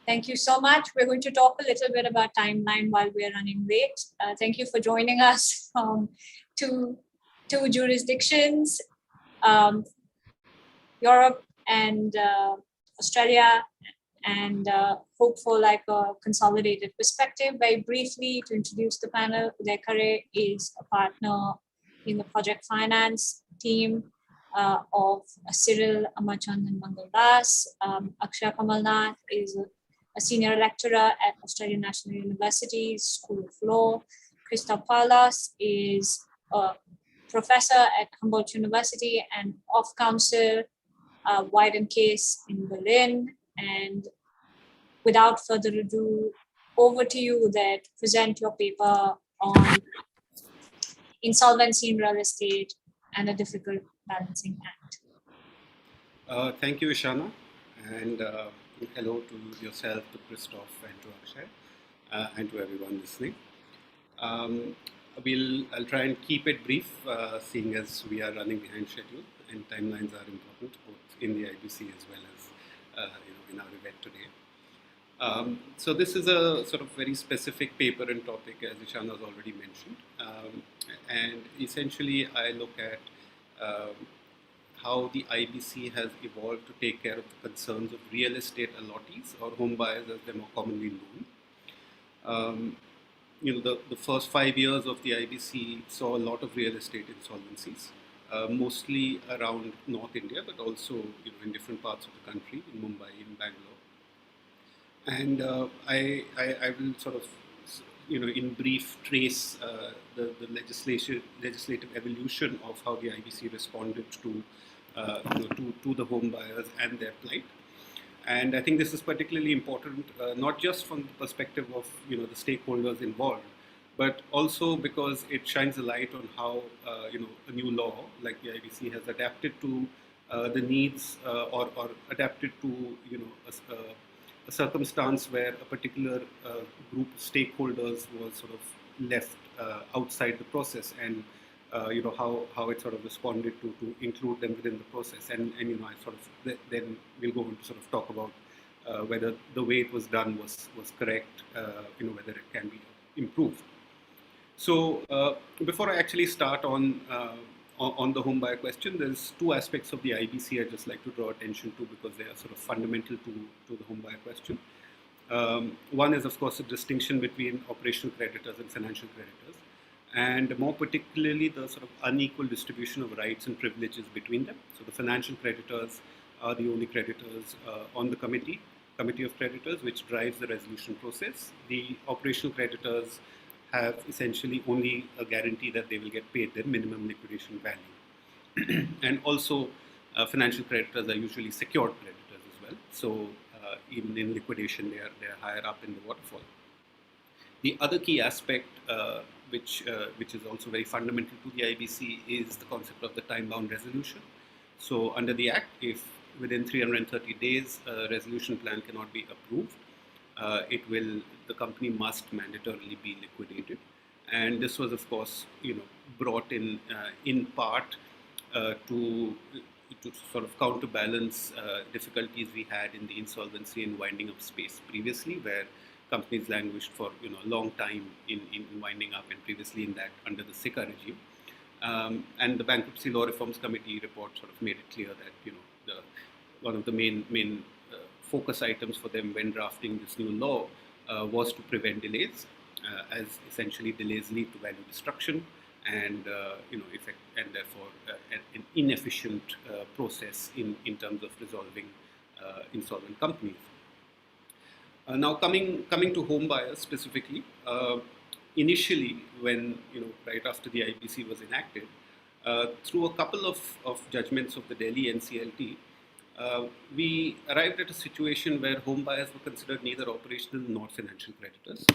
Thank you so much. We're going to talk a little bit about timeline while we're running late. Thank you for joining us from two jurisdictions, Europe and Australia, and hope for like a consolidated perspective. Very briefly, to introduce the panel, Uday Khare is a partner in the project finance team of Cyril Amachand and Mangal Das. Akshay Kamalnath is a senior lecturer at Australian National University School of Law. Christoph Paulus is a professor at Humboldt University and of counsel White and Case in Berlin. And without further ado, over to you that present your paper on insolvency in real estate and a difficult balancing act. Thank you, Ishana, and hello to yourself, to Christoph, and to Akshay, and to everyone listening. I'll try and keep it brief, seeing as we are running behind schedule, and timelines are important both in the IBC as well as in our event today. So this is a sort of very specific paper and topic, as Ishana has already mentioned, and essentially I look at how the IBC has evolved to take care of the concerns of real estate allottees or home buyers, as they're more commonly known. The first 5 years of the IBC saw a lot of real estate insolvencies, mostly around North India, but also in different parts of the country, in Mumbai, in Bangalore. And I will sort of, in brief, trace the legislative evolution of how the IBC responded to the home buyers and their plight. And I think this is particularly important, not just from the perspective of the stakeholders involved, but also because it shines a light on how a new law like the IBC has adapted to the needs or adapted to a circumstance where a particular group of stakeholders was sort of left outside the process, and how it sort of responded to include them within the process, and I sort of then we'll go on to sort of talk about whether the way it was done was correct, whether it can be improved. So before I actually start on the home buyer question, there's two aspects of the IBC I'd just like to draw attention to because they are sort of fundamental to the home buyer question. One is, of course, the distinction between operational creditors and financial creditors, and more particularly the sort of unequal distribution of rights and privileges between them. So the financial creditors are the only creditors on the committee of creditors, which drives the resolution process. The operational creditors have essentially only a guarantee that they will get paid their minimum liquidation value. And also financial creditors are usually secured creditors as well. So even in liquidation, they are higher up in the waterfall. The other key aspect which is also very fundamental to the IBC is the concept of the time-bound resolution. So under the Act, if within 330 days a resolution plan cannot be approved, the company must mandatorily be liquidated. And this was, of course, brought in part to sort of counterbalance difficulties we had in the insolvency and winding up space previously, where companies languished for a long time in winding up, and previously in that under the SICA regime. And the Bankruptcy Law Reforms Committee report sort of made it clear that one of the main focus items for them when drafting this new law was to prevent delays, as essentially delays lead to value destruction and and therefore an inefficient process in terms of resolving insolvent companies. Now coming to home buyers specifically, initially when right after the IBC was enacted, through a couple of judgments of the Delhi NCLT, we arrived at a situation where home buyers were considered neither operational nor financial creditors.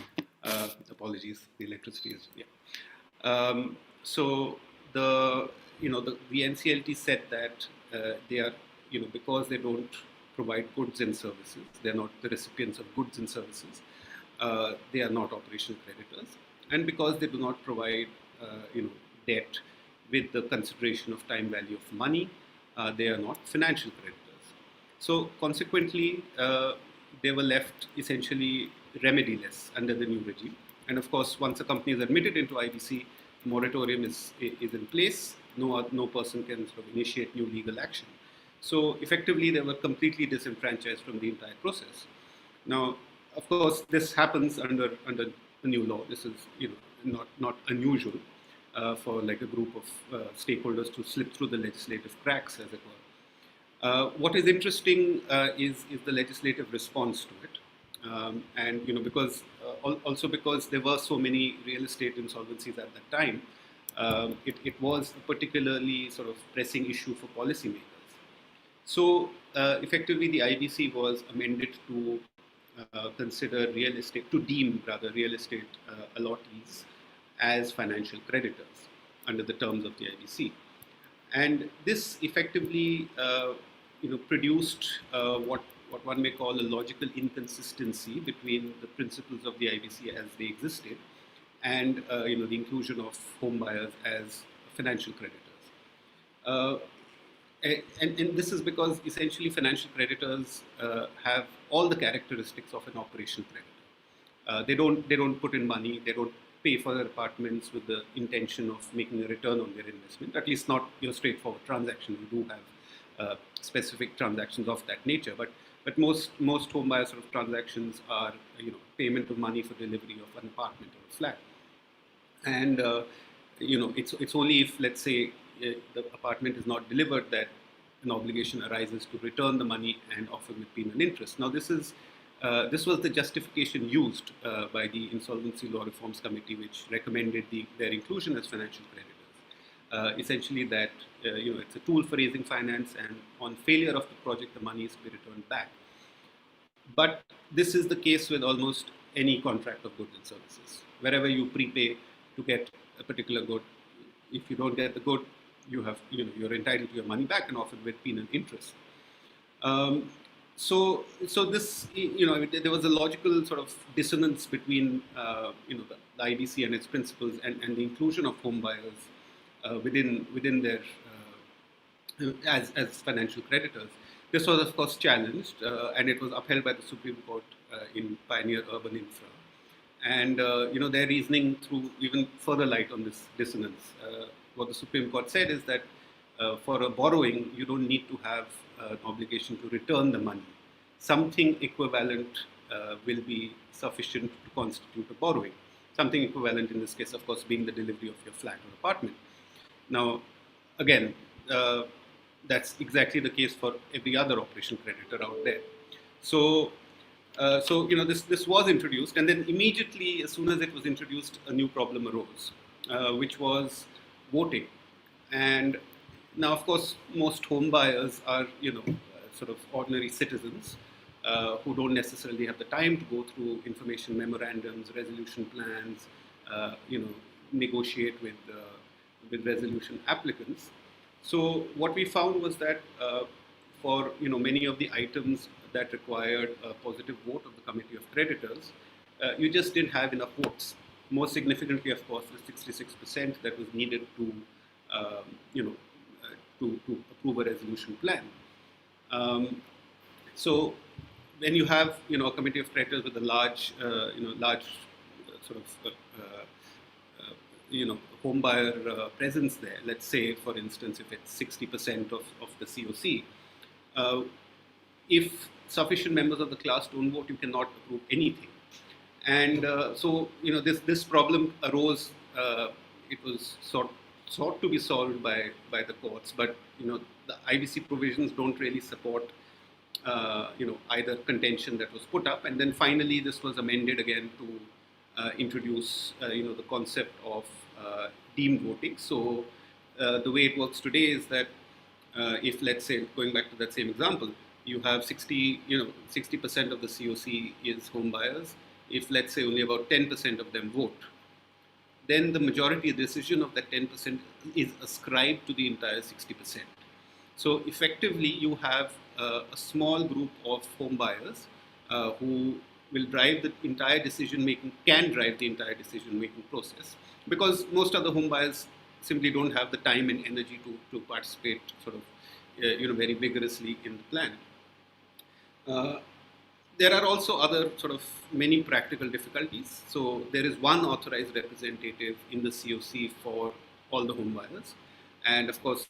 Apologies, the electricity is so the NCLT said that they are because they don't provide goods and services. They're not the recipients of goods and services. They are not operational creditors. And because they do not provide debt with the consideration of time value of money, they are not financial creditors. So consequently, they were left essentially remediless under the new regime. And of course, once a company is admitted into IBC, moratorium is in place. No person can sort of initiate new legal action. So effectively, they were completely disenfranchised from the entire process. Now, of course, this happens under the new law. This is not unusual for like a group of stakeholders to slip through the legislative cracks, as it were. What is interesting is the legislative response to it, and because there were so many real estate insolvencies at that time, it was a particularly sort of pressing issue for policymakers. So effectively, the IBC was amended to deem real estate allottees as financial creditors under the terms of the IBC. And this effectively produced what one may call a logical inconsistency between the principles of the IBC as they existed and the inclusion of home buyers as financial creditors. And this is because essentially financial creditors have all the characteristics of an operational creditor. They don't put in money. They don't pay for their apartments with the intention of making a return on their investment. At least not straightforward transaction. We do have specific transactions of that nature, but most home buyer sort of transactions are payment of money for delivery of an apartment or a flat, and it's only if, let's say, the apartment is not delivered that an obligation arises to return the money and often with penal interest. Now this was the justification used by the Insolvency Law Reforms Committee, which recommended their inclusion as financial creditors. Essentially that it's a tool for raising finance, and on failure of the project, the money is to be returned back. But this is the case with almost any contract of goods and services. Wherever you prepay to get a particular good, if you don't get the good, you're entitled to your money back and often with penal interest. So this, there was a logical sort of dissonance between, the IBC and its principles and the inclusion of home buyers within their as financial creditors. This was of course challenged, and it was upheld by the Supreme Court in Pioneer Urban Infra. And their reasoning threw even further light on this dissonance. What the Supreme Court said is that for a borrowing, you don't need to have an obligation to return the money. Something equivalent will be sufficient to constitute a borrowing. Something equivalent in this case, of course, being the delivery of your flat or apartment. Now, again, that's exactly the case for every other operational creditor out there. So this was introduced, and then immediately, as soon as it was introduced, a new problem arose, which was voting. And now, of course, most home buyers are sort of ordinary citizens who don't necessarily have the time to go through information memorandums, resolution plans, negotiate with resolution applicants. So what we found was that for many of the items that required a positive vote of the Committee of Creditors, you just didn't have enough votes. More significantly, of course, the 66% that was needed to approve a resolution plan. So when you have a Committee of Creditors with a large sort of home buyer presence there, let's say, for instance, if it's 60% of the COC, if sufficient members of the class don't vote, you cannot approve anything. And so this problem arose. It was sought to be solved by the courts, but the IBC provisions don't really support either contention that was put up. And then finally, this was amended again to introduce the concept of deemed voting. So the way it works today is that if, let's say, going back to that same example, you have 60% of the COC is home buyers. If, let's say, only about 10% of them vote, then the majority decision of that 10% is ascribed to the entire 60%. So effectively, you have a small group of home buyers who will drive the entire can drive the entire decision-making process, because most other home buyers simply don't have the time and energy to participate sort of, very vigorously in the plan. There are also other sort of many practical difficulties. So there is one authorized representative in the COC for all the home buyers. And of course,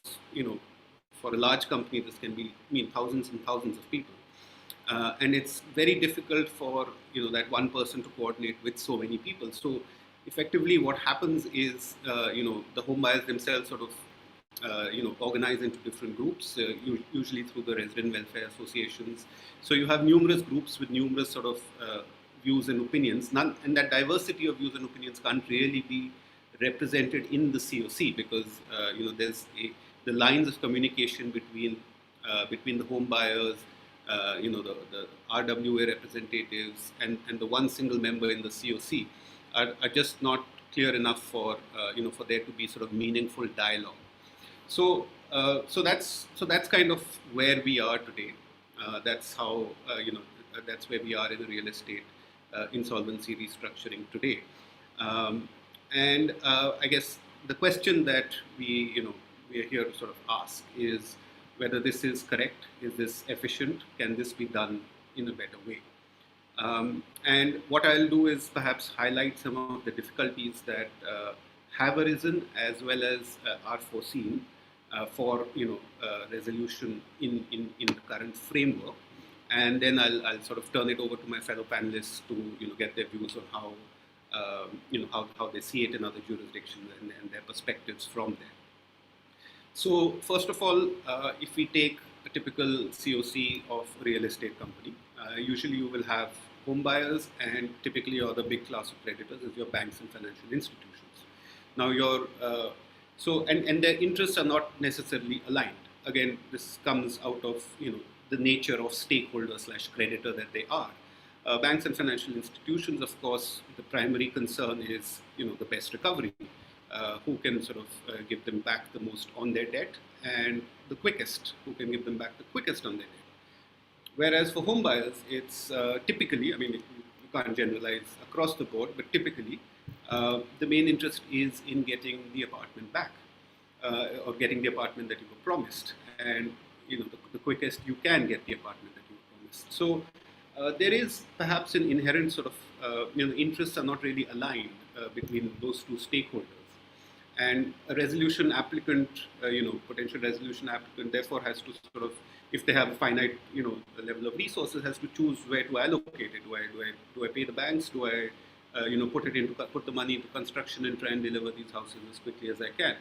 for a large company, this can mean thousands and thousands of people. And it's very difficult for that one person to coordinate with so many people. So effectively, what happens is the home buyers themselves sort of organize into different groups, usually through the resident welfare associations. So you have numerous groups with numerous sort of views and opinions. And that diversity of views and opinions can't really be represented in the COC, because there's the lines of communication between the home buyers, the RWA representatives, and the one single member in the COC are just not clear enough for for there to be sort of meaningful dialogue. So that's kind of where we are today. That's how that's where we are in the real estate insolvency restructuring today. And I guess the question that we are here to sort of ask is whether this is correct, is this efficient, can this be done in a better way? And what I'll do is perhaps highlight some of the difficulties that have arisen as well as are foreseen for resolution in the current framework, and then I'll sort of turn it over to my fellow panelists to get their views on how how they see it in other jurisdictions and their perspectives from there. So first of all, if we take a typical COC of a real estate company, usually you will have home buyers, and typically your other big class of creditors is your banks and financial institutions. Now and their interests are not necessarily aligned. Again, this comes out of the nature of stakeholder/creditor that they are. Banks and financial institutions, of course, the primary concern is the best recovery. Who can sort of give them back the most on their debt, and the quickest, who can give them back the quickest on their debt. Whereas for home buyers, it's typically, I mean, you can't generalize across the board, but typically the main interest is in getting the apartment back, or getting the apartment that you were promised, and the quickest you can get the apartment that you were promised. So there is perhaps an inherent sort of interests are not really aligned between those two stakeholders. And a resolution applicant, potential resolution applicant, therefore has to sort of, if they have a finite, level of resources, has to choose where to allocate it. Do I pay the banks? Do I, put the money into construction and try and deliver these houses as quickly as I can?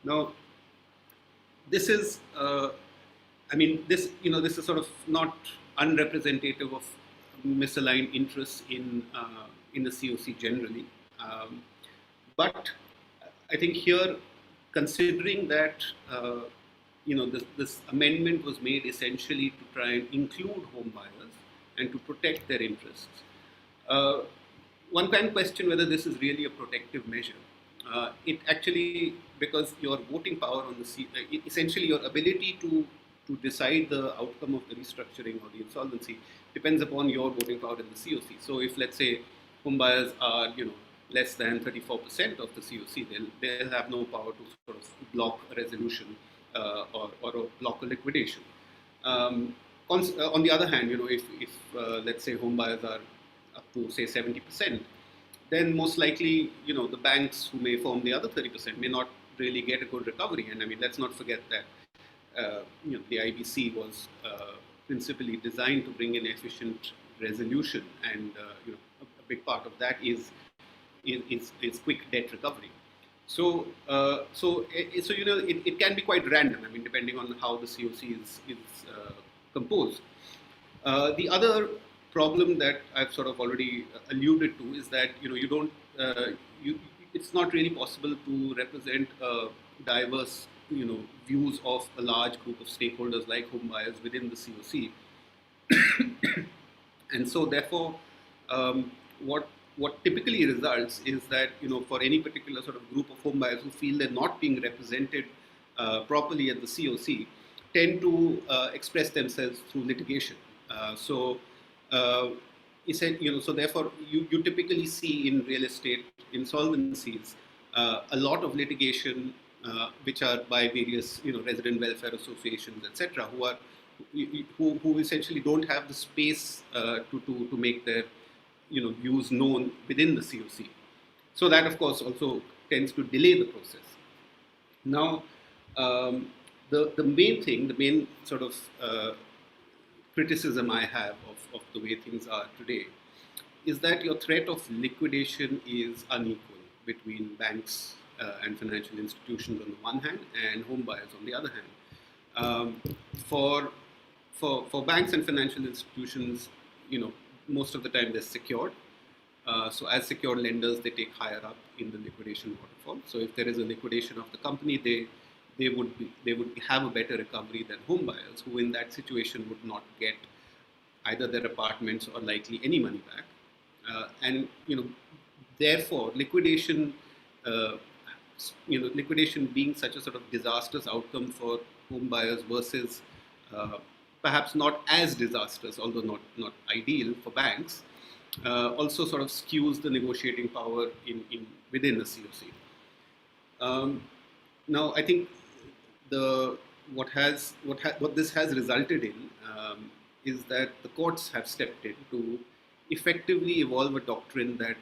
Now, this is, this is sort of not unrepresentative of misaligned interests in the COC generally, but I think here, considering that this amendment was made essentially to try and include home buyers and to protect their interests, one can question whether this is really a protective measure. It actually, because your voting power on the essentially your ability to decide the outcome of the restructuring or the insolvency depends upon your voting power in the COC. So if, let's say, home buyers are less than 34% of the COC, they'll have no power to sort of block a resolution or block a liquidation. On the other hand, if let's say home buyers are up to say 70%, then most likely the banks who may form the other 30% may not really get a good recovery. And I mean, let's not forget that the IBC was principally designed to bring in efficient resolution, and a big part of that is quick debt recovery. So it can be quite random. I mean, depending on how the COC is composed. The other problem that I've sort of already alluded to is that it's not really possible to represent diverse views of a large group of stakeholders like home buyers within the COC, and so therefore what typically results is that for any particular sort of group of home buyers who feel they're not being represented properly at the COC, tend to express themselves through litigation. So therefore, you typically see in real estate insolvencies a lot of litigation, which are by various, resident welfare associations, etc., who essentially don't have the space to make their, views known within the COC. So that, of course, also tends to delay the process. Now, the main sort of criticism I have of the way things are today is that your threat of liquidation is unequal between banks and financial institutions on the one hand and home buyers on the other hand. For banks and financial institutions, most of the time they're secured. So as secured lenders, they take higher up in the liquidation waterfall. So if there is a liquidation of the company, they would have a better recovery than home buyers, who in that situation would not get either their apartments or likely any money back. And therefore, liquidation being such a sort of disastrous outcome for home buyers versus perhaps not as disastrous, although not ideal for banks, also sort of skews the negotiating power within the COC. Now, I think what this has resulted in is that the courts have stepped in to effectively evolve a doctrine that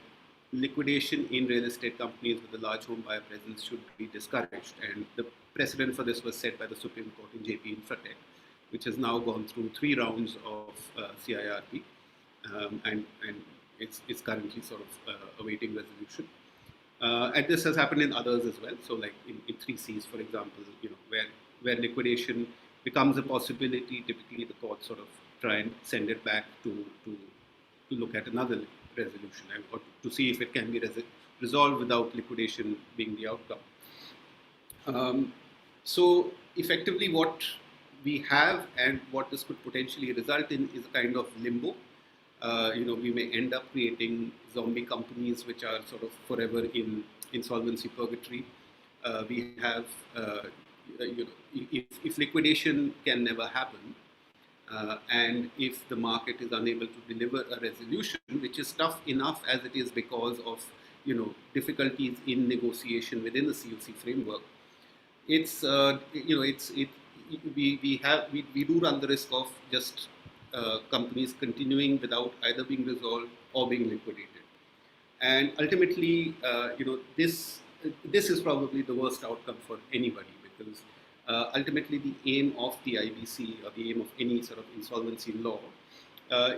liquidation in real estate companies with a large home buyer presence should be discouraged. And the precedent for this was set by the Supreme Court in JP Infratech, which has now gone through 3 rounds of CIRP, and it's currently sort of awaiting resolution. And this has happened in others as well. So, like in 3Cs, for example, where liquidation becomes a possibility, typically the courts sort of try and send it back to look at another resolution, or to see if it can be resolved without liquidation being the outcome. So effectively what we have and what this could potentially result in is a kind of limbo. We may end up creating zombie companies which are sort of forever in insolvency purgatory. We have, if liquidation can never happen, and if the market is unable to deliver a resolution, which is tough enough as it is because of difficulties in negotiation within the COC framework, it's we do run the risk of just companies continuing without either being resolved or being liquidated. And ultimately, this is probably the worst outcome for anybody, because ultimately the aim of the IBC, or the aim of any sort of insolvency law,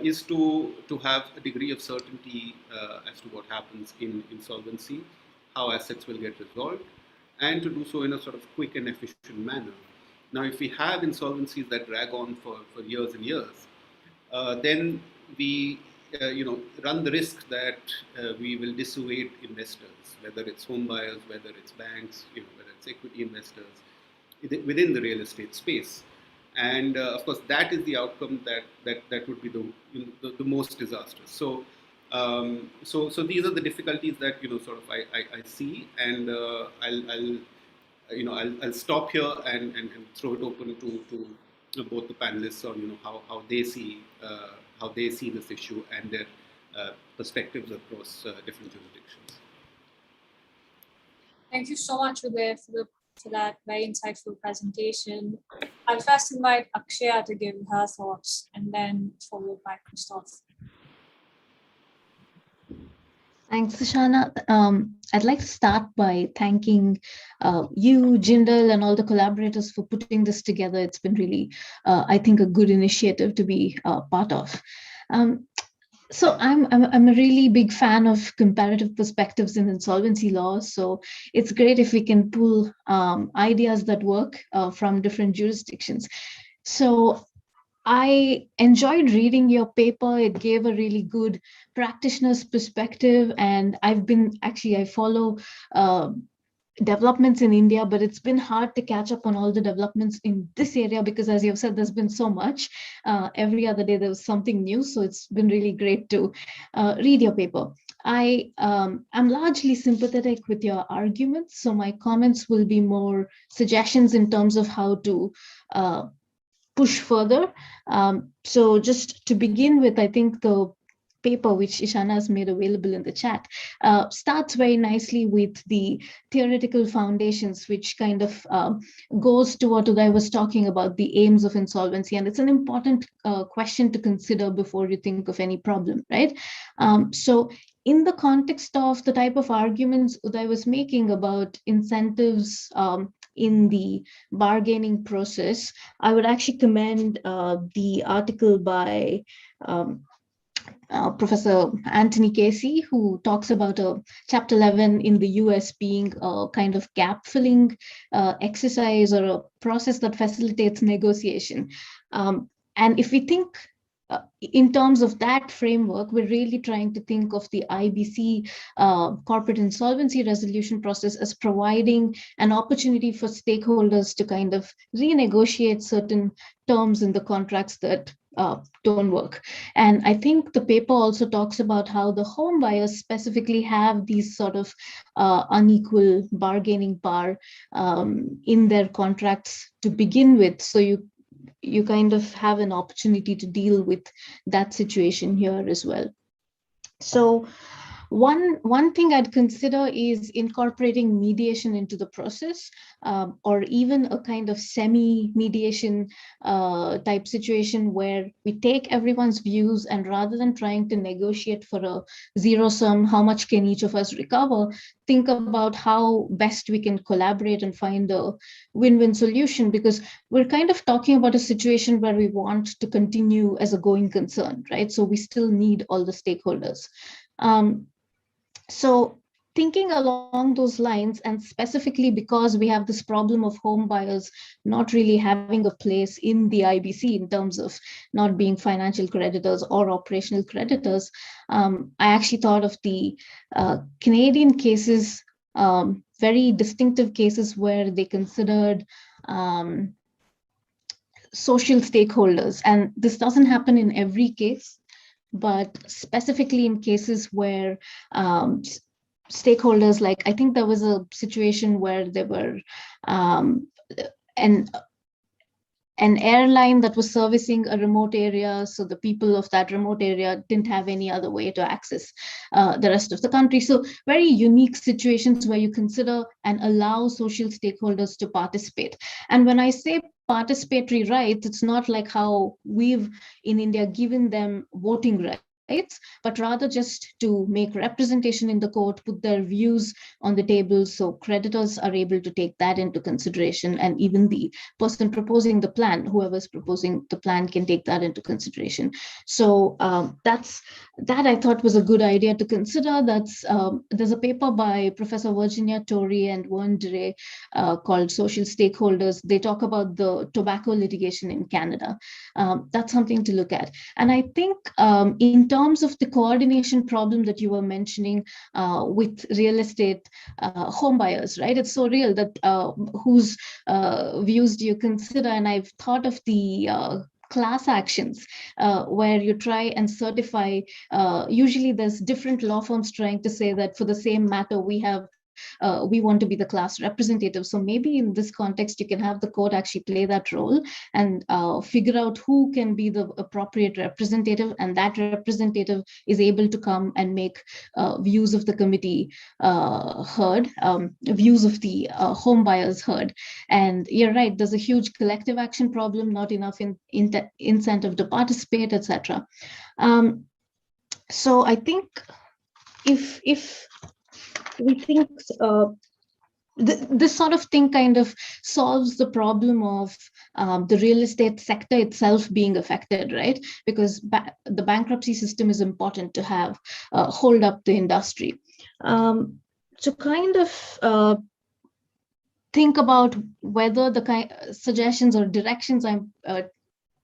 is to have a degree of certainty as to what happens in insolvency, how assets will get resolved, and to do so in a sort of quick and efficient manner. Now, if we have insolvencies that drag on for years and years, then we run the risk that we will dissuade investors, whether it's home buyers, whether it's banks, whether it's equity investors within the real estate space. And of course, that is the outcome that would be the most disastrous. So these are the difficulties that I see, and I'll stop here and throw it open to both the panelists on how they see this issue and their perspectives across different jurisdictions. Thank you so much, Uday, for that very insightful presentation. I'll first invite Akshaya to give her thoughts, and then followed by Christoph. Thanks, Sushana. I'd like to start by thanking you, JGILS, and all the collaborators for putting this together. It's been really, I think, a good initiative to be part of. So I'm a really big fan of comparative perspectives in insolvency law. So it's great if we can pull ideas that work from different jurisdictions. So I enjoyed reading your paper. It gave a really good practitioner's perspective, and I follow developments in India, but it's been hard to catch up on all the developments in this area because, as you've said, there's been so much. Every other day there was something new, so it's been really great to read your paper. I am largely sympathetic with your arguments, so my comments will be more suggestions in terms of how to push further. So just to begin with, I think the paper which Ishana has made available in the chat starts very nicely with the theoretical foundations, which kind of goes to what I was talking about, the aims of insolvency. And it's an important question to consider before you think of any problem, right? So in the context of the type of arguments Uday was making about incentives in the bargaining process, I would actually commend the article by Professor Anthony Casey, who talks about Chapter 11 in the US being a kind of gap-filling exercise or a process that facilitates negotiation. And if we think in terms of that framework, we're really trying to think of the IBC corporate insolvency resolution process as providing an opportunity for stakeholders to kind of renegotiate certain terms in the contracts that don't work. And I think the paper also talks about how the home buyers specifically have these sort of unequal bargaining power in their contracts to begin with. So you kind of have an opportunity to deal with that situation here as well. So one thing I'd consider is incorporating mediation into the process, or even a kind of semi-mediation type situation where we take everyone's views, and rather than trying to negotiate for a zero sum, how much can each of us recover, think about how best we can collaborate and find a win-win solution, because we're kind of talking about a situation where we want to continue as a going concern, right? So we still need all the stakeholders. So thinking along those lines, and specifically because we have this problem of home buyers not really having a place in the IBC in terms of not being financial creditors or operational creditors, I actually thought of the Canadian cases, very distinctive cases where they considered social stakeholders. And this doesn't happen in every case, but specifically in cases where stakeholders, like I think there was a situation where there were an airline that was servicing a remote area, so the people of that remote area didn't have any other way to access the rest of the country. So very unique situations where you consider and allow social stakeholders to participate. And when I say participatory rights, it's not like how we've in India given them voting rights, but rather just to make representation in the court, put their views on the table, so creditors are able to take that into consideration, and even the person proposing the plan, whoever's proposing the plan, can take that into consideration. So that I thought was a good idea to consider. There's a paper by Professor Virginia Torrey and Vern Dre called Social Stakeholders. They talk about the tobacco litigation in Canada. That's something to look at. And I think in terms of the coordination problem that you were mentioning with real estate home buyers, right? It's so real that whose views do you consider? And I've thought of the class actions where you try and certify, usually there's different law firms trying to say that for the same matter we want to be the class representative. So maybe in this context, you can have the court actually play that role and figure out who can be the appropriate representative, and that representative is able to come and make views of the committee heard, views of the home buyers heard. And you're right, there's a huge collective action problem, not enough incentive to participate, etc. So I think if we think this sort of thing kind of solves the problem of the real estate sector itself being affected, right? Because the bankruptcy system is important to have hold up the industry. To kind of think about whether the kind suggestions or directions I'm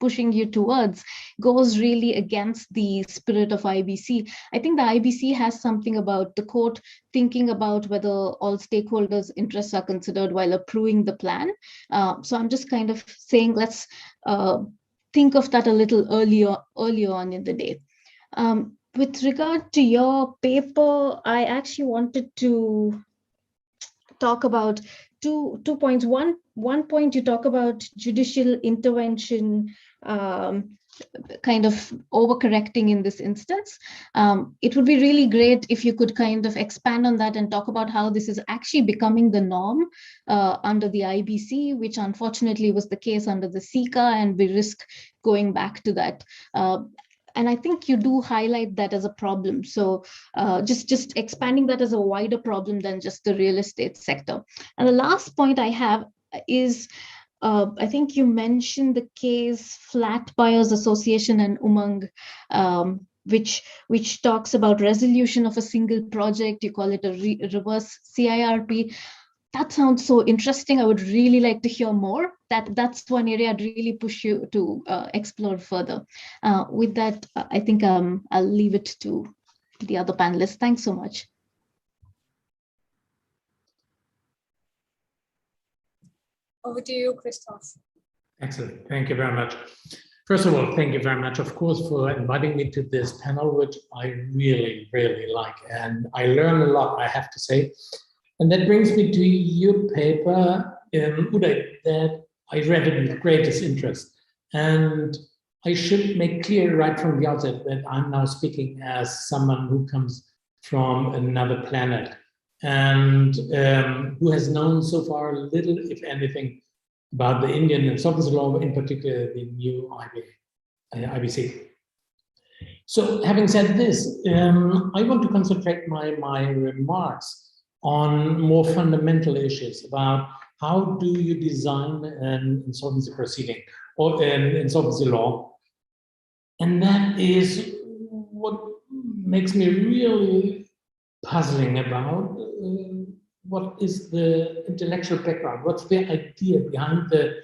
pushing you towards goes really against the spirit of IBC. I think the IBC has something about the court thinking about whether all stakeholders' interests are considered while approving the plan. So I'm just kind of saying, let's think of that a little earlier on in the day. With regard to your paper, I actually wanted to talk about two points. One point you talk about judicial intervention, kind of overcorrecting in this instance. It would be really great if you could kind of expand on that and talk about how this is actually becoming the norm under the IBC, which unfortunately was the case under the SICA, and we risk going back to that. And I think you do highlight that as a problem. So just expanding that as a wider problem than just the real estate sector. And the last point I have is, I think you mentioned the case Flat Buyers Association and Umang, which talks about resolution of a single project. You call it a reverse CIRP. That sounds so interesting. I would really like to hear more. That's one area I'd really push you to explore further. With that, I think I'll leave it to the other panelists. Thanks so much. Over to you, Christoph. Excellent. Thank you very much. First of all, thank you very much, of course, for inviting me to this panel, which I really, really like. And I learn a lot, I have to say. And that brings me to your paper, Uday, that I read it with greatest interest. And I should make clear right from the outset that I'm now speaking as someone who comes from another planet and who has known so far little, if anything, about the Indian insolvency law, in particular the new IBC. So having said this, I want to concentrate my remarks on more fundamental issues about how do you design an insolvency proceeding or an insolvency law. And that is what makes me really puzzling about what is the intellectual background, what's the idea behind the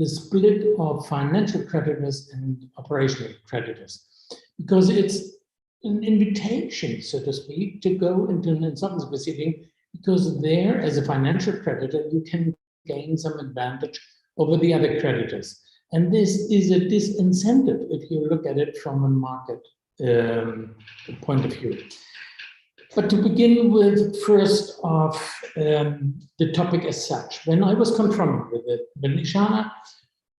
split of financial creditors and operational creditors. Because it's an invitation, so to speak, to go into an insolvency proceeding, because there, as a financial creditor, you can gain some advantage over the other creditors. And this is a disincentive if you look at it from a market point of view. But to begin with, first of the topic as such, when I was confronted with it, when Ishana,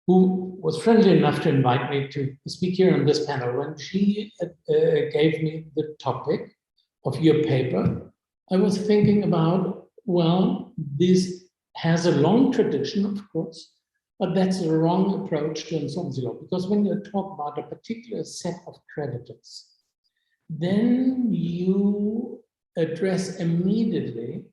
who was friendly enough to invite me to speak here on this panel, when she gave me the topic of your paper, I was thinking about, well, this has a long tradition, of course, but that's the wrong approach to insolvency law, because when you talk about a particular set of creditors, then you address immediately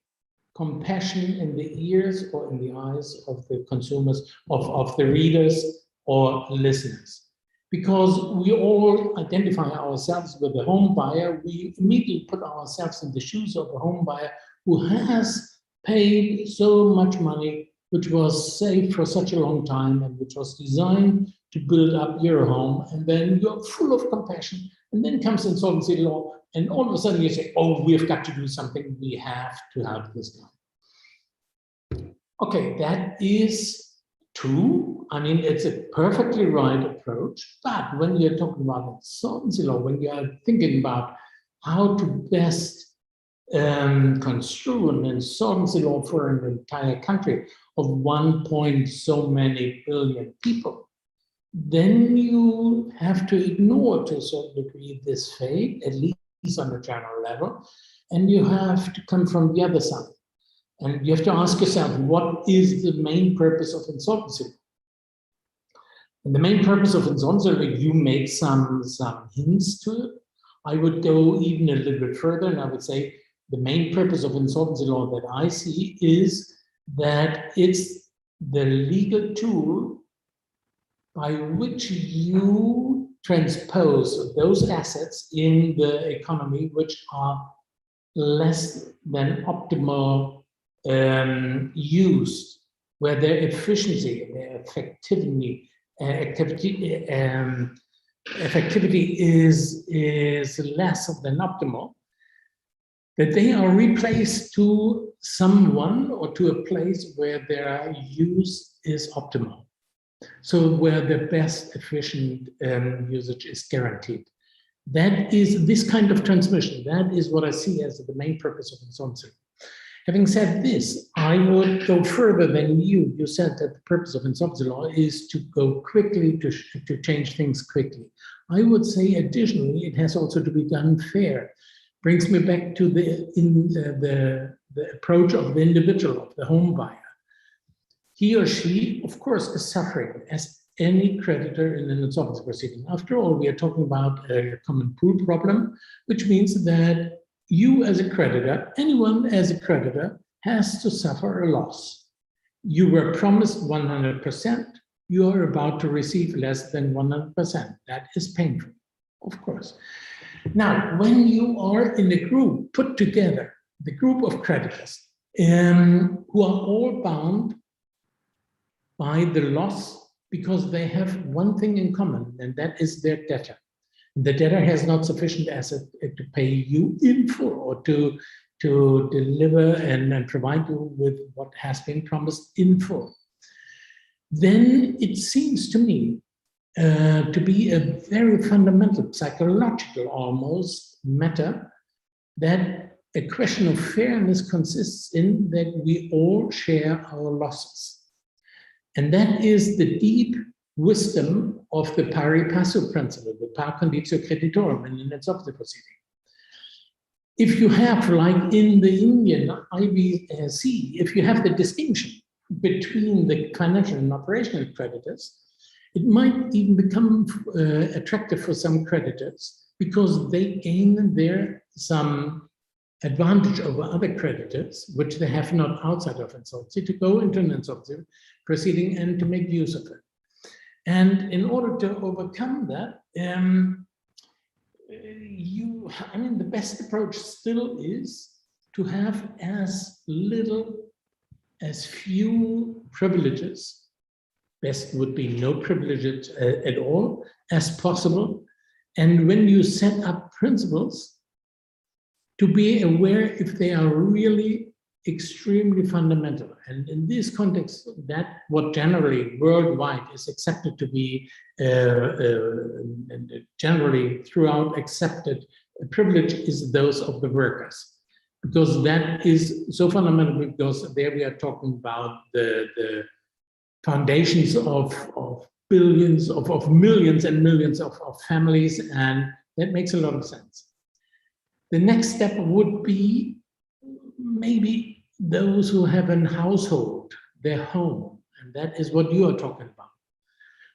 compassion in the ears or in the eyes of the consumers, of the readers or listeners. Because we all identify ourselves with a home buyer, we immediately put ourselves in the shoes of a home buyer who has paid so much money, which was saved for such a long time and which was designed to build up your home. And then you're full of compassion. And then comes insolvency law, and all of a sudden you say, oh, we've got to do something. We have to have this done. Okay, that is true. I mean, it's a perfectly right approach. But when you're talking about insolvency law, when you're thinking about how to best construe an insolvency law for an entire country of 1 point so many billion people, then you have to ignore to a certain degree this fate, at least on a general level, and you have to come from the other side. And you have to ask yourself, what is the main purpose of insolvency? And the main purpose of insolvency, you make some hints to it. I would go even a little bit further, and I would say the main purpose of insolvency law that I see is that it's the legal tool by which you transpose those assets in the economy which are less than optimal used, where their efficiency, their effectivity is less than optimal, that they are replaced to someone or to a place where their use is optimal. So where the best efficient usage is guaranteed. That is this kind of transmission. That is what I see as the main purpose of insolvency. Having said this, I would go further than you. You said that the purpose of insolvency law is to go quickly, to change things quickly. I would say additionally, it has also to be done fair. Brings me back to the approach of the individual, of the home buyer. He or she, of course, is suffering as any creditor in an insolvency proceeding. After all, we are talking about a common pool problem, which means that you as a creditor, anyone as a creditor, has to suffer a loss. You were promised 100%, you are about to receive less than 100%. That is painful, of course. Now, when you are in a group put together, the group of creditors, who are all bound by the loss because they have one thing in common, and that is their debtor. The debtor has not sufficient asset to pay you in full or to deliver and provide you with what has been promised in full. Then it seems to me to be a very fundamental, psychological almost matter, that a question of fairness consists in that we all share our losses. And that is the deep wisdom of the pari passu principle, the par conditio creditorum in an insolvency proceeding. If you have, like in the Indian IBC, if you have the distinction between the financial and operational creditors, it might even become attractive for some creditors because they gain there some advantage over other creditors, which they have not outside of insolvency, to go into an insolvency proceeding and to make use of it. And in order to overcome that, the best approach still is to have as few privileges, best would be no privileges at all, as possible. And when you set up principles, to be aware if they are really extremely fundamental. And in this context, that what generally worldwide is accepted to be generally throughout accepted privilege is those of the workers. Because that is so fundamental, because there we are talking about the foundations of billions, of millions and millions of families, and that makes a lot of sense. The next step would be maybe those who have a household, their home, and that is what you are talking about.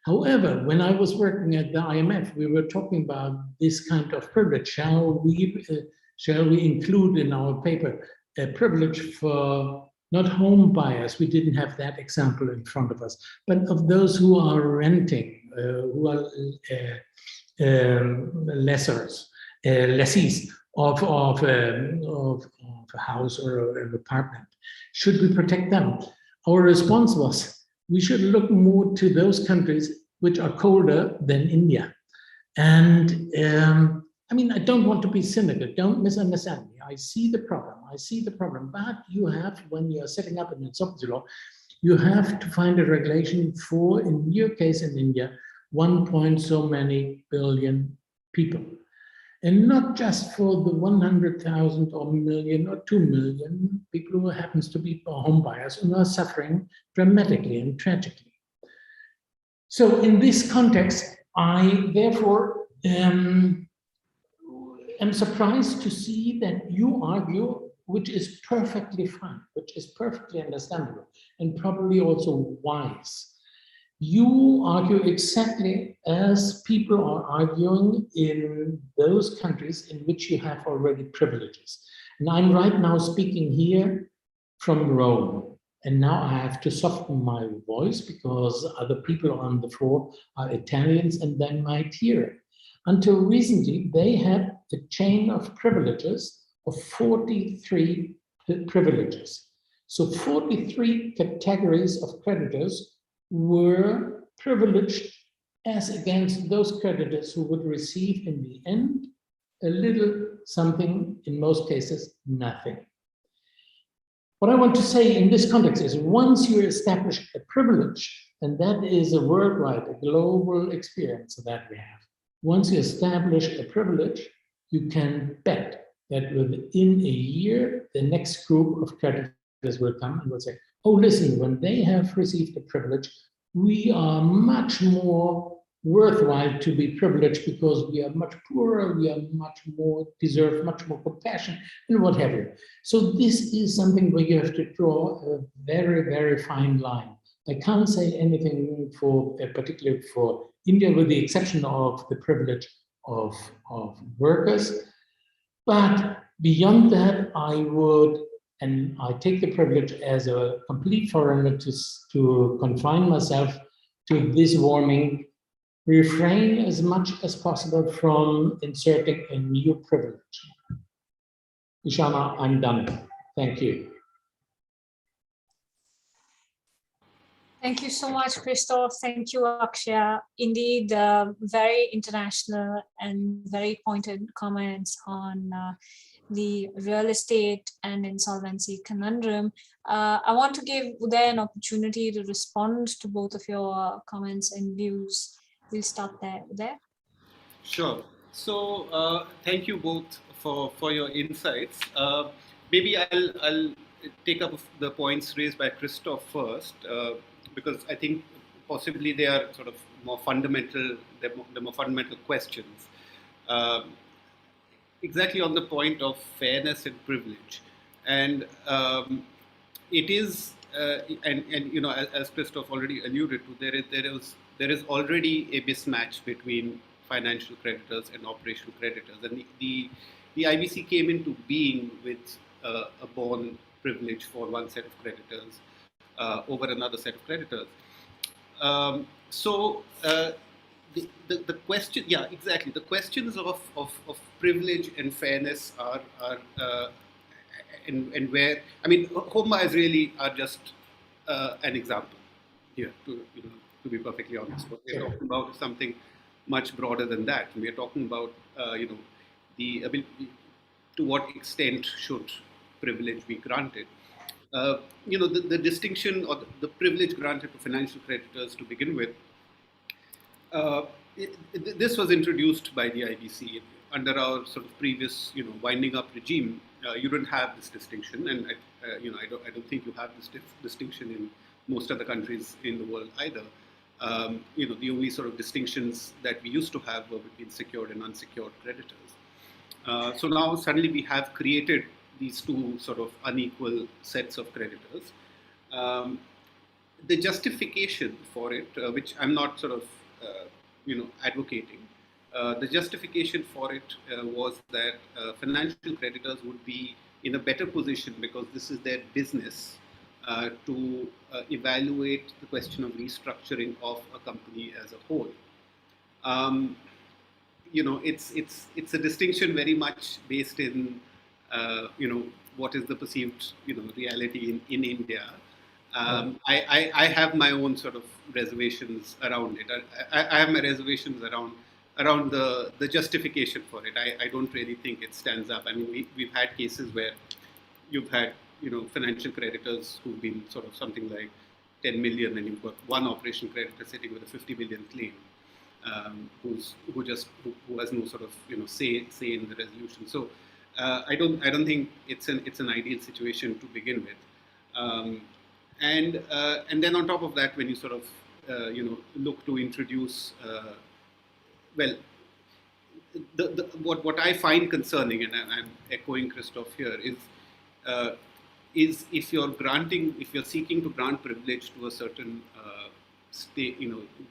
However, when I was working at the IMF, we were talking about this kind of privilege. Shall we include in our paper a privilege for not home buyers? We didn't have that example in front of us, but of those who are renting, who are lessees of a house or an apartment. Should we protect them? Our response was, we should look more to those countries which are colder than India. And I don't want to be cynical, don't misunderstand me. I see the problem, but you have, when you are setting up an insolvency law, you have to find a regulation for, in your case in India, 1 point so many billion people. And not just for the 100,000 or million or 2 million people who happens to be home buyers and are suffering dramatically and tragically. So in this context, I therefore am surprised to see that you argue, which is perfectly fine, which is perfectly understandable, and probably also wise. You argue exactly as people are arguing in those countries in which you have already privileges. And I'm right now speaking here from Rome. And now I have to soften my voice because other people on the floor are Italians and they might hear it. Until recently, they had a chain of privileges of 43 privileges. So 43 categories of creditors were privileged as against those creditors who would receive in the end a little something, in most cases, nothing. What I want to say in this context is once you establish a privilege, and that is a worldwide, a global experience that we have, once you establish a privilege, you can bet that within a year, the next group of creditors will come and will say, oh, listen, when they have received a privilege, we are much more worthwhile to be privileged because we are much poorer, we are much more, deserve much more compassion, and what have you. So this is something where you have to draw a very, very fine line. I can't say anything for, particularly for India, with the exception of the privilege of workers. But beyond that, I would, and I take the privilege as a complete foreigner to confine myself to this warning, refrain as much as possible from inserting a new privilege. Ishana, I'm done. Thank you. Thank you so much, Christoph. Thank you, Akshaya. Indeed, very international and very pointed comments on the real estate and insolvency conundrum. I want to give Uday an opportunity to respond to both of your comments and views. We'll start there. Uday? Sure. So thank you both for your insights. Maybe I'll take up the points raised by Christoph first, because I think possibly they are sort of more fundamental, the more fundamental questions. Exactly on the point of fairness and privilege, and it is, and you know, as Christoph already alluded to, there is already a mismatch between financial creditors and operational creditors, and the IBC came into being with a born privilege for one set of creditors over another set of creditors. The question, yeah, exactly. The questions of privilege and fairness are and where, I mean, home buyers really are just an example here, to be perfectly honest. But we're talking about something much broader than that. We're talking about the ability, to what extent should privilege be granted. The distinction or the privilege granted to financial creditors to begin with, this was introduced by the IBC under our sort of previous, winding up regime. You don't have this distinction, and I don't think you have this distinction in most other countries in the world either. The only sort of distinctions that we used to have were between secured and unsecured creditors. So now suddenly we have created these two sort of unequal sets of creditors. The justification for it, which I'm not sort of advocating, the justification for it was that financial creditors would be in a better position because this is their business to evaluate the question of restructuring of a company as a whole. It's a distinction very much based in what is the perceived reality in India. I have my own sort of reservations around it. I have my reservations around the justification for it. I don't really think it stands up. I mean, we've had cases where you've had financial creditors who've been sort of something like 10 million, and you've got one operation creditor sitting with a 50 million claim, who has no sort of say in the resolution. So I don't think it's an ideal situation to begin with. And then on top of that, when you sort of look to introduce, what I find concerning, and I'm echoing Christoph here, is if you're seeking to grant privilege to a certain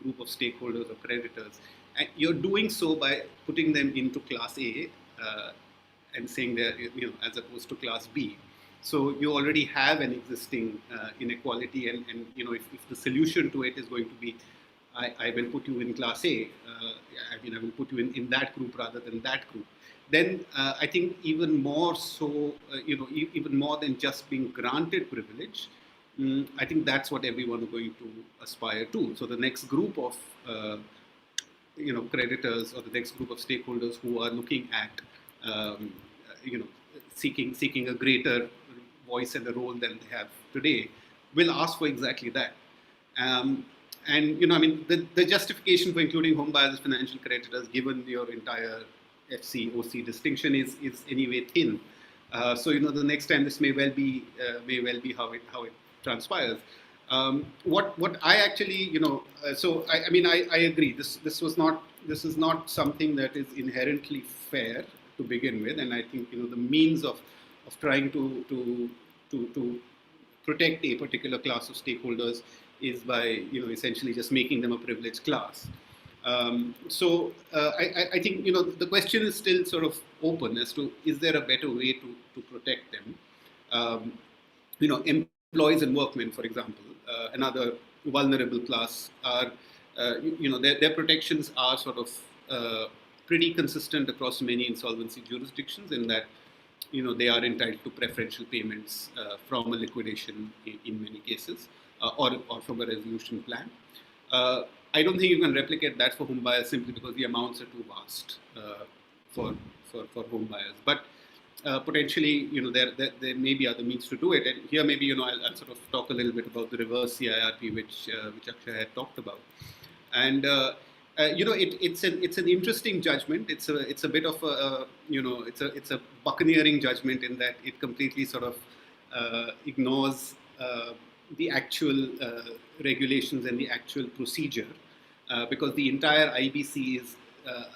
group of stakeholders or creditors, and you're doing so by putting them into class A and saying they're as opposed to class B. So you already have an existing inequality, and if the solution to it is going to be, I will put you in class A, I will put you in that group rather than that group, then I think even more so, even more than just being granted privilege, I think that's what everyone is going to aspire to. So the next group of creditors, or the next group of stakeholders who are looking at seeking a greater voice and a role than they have today, will ask for exactly that. And the justification for including home buyers as financial creditors, given your entire FC, OC distinction is anyway thin. So the next time this may well be how it transpires. What I actually so I mean I agree. This is not something that is inherently fair to begin with, and I think the means of trying to protect a particular class of stakeholders is by essentially just making them a privileged class. So I think the question is still sort of open as to, is there a better way to protect them? Employees and workmen, for example, another vulnerable class, are their protections are sort of pretty consistent across many insolvency jurisdictions, in that they are entitled to preferential payments from a liquidation in many cases, or from a resolution plan. I don't think you can replicate that for home buyers, simply because the amounts are too vast for home buyers. But potentially, there may be other means to do it. And here, maybe I'll sort of talk a little bit about the reverse CIRP, which Akshay had talked about. And it's an interesting judgment. It's a bit of a it's a buccaneering judgment, in that it completely sort of ignores the actual regulations and the actual procedure, because the entire IBC is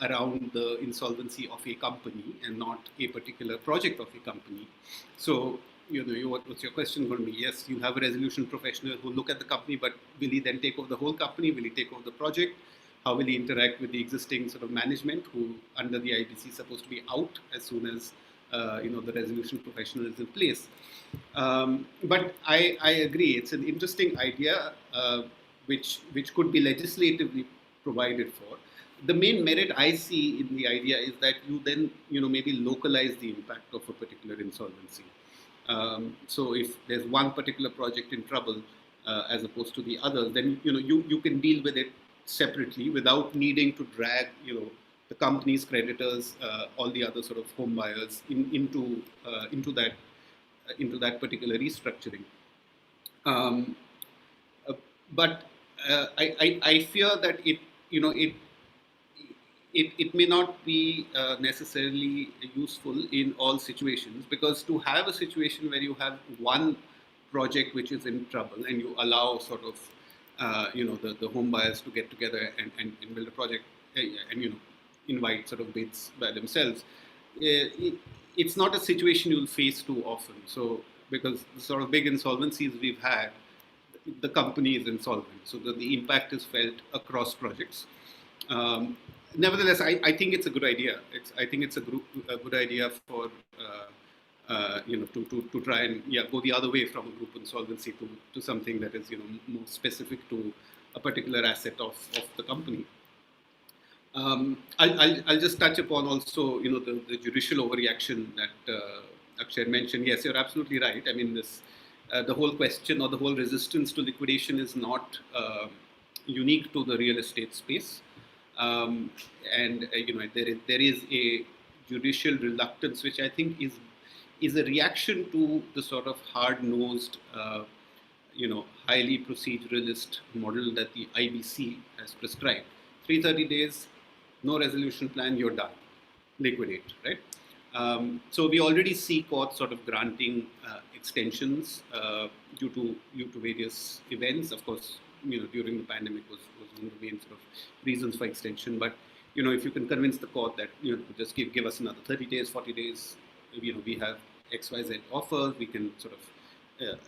around the insolvency of a company and not a particular project of a company. So what's your question going to be? Yes, you have a resolution professional who look at the company, but will he then take over the whole company? Will he take over the project? How will he interact with the existing sort of management, who under the IBC is supposed to be out as soon as the resolution professional is in place? But I agree, it's an interesting idea, which could be legislatively provided for. The main merit I see in the idea is that you then maybe localize the impact of a particular insolvency. So if there's one particular project in trouble as opposed to the others, then you can deal with it separately without needing to drag the company's creditors, all the other sort of home buyers into that particular restructuring. But I fear that it may not be necessarily useful in all situations, because to have a situation where you have one project which is in trouble and you allow sort of the home buyers to get together and build a project and invite sort of bids by themselves, it's not a situation you'll face too often. So because the sort of big insolvencies we've had, the company is insolvent, so the impact is felt across projects. Nevertheless, I think it's a good idea. I think it's a good idea for to try and go the other way from a group insolvency to something that is more specific to a particular asset of the company. I'll just touch upon also the judicial overreaction that Akshay mentioned. Yes, you're absolutely right. I mean, this the whole question or the whole resistance to liquidation is not unique to the real estate space. And there is a judicial reluctance, which I think is a reaction to the sort of hard-nosed, highly proceduralist model that the IBC has prescribed. 330 days, no resolution plan, you're done, liquidate, right? So we already see courts sort of granting extensions due to various events. Of course, during the pandemic was one of the main sort of reasons for extension. But if you can convince the court that just give us another 30 days, 40 days, we have XYZ offers, we can sort of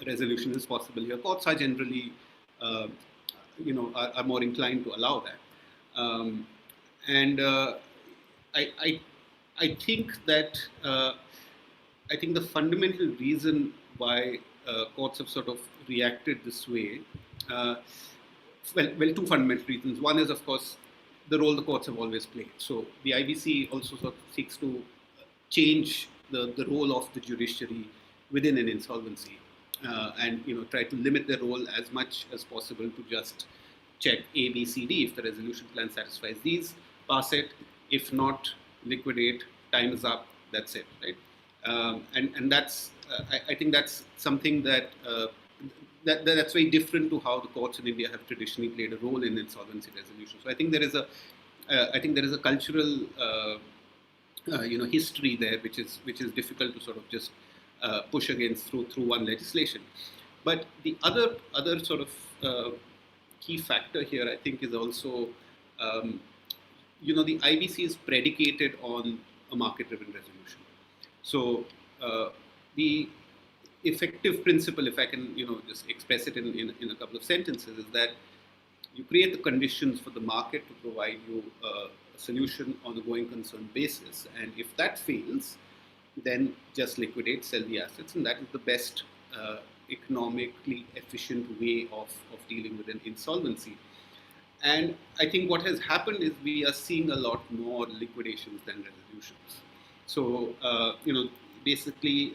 resolution is possible here. Courts are generally are more inclined to allow that. And I think that I think the fundamental reason why courts have sort of reacted this way, well, two fundamental reasons. One is, of course, the role the courts have always played. So the IBC also sort of seeks to change the role of the judiciary within an insolvency, and try to limit their role as much as possible to just check A, B, C, D. If the resolution plan satisfies these, pass it. If not, liquidate. Time is up. That's it, right? And that's I think that's something that that's very different to how the courts in India have traditionally played a role in insolvency resolution. So I think there is a cultural history there, which is difficult to sort of just push against through one legislation. But the other sort of key factor here, I think, is also the IBC is predicated on a market-driven resolution. So the effective principle, if I can just express it in a couple of sentences, is that you create the conditions for the market to provide you a solution on a going concern basis, and if that fails, then just liquidate, sell the assets, and that is the best economically efficient way of dealing with an insolvency. And I think what has happened is we are seeing a lot more liquidations than resolutions. So basically,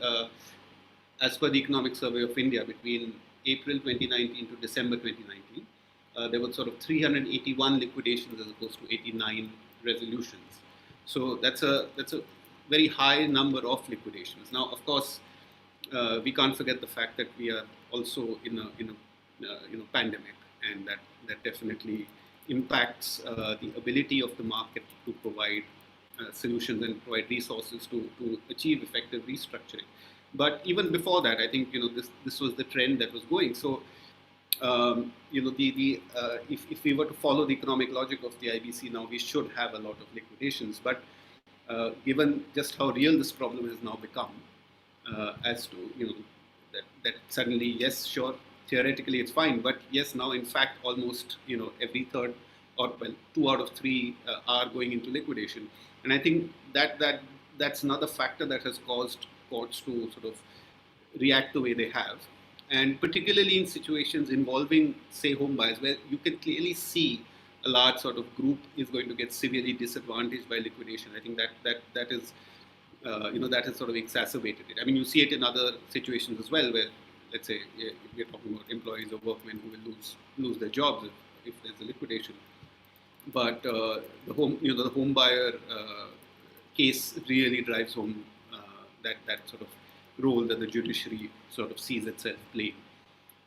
as per the Economic Survey of India, between April 2019 to December 2019, there were sort of 381 liquidations as opposed to 89 resolutions. So that's a very high number of liquidations. Now, of course, we can't forget the fact that we are also in a pandemic, and that definitely impacts the ability of the market to provide solutions and provide resources to achieve effective restructuring. But even before that, I think this was the trend that was going. So if we were to follow the economic logic of the IBC now, we should have a lot of liquidations. But given just how real this problem has now become, as to that suddenly, yes, sure, theoretically it's fine, but yes, now in fact almost every third, or well, 2 out of 3 are going into liquidation, and I think that's another factor that has caused courts to sort of react the way they have, and particularly in situations involving, say, home buyers, where you can clearly see a large sort of group is going to get severely disadvantaged by liquidation. I think that is that has sort of exacerbated it. I mean, you see it in other situations as well, where, let's say, we're talking about employees or workmen who will lose their jobs if there's a liquidation. But the home buyer case really drives home that sort of role that the judiciary sort of sees itself playing.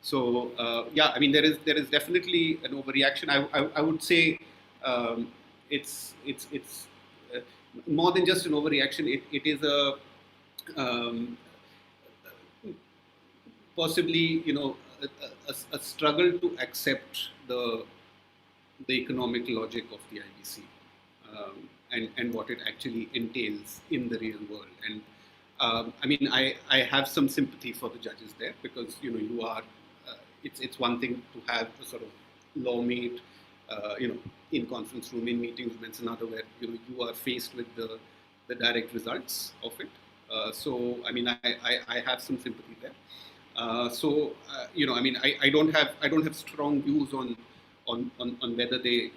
So yeah, I mean, there is definitely an overreaction. I would say it's more than just an overreaction. It is a possibly a struggle to accept the economic logic of the IBC and what it actually entails in the real world. And I mean, I have some sympathy for the judges there, because you are it's one thing to have a sort of law made in conference room, in meetings, and it's another where you are faced with the direct results of it. So I mean, I have some sympathy there. So I mean, I don't have strong views on whether they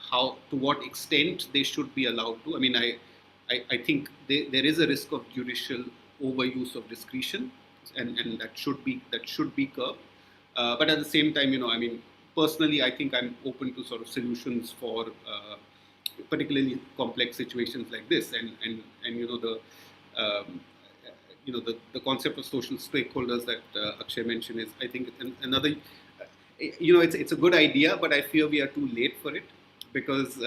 how, to what extent they should be allowed to. I mean, I think there is a risk of judicial overuse of discretion, and that should be curbed. But at the same time, I mean, personally, I think I'm open to sort of solutions for particularly complex situations like this, and the concept of social stakeholders that Akshay mentioned is, I think, another. It's a good idea, but I fear we are too late for it, because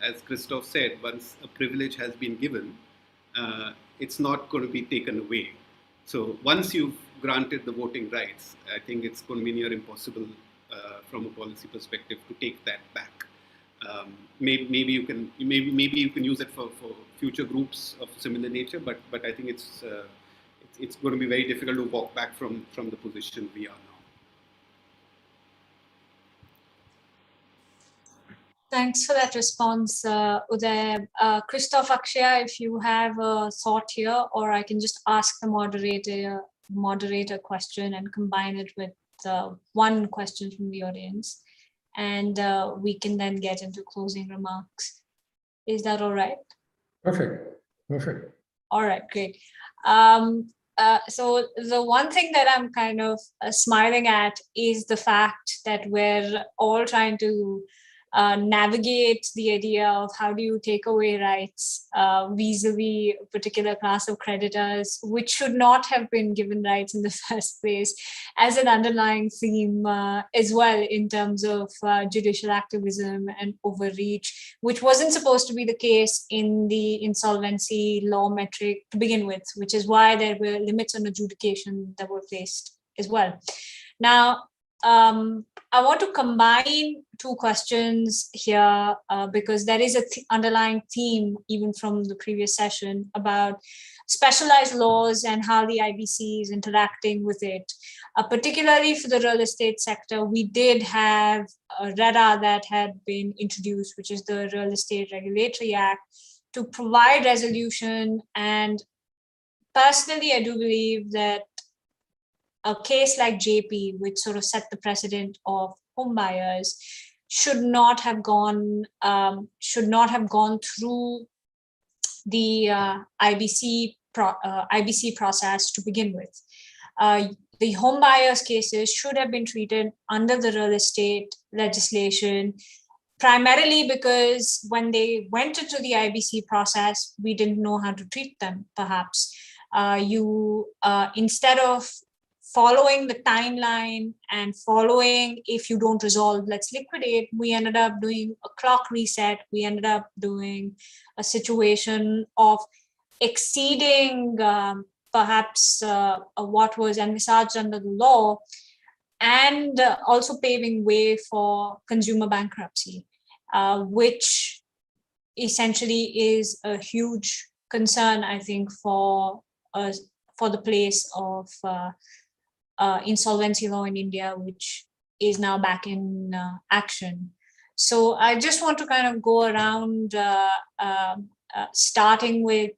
as Christoph said, once a privilege has been given, it's not going to be taken away. So once you've granted the voting rights, I think it's going to be near impossible from a policy perspective to take that back. Maybe you can use it for future groups of similar nature, but I think it's going to be very difficult to walk back from the position we are now. Thanks for that response, Uday. Christoph, Akshay, if you have a thought here, or I can just ask the moderator question and combine it with one question from the audience, and we can then get into closing remarks. Is that all right? Perfect. All right, great. So the one thing that I'm kind of smiling at is the fact that we're all trying to navigate the idea of how do you take away rights vis-a-vis a particular class of creditors, which should not have been given rights in the first place, as an underlying theme as well in terms of judicial activism and overreach, which wasn't supposed to be the case in the insolvency law metric to begin with, which is why there were limits on adjudication that were placed as well. Now, I want to combine two questions here because there is an underlying theme even from the previous session about specialized laws and how the IBC is interacting with it. Particularly for the real estate sector, we did have a RERA that had been introduced, which is the Real Estate Regulatory Act, to provide resolution. And personally, I do believe that a case like JP, which sort of set the precedent of home buyers, should not have gone through the IBC process to begin with. The home buyers cases should have been treated under the real estate legislation, primarily because when they went into the IBC process, we didn't know how to treat them, perhaps. Instead of following the timeline and following, if you don't resolve, let's liquidate, we ended up doing a clock reset. We ended up doing a situation of exceeding perhaps what was envisaged under the law, and also paving way for consumer bankruptcy, which essentially is a huge concern, I think, for the place of insolvency law in India, which is now back in action. So I just want to kind of go around, starting with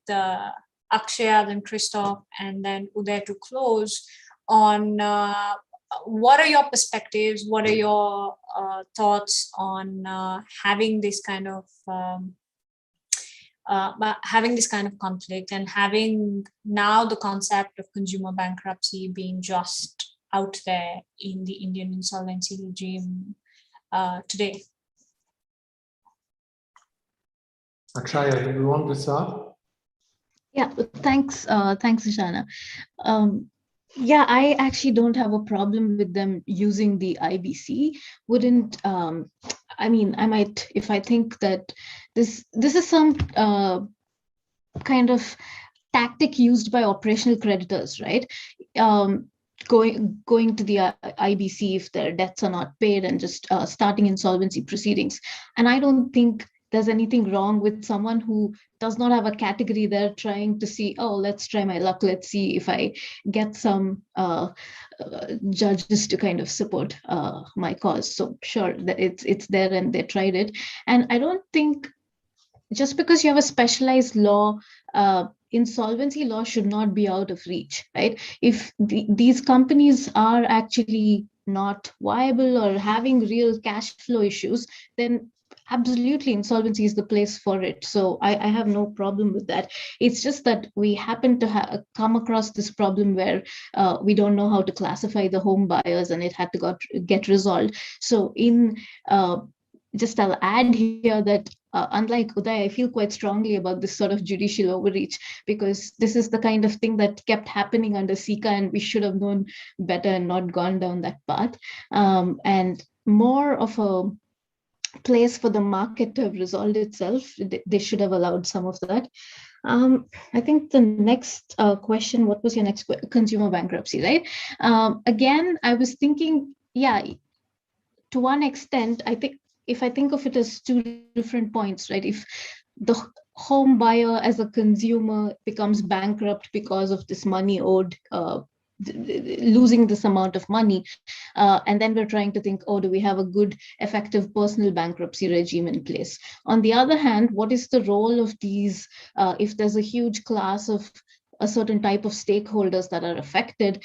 Akshaya, then Christoph, and then Uday to close on what are your perspectives, what are your thoughts on having this kind of conflict, and having now the concept of consumer bankruptcy being just out there in the Indian insolvency regime today. Akshaya, do you want to start? Yeah, thanks, Ishana. Yeah, I actually don't have a problem with them using the IBC. Wouldn't, I mean, I might, if I think that this is some kind of tactic used by operational creditors, right? Going to the IBC if their debts are not paid and just starting insolvency proceedings. And I don't think there's anything wrong with someone who does not have a category there trying to see, oh, let's try my luck. Let's see if I get some judges to kind of support my cause. So sure, that it's there and they tried it. And I don't think just because you have a specialized law, insolvency law should not be out of reach, right? If these companies are actually not viable or having real cash flow issues, then absolutely insolvency is the place for it. So I have no problem with that. It's just that we happen to come across this problem where we don't know how to classify the home buyers, and it had to get resolved. So just I'll add here that unlike Uday, I feel quite strongly about this sort of judicial overreach, because this is the kind of thing that kept happening under SICA, and we should have known better and not gone down that path. And more of a place for the market to have resolved itself. They should have allowed some of that. I think the next question, what was your next question? Consumer bankruptcy, right? Again, I was thinking, yeah, to one extent, I think if I think of it as two different points, right? If the home buyer as a consumer becomes bankrupt because of this money owed, losing this amount of money, and then we're trying to think, oh, do we have a good effective personal bankruptcy regime in place? On the other hand, what is the role of these if there's a huge class of a certain type of stakeholders that are affected?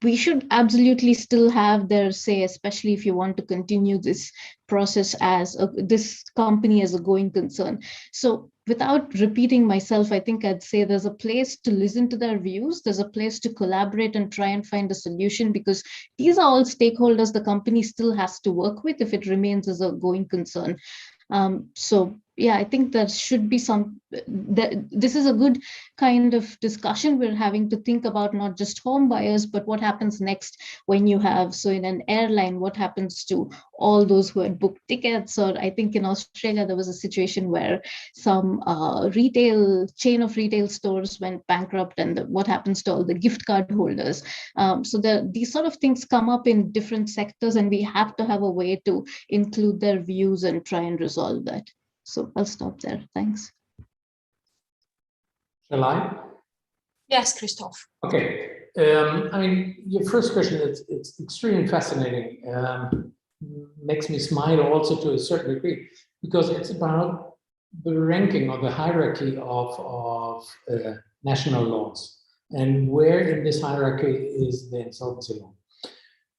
we should absolutely still have their say, especially if you want to continue this process as this company as a going concern. So without repeating myself, I think I'd say there's a place to listen to their views. There's a place to collaborate and try and find a solution, because these are all stakeholders the company still has to work with if it remains as a going concern. So yeah, I think there should be this is a good kind of discussion we're having to think about, not just home buyers, but what happens next when you have, so in an airline, what happens to all those who had booked tickets? Or I think in Australia, there was a situation where some chain of retail stores went bankrupt, and what happens to all the gift card holders? So these sort of things come up in different sectors, and we have to have a way to include their views and try and resolve that. So I'll stop there. Thanks. Shall I? Yes, Christoph. Okay. I mean, your first question, it's extremely fascinating. Makes me smile also to a certain degree, because it's about the ranking or the hierarchy of national laws, and where in this hierarchy is the insolvency law.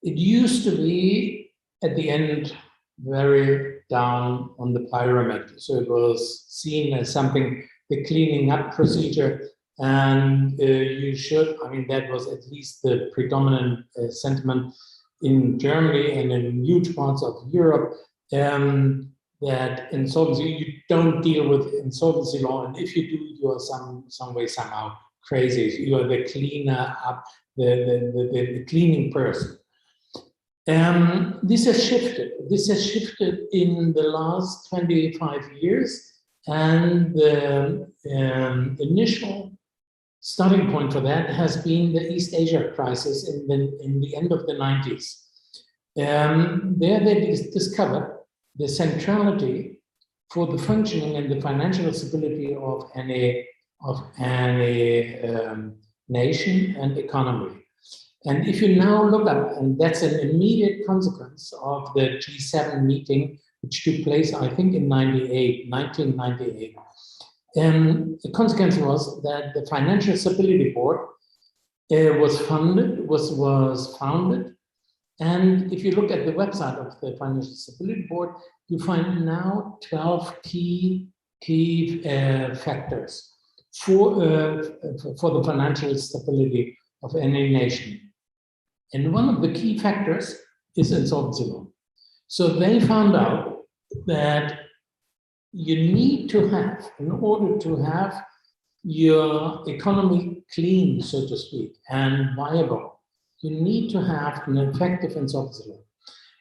It used to be at the end very down on the pyramid. So it was seen as something, the cleaning up procedure, and I mean, that was at least the predominant sentiment in Germany and in huge parts of Europe, that insolvency, you don't deal with insolvency law, and if you do, you are some way, somehow crazy. You are the cleaner up, the cleaning person. This has shifted. This has shifted in the last 25 years, and the initial starting point for that has been the East Asia crisis in the end of the 90s. There they discovered the centrality for the functioning and the financial stability of any nation and economy. And if you now look up, and that's an immediate consequence of the G7 meeting, which took place, I think, in 1998. The consequence was that the Financial Stability Board was founded. And if you look at the website of the Financial Stability Board, you find now 12 key factors for the financial stability of any nation. And one of the key factors is insolvency law. So they found out that you need to have, in order to have your economy clean, so to speak, and viable, you need to have an effective insolvency law.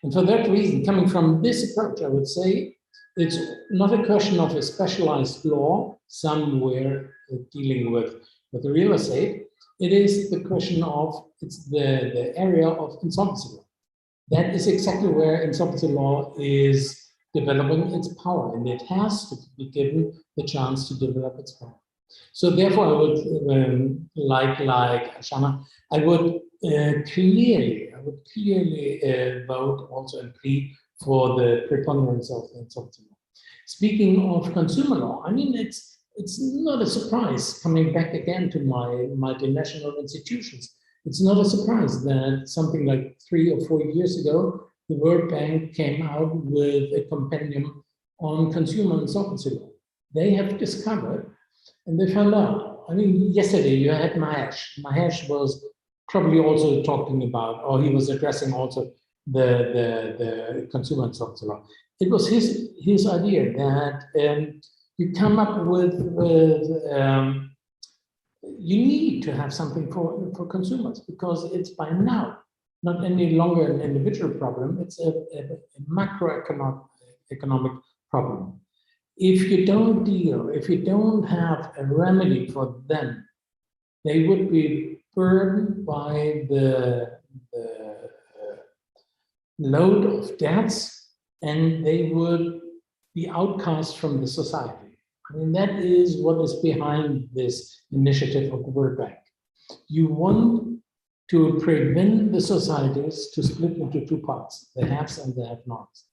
And for that reason, coming from this approach, I would say it's not a question of a specialized law somewhere dealing with the real estate. It is the question of, it's the area of insolvency law. That is exactly where insolvency law is developing its power, and it has to be given the chance to develop its power. So therefore, I would, like Ashana, I would clearly vote also and plead for the preponderance of insolvency law. Speaking of consumer law, I mean, it's not a surprise, coming back again to my multinational institutions. It's not a surprise that something like 3 or 4 years ago, the World Bank came out with a compendium on consumer insolvency law. They have discovered, and they found out, I mean, yesterday you had Mahesh. Mahesh was probably also talking about, or he was addressing also the consumer insolvency law. It was his idea that you come up with you need to have something for consumers, because it's by now not any longer an individual problem, it's a macroeconomic problem. If you don't have a remedy for them, they would be burdened by the load of debts, and they would be outcast from the society. I mean, that is what is behind this initiative of the World Bank. You want to prevent the societies to split into two parts, the haves and the have-nots.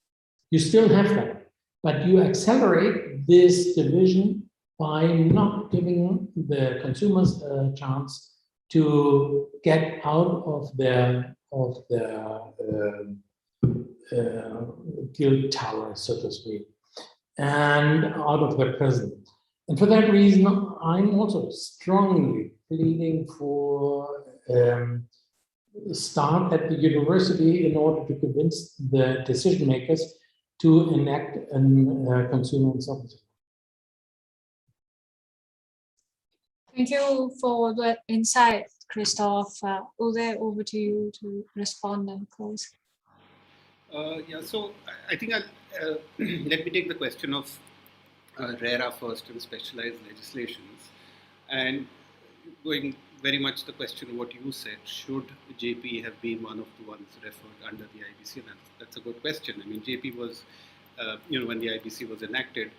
You still have them, but you accelerate this division by not giving the consumers a chance to get out of their guilt tower, so to speak, and out of their prison. And for that reason, I'm also strongly pleading for start at the university in order to convince the decision makers to enact a consumer insolvency. Thank you for the insight, Christoph. Uday, over to you to respond and close. Yeah, so I think I'll let me take the question of RERA first and specialized legislations. And going very much the question of what you said, should JP have been one of the ones referred under the IBC? And that's a good question. I mean, JP was, when the IBC was enacted,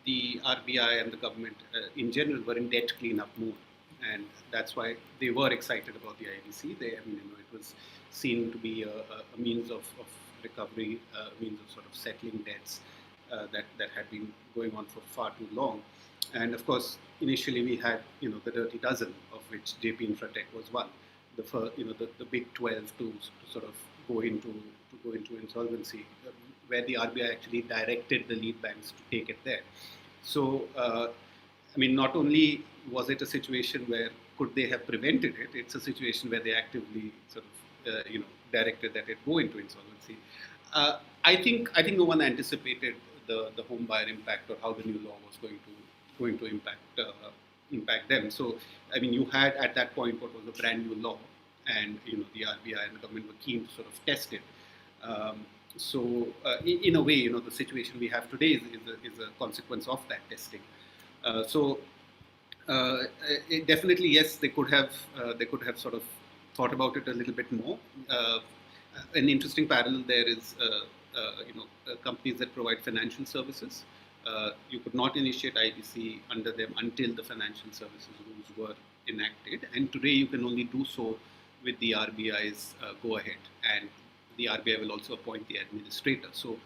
the RBI and the government in general were in debt cleanup mode. And that's why they were excited about the IBC. It was seen to be a means of recovery, means of sort of settling debts that had been going on for far too long. And of course, initially we had, the dirty dozen, of which JP Infratech was one. The big 12 to sort of go into insolvency, where the RBI actually directed the lead banks to take it there. So, not only was it a situation where could they have prevented it, it's a situation where they actively sort of, directed that it go into insolvency. I think no one anticipated the home buyer impact or how the new law was going to impact them. So, you had at that point what was a brand new law, and the RBI and the government were keen to sort of test it. In a way, the situation we have today is a consequence of that testing. Definitely, yes, they could have sort of thought about it a little bit more. An interesting parallel there is, companies that provide financial services. You could not initiate IBC under them until the financial services rules were enacted, and today you can only do so with the RBI's go-ahead, and the RBI will also appoint the administrator. So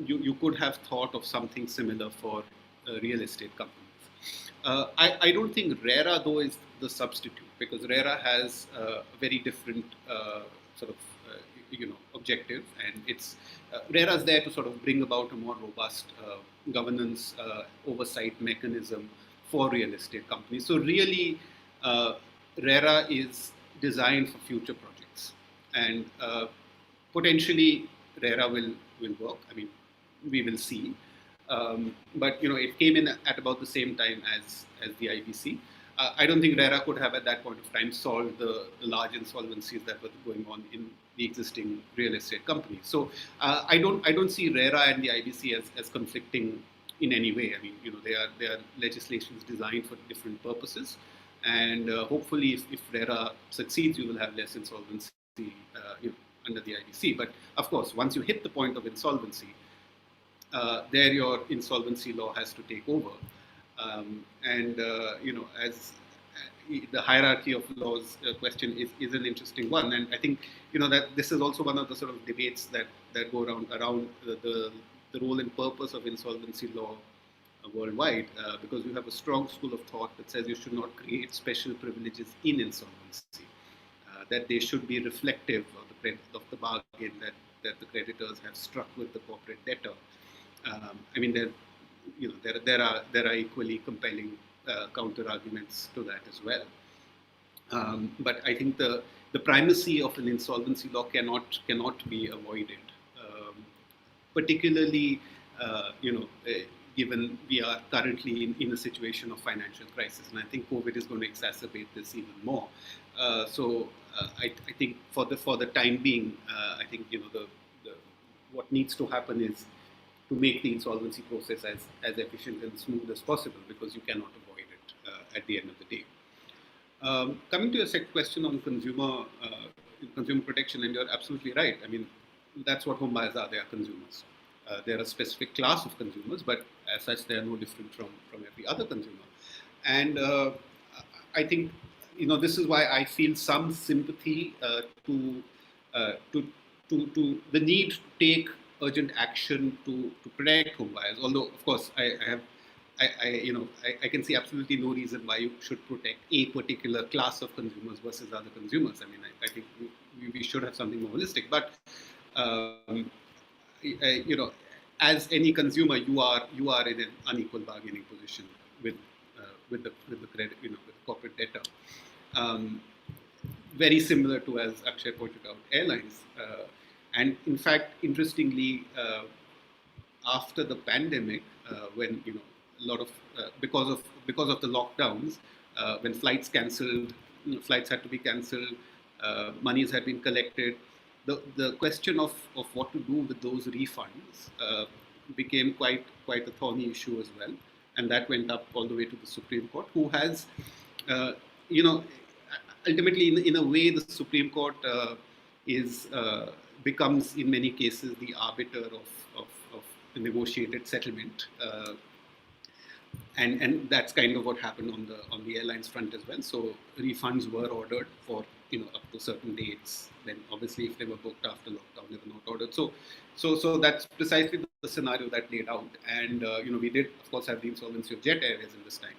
you could have thought of something similar for real estate companies. I don't think RERA though is the substitute, because RERA has a very different sort of objective, and it's RERA is there to sort of bring about a more robust governance oversight mechanism for real estate companies. So really, RERA is designed for future projects, and potentially RERA will work. We will see. But it came in at about the same time as the IBC. I don't think RERA could have at that point of time solved the large insolvencies that were going on in the existing real estate companies. So I don't see RERA and the IBC as conflicting in any way. They are legislations designed for different purposes, and hopefully if RERA succeeds, you will have less insolvency under the IBC. But of course, once you hit the point of insolvency, there your insolvency law has to take over. As the hierarchy of laws question is an interesting one, and I think that this is also one of the sort of debates that go around the role and purpose of insolvency law worldwide, because you have a strong school of thought that says you should not create special privileges in insolvency, that they should be reflective of the bargain that the creditors have struck with the corporate debtor. There are equally compelling counter arguments to that as well. But I think the primacy of an insolvency law cannot be avoided, particularly given we are currently in a situation of financial crisis, and I think COVID is going to exacerbate this even more. I think for the time being, I think what needs to happen is to make the insolvency process as efficient and smooth as possible, because you cannot avoid it at the end of the day. Coming to your second question on consumer protection, and you're absolutely right. That's what home buyers are. They are consumers. They're a specific class of consumers, but as such, they are no different from every other consumer. And I think this is why I feel some sympathy to the need to take urgent action to protect home buyers. Although, of course, I I can see absolutely no reason why you should protect a particular class of consumers versus other consumers. I mean, I think we should have something more holistic. But as any consumer, you are in an unequal bargaining position with the credit, with the corporate debtor. Very similar to, as Akshay pointed out, airlines. And in fact, interestingly, after the pandemic, when a lot of because of the lockdowns, when flights cancelled, flights had to be cancelled, monies had been collected. The question of what to do with those refunds became quite a thorny issue as well, and that went up all the way to the Supreme Court, who has, ultimately, in a way, the Supreme Court becomes in many cases the arbiter of the negotiated settlement, and that's kind of what happened on the airlines front as well. So refunds were ordered for up to certain dates. Then obviously, if they were booked after lockdown, they were not ordered. So that's precisely the scenario that played out. And we did, of course, have the insolvency of Jet Airways in this time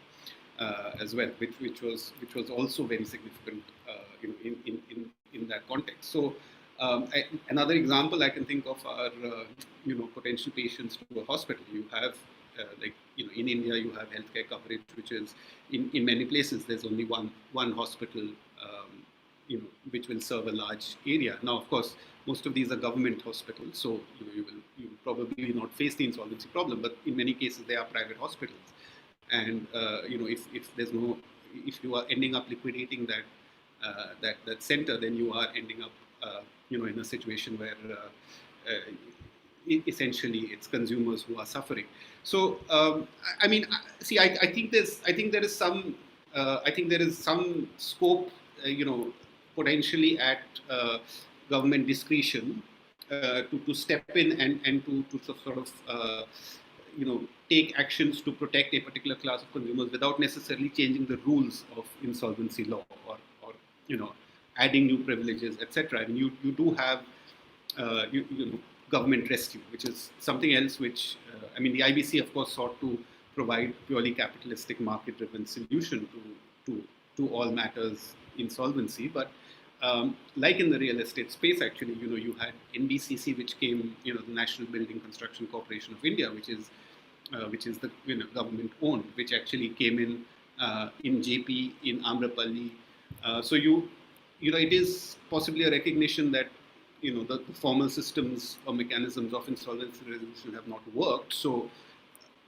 as well, which was also very significant, in that context. So another example I can think of are potential patients to a hospital. You have in India, you have healthcare coverage, which is in many places there's only one hospital, which will serve a large area. Now, of course, most of these are government hospitals, so you will probably not face the insolvency problem. But in many cases, they are private hospitals, and if you are ending up liquidating that center, then you are ending up in a situation where essentially it's consumers who are suffering. So I think there is some scope, potentially at government discretion to step in and to sort of take actions to protect a particular class of consumers without necessarily changing the rules of insolvency law or adding new privileges, etc. I mean, you do have government rescue, which is something else which, the IBC, of course, sought to provide purely capitalistic market-driven solution to all matters insolvency. But like in the real estate space, actually, you had NBCC, which came, the National Building Construction Corporation of India, which is the government owned, which actually came in JP in Amrapali. So it is possibly a recognition that the formal systems or mechanisms of insolvency resolution have not worked. So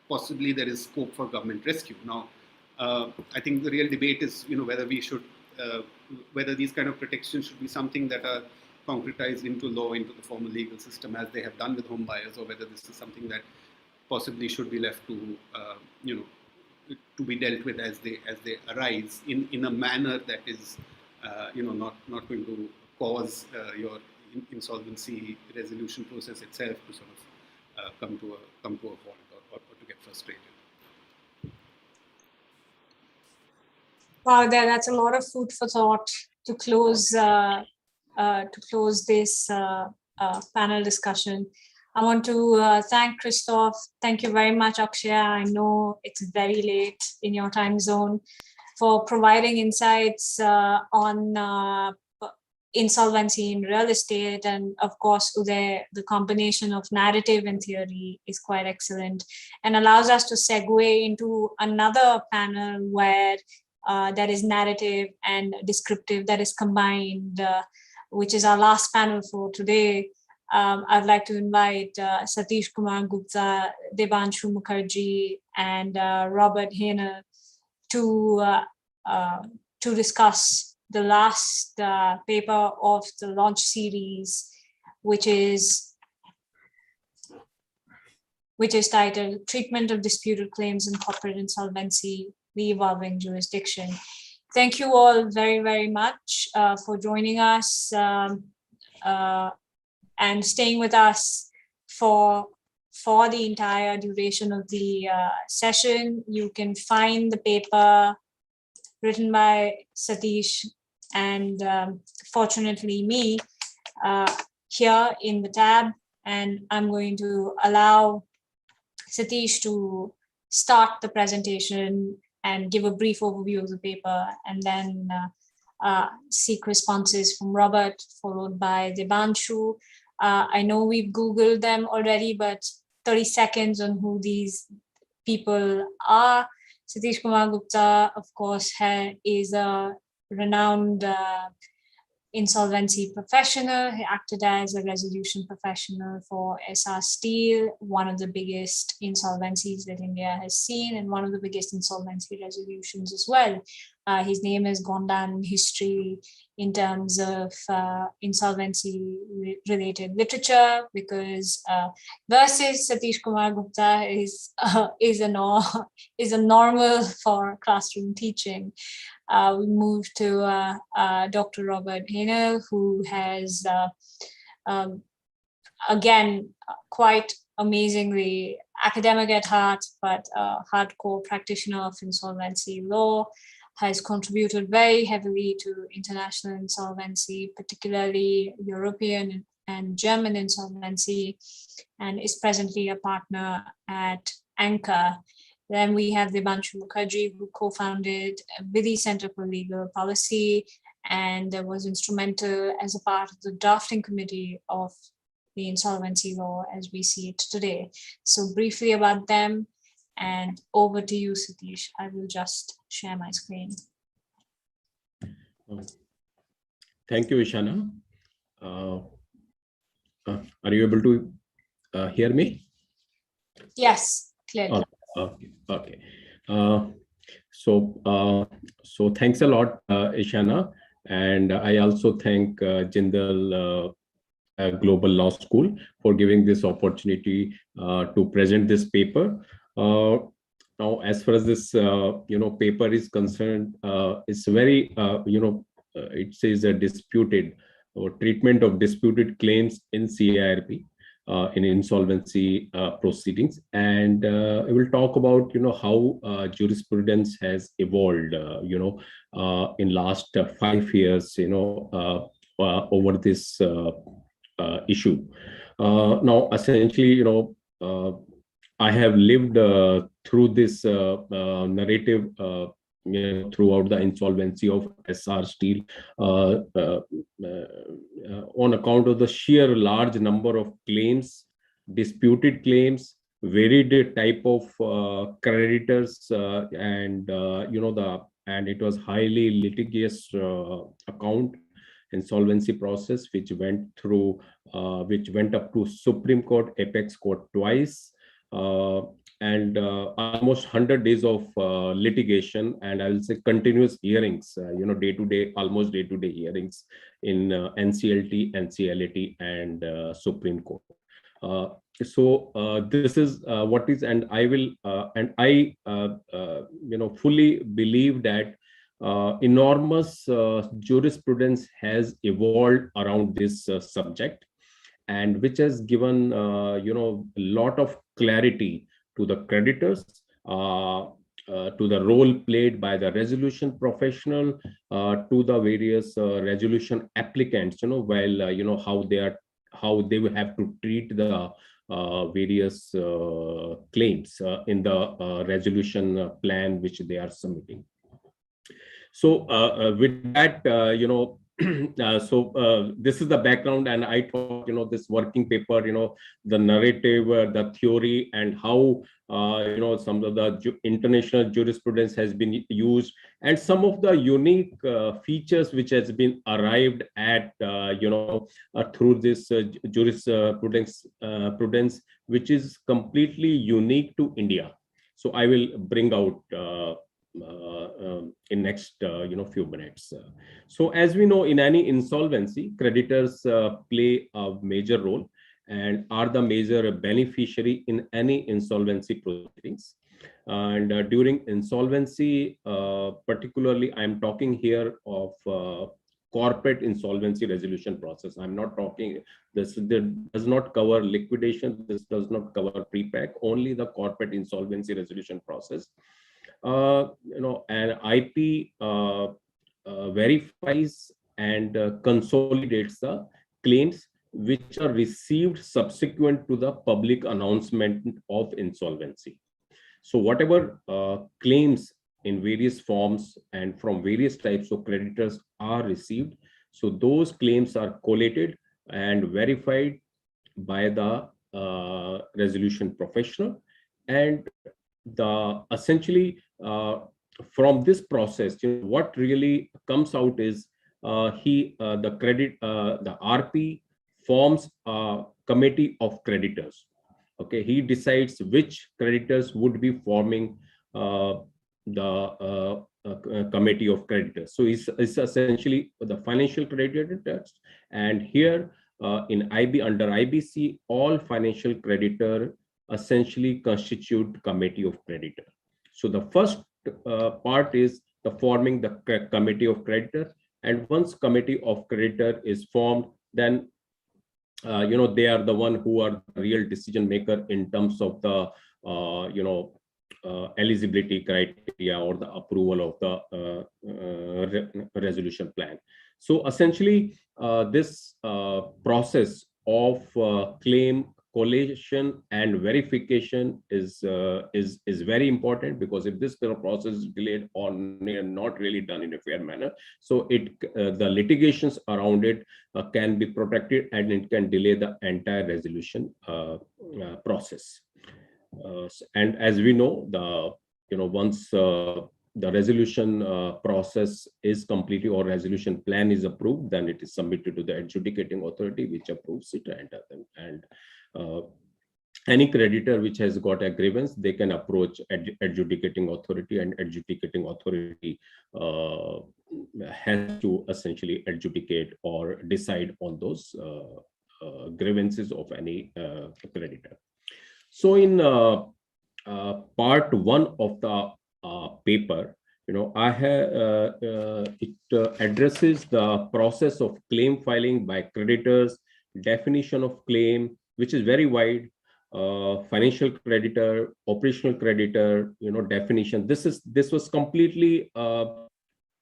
possibly there is scope for government rescue. Now, I think the real debate is whether we should whether these kind of protections should be something that are concretized into law, into the formal legal system, as they have done with home buyers, or whether this is something that possibly should be left to to be dealt with as they arise in a manner that is not going to cause your insolvency resolution process itself to sort of come to a halt or to get frustrated. Wow, that's a lot of food for thought to close this panel discussion. I want to thank Christoph. Thank you very much, Akshay. I know it's very late in your time zone, for providing insights on insolvency in real estate. And of course, Uday, the combination of narrative and theory is quite excellent and allows us to segue into another panel where that is narrative and descriptive, that is combined, which is our last panel for today. I'd like to invite Satish Kumar Gupta, Devanshu Mukherjee, and Robert Hainer to discuss the last paper of the launch series, which is titled Treatment of Disputed Claims in Corporate Insolvency, the Evolving Jurisdiction. Thank you all very, very much for joining us and staying with us for the entire duration of the session. You can find the paper written by Satish and fortunately me here in the tab, and I'm going to allow Satish to start the presentation and give a brief overview of the paper, and then seek responses from Robert, followed by Debanshu. I know we've Googled them already, but 30 seconds on who these people are. Satish Kumar Gupta, of course, is a renowned insolvency professional. He acted as a resolution professional for SR Steel, one of the biggest insolvencies that India has seen, and one of the biggest insolvency resolutions as well. His name has gone down in history in terms of insolvency related literature, because versus Satish Kumar Gupta is a normal for classroom teaching. We move to Dr. Robert Haenel, who has, again, quite amazingly academic at heart, but a hardcore practitioner of insolvency law, has contributed very heavily to international insolvency, particularly European and German insolvency, and is presently a partner at Anchor. Then we have Debanshu Mukherjee, who co-founded Vidhi Center for Legal Policy and was instrumental as a part of the drafting committee of the insolvency law as we see it today. So briefly about them, and over to you, Satish. I will just share my screen. Thank you, Ishana. Are you able to hear me? Yes, clearly. Okay. So thanks a lot, Ishana, and I also thank JGILS Global Law School for giving this opportunity to present this paper. Now, as far as this paper is concerned, it's very it says a disputed or treatment of disputed claims in CIRP. In insolvency proceedings, and I will talk about how jurisprudence has evolved in last 5 years over this issue. Now essentially I have lived through this narrative throughout the insolvency of SR Steel on account of the sheer large number of claims, disputed claims, varied type of creditors, and and it was highly litigious account insolvency process which went up to Supreme Court, Apex Court twice. And almost 100 days of litigation, and I will say continuous hearings, almost day-to-day hearings in NCLT, NCLAT, and Supreme Court. So this is what is, and I will, and I, fully believe that enormous jurisprudence has evolved around this subject, and which has given, a lot of clarity to the creditors, to the role played by the resolution professional, to the various resolution applicants, while how they will have to treat the various claims in the resolution plan which they are submitting. So with that, this is the background, and I thought this working paper, the narrative, the theory, and how some of the international jurisprudence has been used, and some of the unique features which has been arrived at through this jurisprudence which is completely unique to India. So I will bring out in next few minutes. So as we know, in any insolvency, creditors play a major role and are the major beneficiary in any insolvency proceedings. And during insolvency, particularly, I'm talking here of corporate insolvency resolution process. I'm not talking, this does not cover liquidation, this does not cover pre-pack, only the corporate insolvency resolution process. And IP verifies and consolidates the claims which are received subsequent to the public announcement of insolvency. So whatever claims in various forms and from various types of creditors are received, so those claims are collated and verified by the resolution professional. And the essentially from this process, what really comes out is the RP forms a committee of creditors. Okay, he decides which creditors would be forming the committee of creditors. So it's essentially the financial creditors, and here under IBC, all financial creditor essentially constitute committee of creditor. So the first part is the forming the committee of creditor, and once committee of creditor is formed, then they are the one who are the real decision maker in terms of the eligibility criteria or the approval of the resolution plan. So essentially, this process of claim collation and verification is very important, because if this process is delayed or not really done in a fair manner, so the litigations around it can be protected, and it can delay the entire resolution process. And as we know, once the resolution process is completed or resolution plan is approved, then it is submitted to the adjudicating authority, which approves it, and any creditor which has got a grievance, they can approach adjudicating authority, and adjudicating authority has to essentially adjudicate or decide on those grievances of any creditor. So in part 1 of the paper, I have it addresses the process of claim filing by creditors, definition of claim, which is very wide, financial creditor, operational creditor, definition. This was completely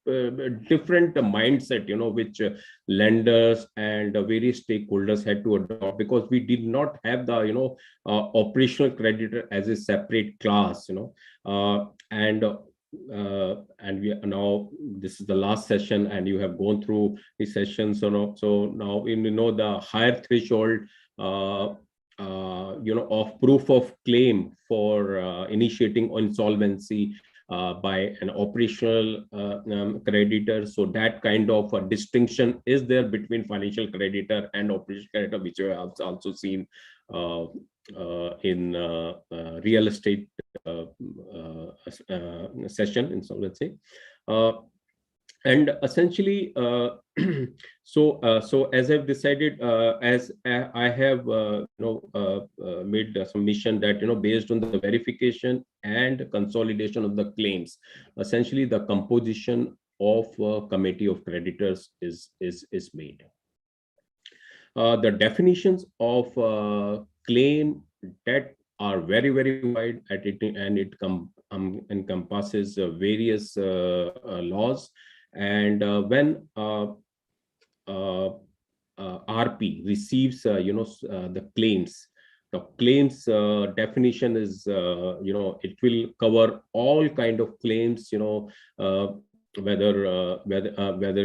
different mindset, which lenders and various stakeholders had to adopt, because we did not have the operational creditor as a separate class, and we now, this is the last session, and you have gone through the sessions. So now the higher threshold of proof of claim for initiating insolvency by an operational creditor. So that kind of a distinction is there between financial creditor and operational creditor, which we have also seen in real estate session insolvency. And essentially, so as I've decided, as I have made a submission that based on the verification and consolidation of the claims, essentially the composition of committee of creditors is made. The definitions of claim debt are very, very wide at it, and it encompasses various laws. And when RP receives the claims definition is it will cover all kind of claims, whether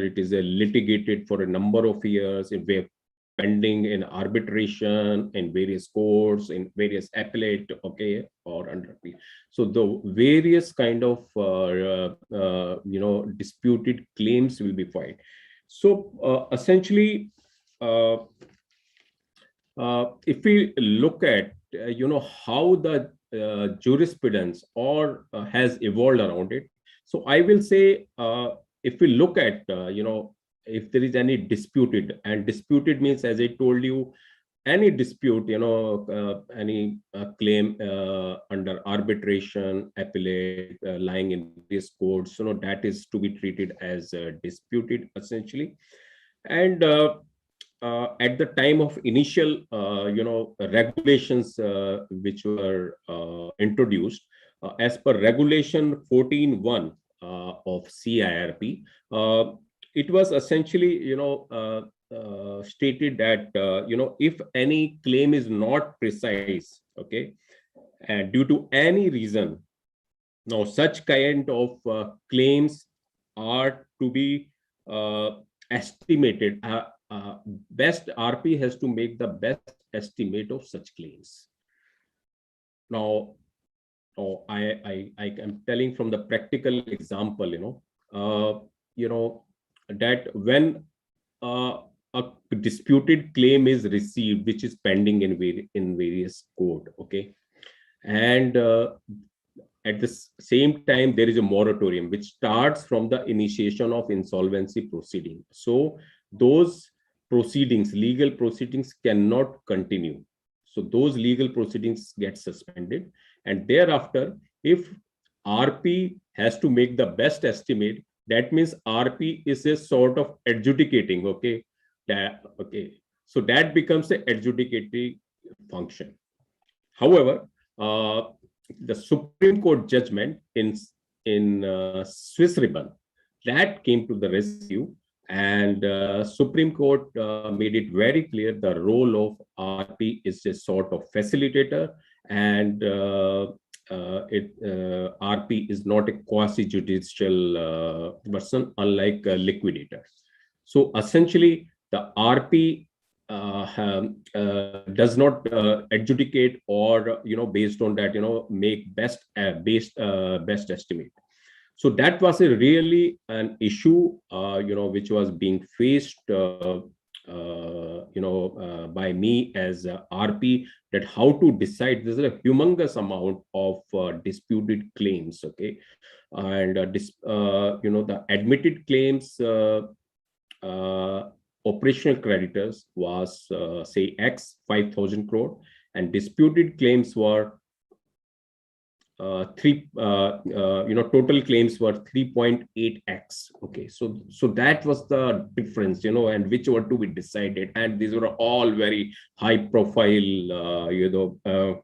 it is litigated for a number of years, if we're pending in arbitration, in various courts, in various appellate, okay, or under appeal. So the various kind of disputed claims will be filed. So essentially, if we look at how the jurisprudence or has evolved around it, so I will say, if we look at if there is any disputed, and disputed means, as I told you, any dispute, any claim under arbitration, appellate, lying in various courts, that is to be treated as disputed essentially. And at the time of initial, regulations which were introduced, as per Regulation 14(1) of CIRP, it was essentially, stated that, if any claim is not precise, okay, due to any reason, Now, such kind of claims are to be estimated. Best RP has to make the best estimate of such claims. Now, I am telling from the practical example, that when a disputed claim is received, which is pending in various court, okay, and at the same time, there is a moratorium which starts from the initiation of insolvency proceeding. So those proceedings, legal proceedings, cannot continue. So those legal proceedings get suspended. And thereafter, if RP has to make the best estimate, that means RP is a sort of adjudicating, okay? So that becomes the adjudicatory function. However, the Supreme Court judgment in Swiss Ribbon, that came to the rescue, and Supreme Court made it very clear the role of RP is a sort of facilitator, and RP is not a quasi-judicial person, unlike a liquidator. So essentially, the RP does not adjudicate or based on that make best estimate. So that was a really an issue which was being faced by me as RP, that how to decide. This is a humongous amount of disputed claims, okay, and the admitted claims operational creditors was say X 5,000 crore, and disputed claims were total claims were 3.8x. Okay, so that was the difference, and which were to be decided, and these were all very high profile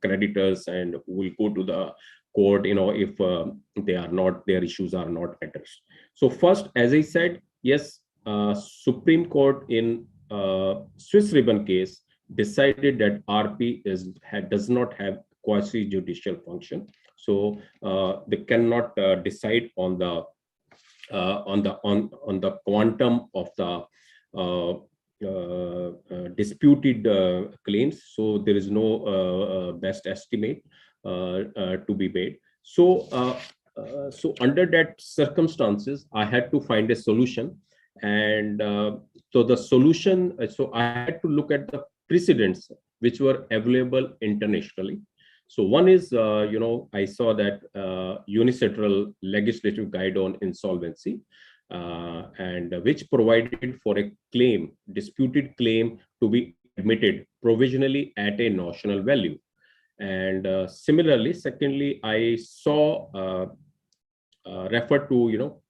creditors, and will go to the court if they are not, their issues are not addressed. So first, as I said, yes, Supreme Court in Swiss Ribbon case decided that RP does not have quasi-judicial function, so they cannot decide on the quantum of the disputed claims. So there is no best estimate to be made. So under that circumstances, I had to find a solution. And so the solution, so I had to look at the precedents which were available internationally. So one is, I saw that unilateral legislative guide on insolvency, and which provided for a claim, disputed claim, to be admitted provisionally at a notional value. And similarly, secondly, I saw refer to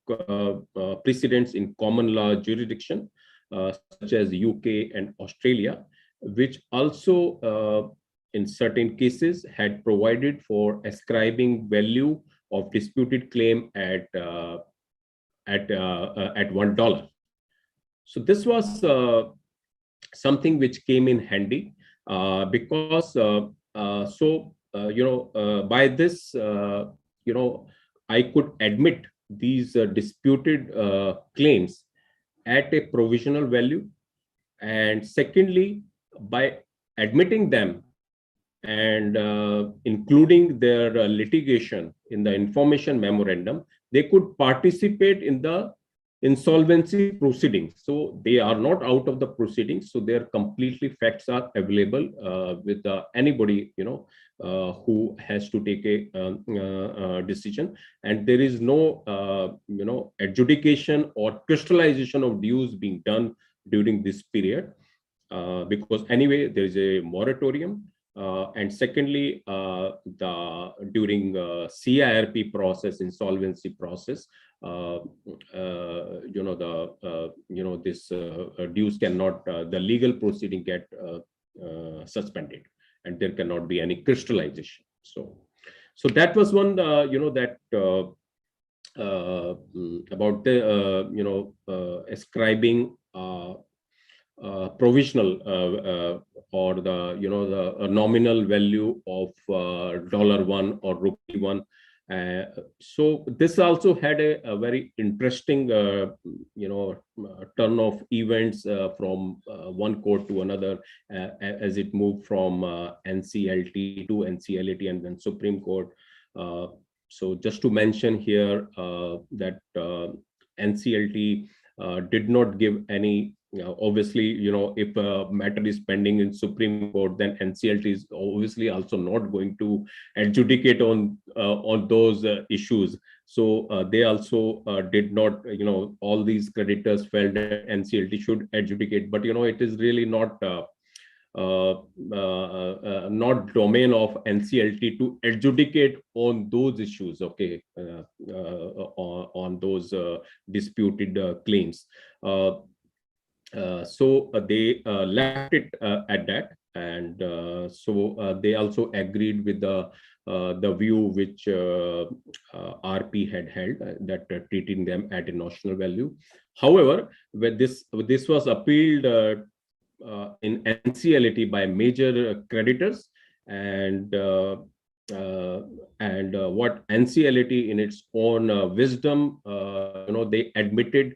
precedents in common law jurisdiction, such as UK and Australia, which also in certain cases had provided for ascribing value of disputed claim at $1. So this was something which came in handy because by this I could admit these disputed claims at a provisional value, and secondly, by admitting them and including their litigation in the information memorandum, they could participate in the insolvency proceedings. So they are not out of the proceedings, so their completely facts are available with anybody who has to take a decision, and there is no adjudication or crystallization of dues being done during this period, because anyway there is a moratorium. And secondly, during CIRP process, insolvency process, this dues cannot, the legal proceeding get suspended, and there cannot be any crystallization. So that was one, that about the ascribing provisional or the the nominal value of $1 or rupee 1, So this also had a very interesting, turn of events from one court to another as it moved from NCLT to NCLAT and then Supreme Court. So just to mention here that NCLT did not give any. Obviously, if a matter is pending in Supreme Court, then NCLT is obviously also not going to adjudicate on those issues. So they also did not, all these creditors felt that NCLT should adjudicate, but it is really not domain of NCLT to adjudicate on those issues, okay, on those disputed claims. So they left it at that, and so they also agreed with the view which RP had held, that treating them at a notional value. However, when this was appealed in NCLAT by major creditors, and what NCLAT in its own wisdom, they admitted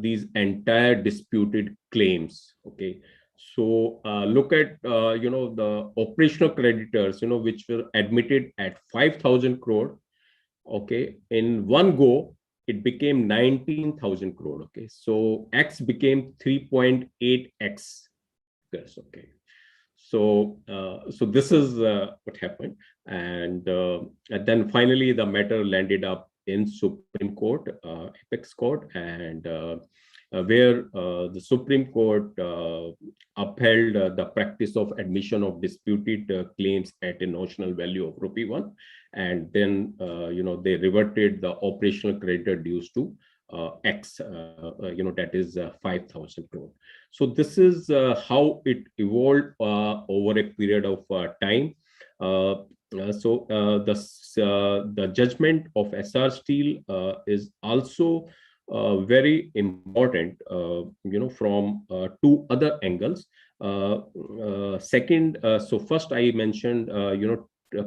these entire disputed claims. Okay, so look at the operational creditors, which were admitted at 5,000 crore. Okay, in one go it became 19,000 crore. Okay, so X became 3.8x. Yes, okay. So so this is what happened, and then finally the matter landed up in Supreme Court, Apex Court, and where the Supreme Court upheld the practice of admission of disputed claims at a notional value of ₹1, and then they reverted the operational creditor dues to X, that is 5,000 crore. So this is how it evolved over a period of time. So the judgment of SR Steel is also very important, from two other angles. Second, so first I mentioned,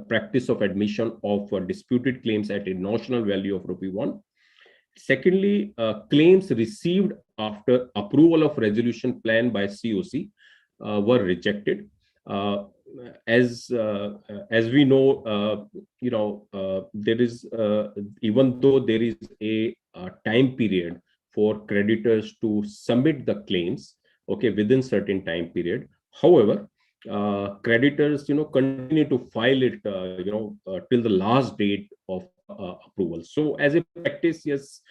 practice of admission of disputed claims at a notional value of ₹1. Secondly, claims received after approval of resolution plan by COC were rejected. As we know, there is, even though there is a time period for creditors to submit the claims, okay, within certain time period. However, creditors, continue to file it, till the last date of approval. So as a practice, yes,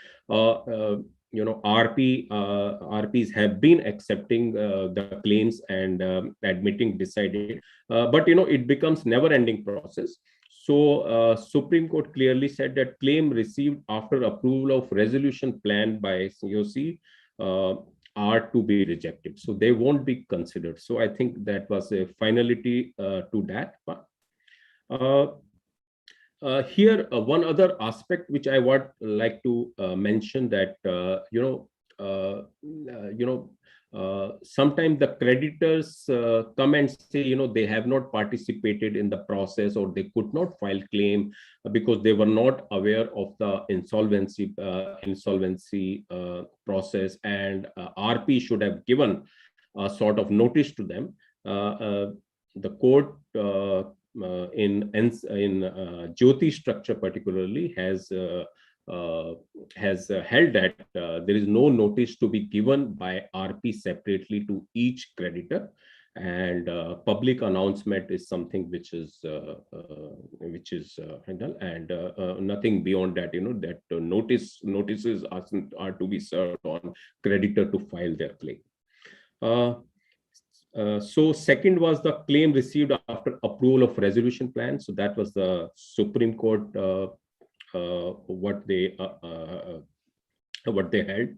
RPs have been accepting the claims and admitting, decided, but it becomes never-ending process. So Supreme Court clearly said that claim received after approval of resolution plan by COC are to be rejected, so they won't be considered. So I think that was a finality to that. Here, one other aspect which I would like to mention, that sometimes the creditors come and say, they have not participated in the process, or they could not file claim because they were not aware of the insolvency process, and RP should have given a sort of notice to them. The court in Jyoti structure particularly has held that there is no notice to be given by RP separately to each creditor, and public announcement is something which is handled, and nothing beyond that. That notices are to be served on creditor to file their claim. So second was the claim received after approval of resolution plan. So that was the Supreme Court what they held,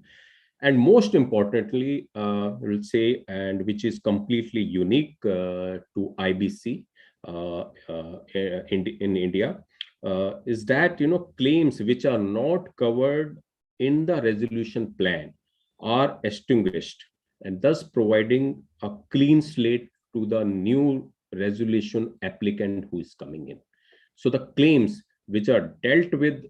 and most importantly, we'll say, and which is completely unique to IBC in India, is that claims which are not covered in the resolution plan are extinguished, and thus providing a clean slate to the new resolution applicant who is coming in. So the claims which are dealt with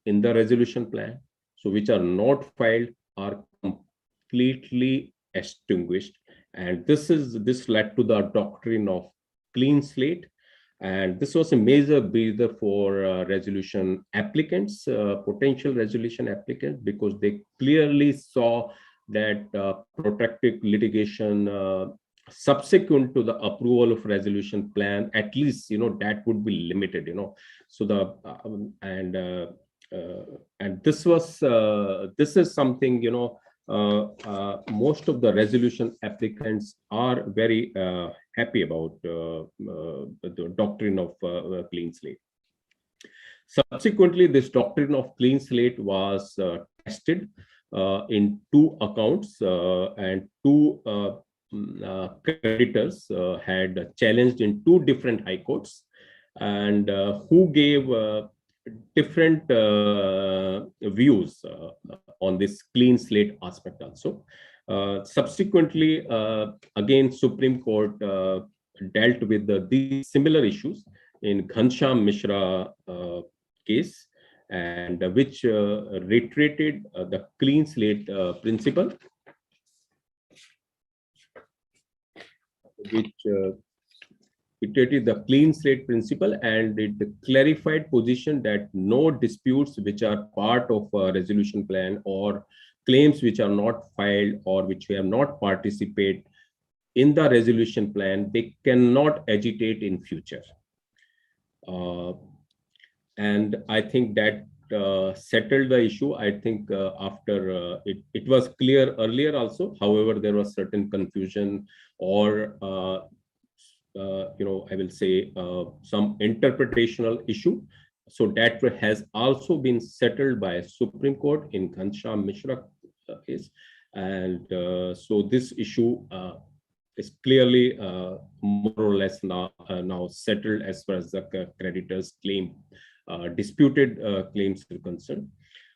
in the resolution plan, so which are not filed, are completely extinguished. And this led to the doctrine of clean slate. And this was a major breather for resolution applicants, potential resolution applicants, because they clearly saw that protracted litigation subsequent to the approval of resolution plan, at least, that would be limited, So the and this is something, most of the resolution applicants are very happy about the doctrine of clean slate. Subsequently, this doctrine of clean slate was tested in 2 accounts, and 2 creditors had challenged in 2 different high courts, and who gave different views on this clean slate aspect also. Subsequently, again, Supreme Court dealt with these similar issues in Ghanshyam Mishra case, and which reiterated the clean slate principle, which iterated the clean slate principle, and it clarified position that no disputes which are part of a resolution plan or claims which are not filed or which we have not participate in the resolution plan, they cannot agitate in future. And I think that settled the issue. I think after it was clear earlier also. However, there was certain confusion or I will say some interpretational issue. So that has also been settled by Supreme Court in Ghanshyam Mishra case. And so this issue is clearly more or less now settled as far as the creditors' claim, disputed claims are concerned.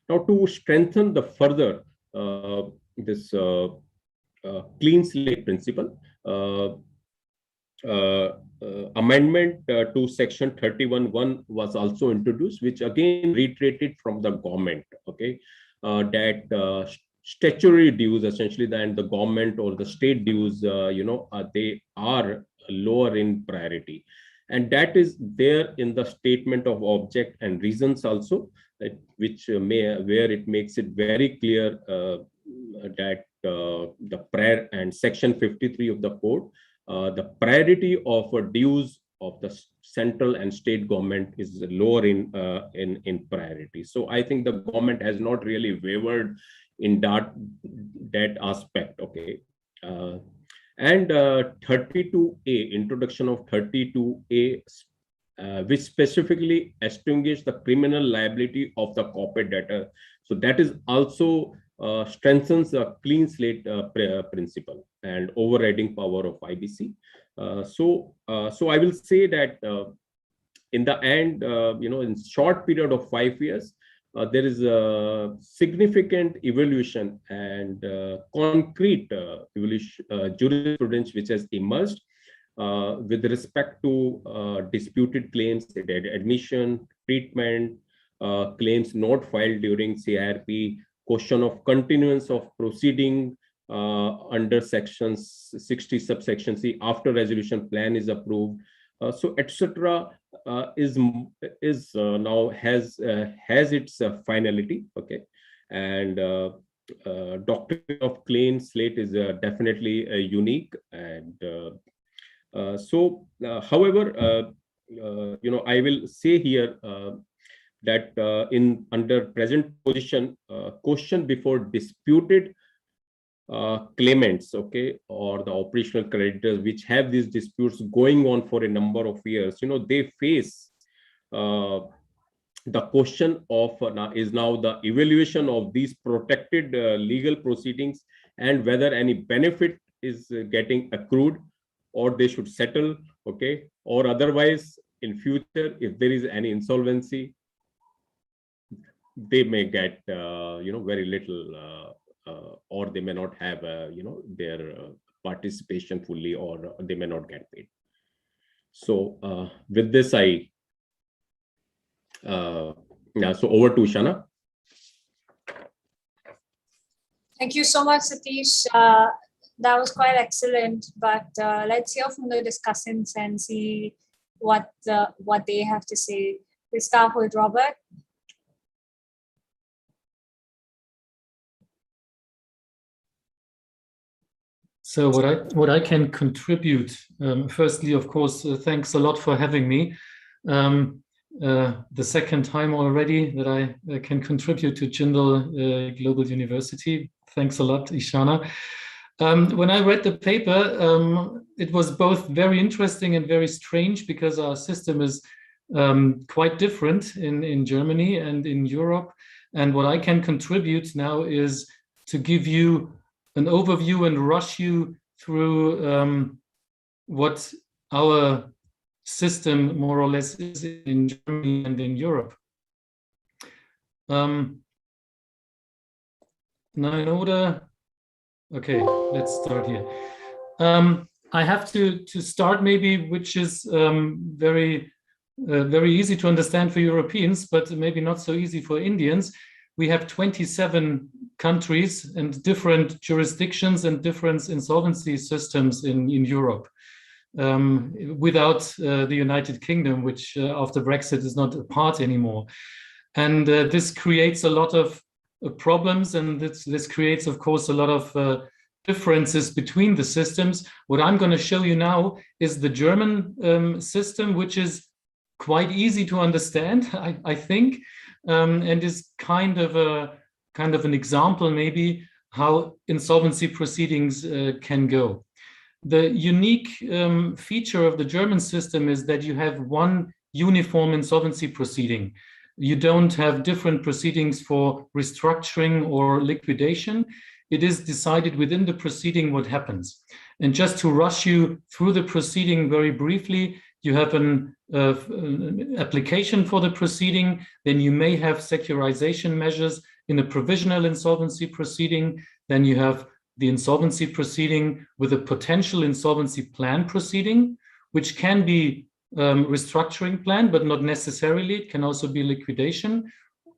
Now, to strengthen the further this clean slate principle, amendment to section 31(1) was also introduced, which again reiterated from the government, okay, that statutory dues, essentially, and the government or the state dues, they are lower in priority, and that is there in the statement of object and reasons also, which where it makes it very clear that the prior and section 53 of the code, the priority of dues of the central and state government is lower in priority. So I think the government has not really wavered in that aspect. Okay, and 32A, introduction of 32A, which specifically extinguish the criminal liability of the corporate debtor. So that is also strengthens the clean slate principle and overriding power of IBC. So I will say that in the end, in short period of 5 years, there is a significant evolution and concrete jurisprudence which has emerged with respect to disputed claims, admission, treatment, claims not filed during CIRP, question of continuance of proceeding under section 60 subsection C after resolution plan is approved, so etc. Is now has its finality. Okay, and doctrine of clean slate is definitely unique, and however, I will say here that in under present position, question before disputed claimants, okay, or the operational creditors which have these disputes going on for a number of years, they face the question of is now the evaluation of these protected legal proceedings and whether any benefit is getting accrued or they should settle, okay, or otherwise in future if there is any insolvency, they may get very little or they may not have their participation fully, or they may not get paid. So with this, I So over to Shana. Thank you so much, Satish. That was quite excellent, but let's hear from the discussants and see what they have to say. We'll start with Robert. So what I can contribute, firstly, of course, thanks a lot for having me. The second time already that I can contribute to JGILS Global University. Thanks a lot, Ishana. When I read the paper, it was both very interesting and very strange because our system is quite different in Germany and in Europe. And what I can contribute now is to give you an overview and rush you through what our system more or less is in Germany and in Europe. Now in order, okay, let's start here. I have to start maybe, which is very easy to understand for Europeans, but maybe not so easy for Indians. We have 27 countries and different jurisdictions and different insolvency systems in Europe, without the United Kingdom, which after Brexit is not a part anymore. And this creates a lot of problems, and this creates, of course, a lot of differences between the systems. What I'm going to show you now is the German system, which is quite easy to understand, I think, and is kind of an example maybe how insolvency proceedings can go. The unique feature of the German system is that you have one uniform insolvency proceeding. You don't have different proceedings for restructuring or liquidation. It is decided within the proceeding what happens. And just to rush you through the proceeding very briefly, you have an application for the proceeding, then you may have securitization measures in a provisional insolvency proceeding, then you have the insolvency proceeding with a potential insolvency plan proceeding, which can be restructuring plan, but not necessarily. It can also be liquidation.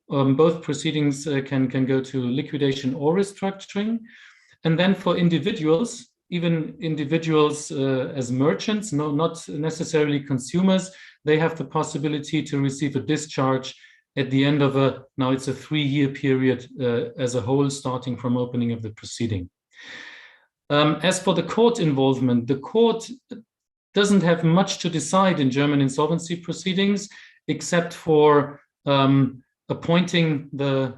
Both proceedings can go to liquidation or restructuring. And then for individuals, even individuals as merchants, not necessarily consumers, they have the possibility to receive a discharge at the end of now it's a 3-year period as a whole, starting from opening of the proceeding. As for the court involvement, the court doesn't have much to decide in German insolvency proceedings, except for appointing the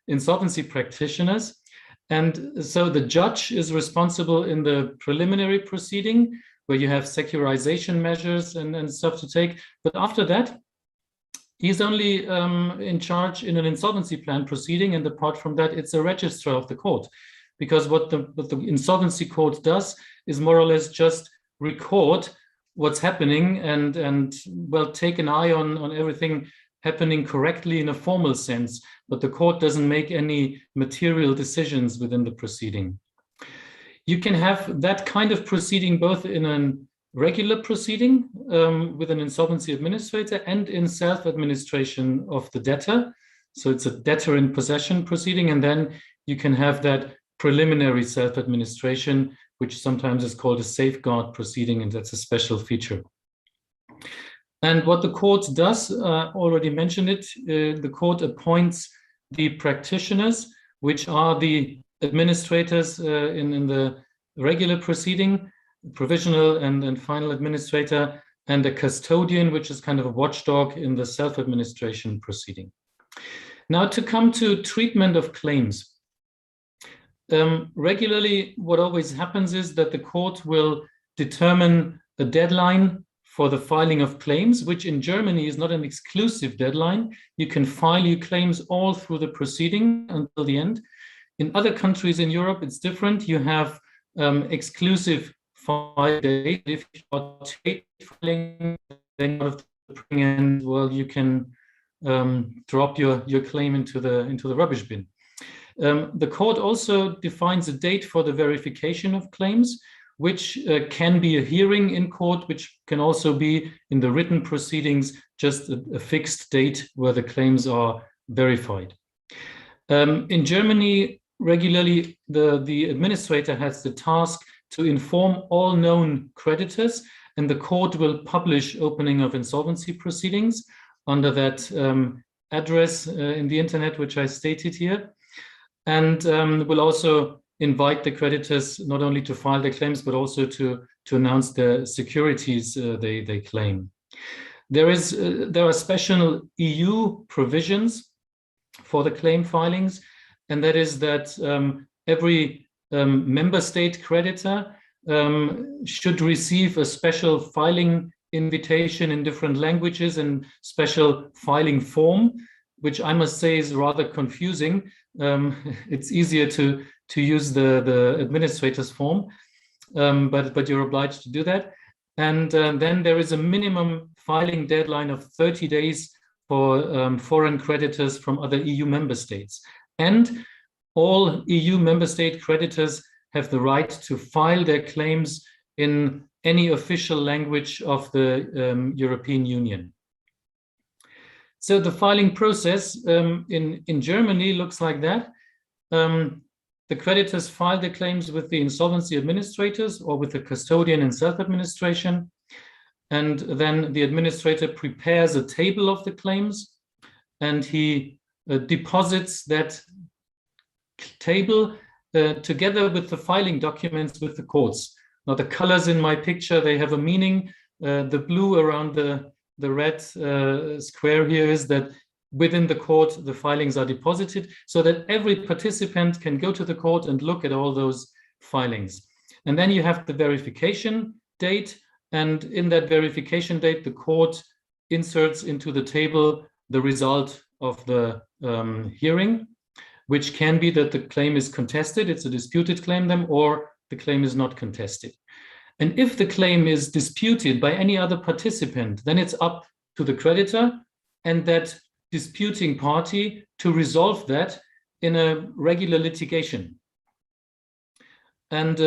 insolvency practitioners. And so the judge is responsible in the preliminary proceeding, where you have securitization measures and stuff to take. But after that, he's only in charge in an insolvency plan proceeding. And apart from that, it's a registrar of the court. Because what the insolvency court does is more or less just record what's happening and well, take an eye on everything happening correctly in a formal sense, but the court doesn't make any material decisions within the proceeding. You can have that kind of proceeding both in a regular proceeding with an insolvency administrator and in self-administration of the debtor. So it's a debtor in possession proceeding, and then you can have that preliminary self-administration, which sometimes is called a safeguard proceeding, and that's a special feature. And what the court does, already mentioned it, the court appoints the practitioners, which are the administrators in the regular proceeding, provisional and final administrator, and a custodian, which is kind of a watchdog in the self-administration proceeding. Now to come to treatment of claims. Regularly, what always happens is that the court will determine a deadline for the filing of claims, which in Germany is not an exclusive deadline. You can file your claims all through the proceeding until the end. In other countries in Europe, it's different. You have exclusive filing date. If you are filing, then out of the end, well, you can drop your claim into the rubbish bin. The court also defines a date for the verification of claims, which can be a hearing in court, which can also be in the written proceedings, just a fixed date where the claims are verified. In Germany, regularly, the administrator has the task to inform all known creditors, and the court will publish opening of insolvency proceedings under that address in the internet, which I stated here, and will also invite the creditors not only to file their claims, but also to announce the securities they claim. There are special EU provisions for the claim filings, and that is that every member state creditor should receive a special filing invitation in different languages and special filing form, which I must say is rather confusing. It's easier to use the administrator's form, but you're obliged to do that. And then there is a minimum filing deadline of 30 days for foreign creditors from other EU member states. And all EU member state creditors have the right to file their claims in any official language of the European Union. So the filing process in Germany looks like that. The creditors file their claims with the insolvency administrators or with the custodian in self-administration. And then the administrator prepares a table of the claims, and he deposits that table together with the filing documents with the courts. Now, the colors in my picture, they have a meaning. The blue around the red square here is that within the court, the filings are deposited so that every participant can go to the court and look at all those filings. And then you have the verification date. And in that verification date, the court inserts into the table the result of the hearing, which can be that the claim is contested, it's a disputed claim then, or the claim is not contested. And if the claim is disputed by any other participant, then it's up to the creditor and that disputing party to resolve that in a regular litigation. And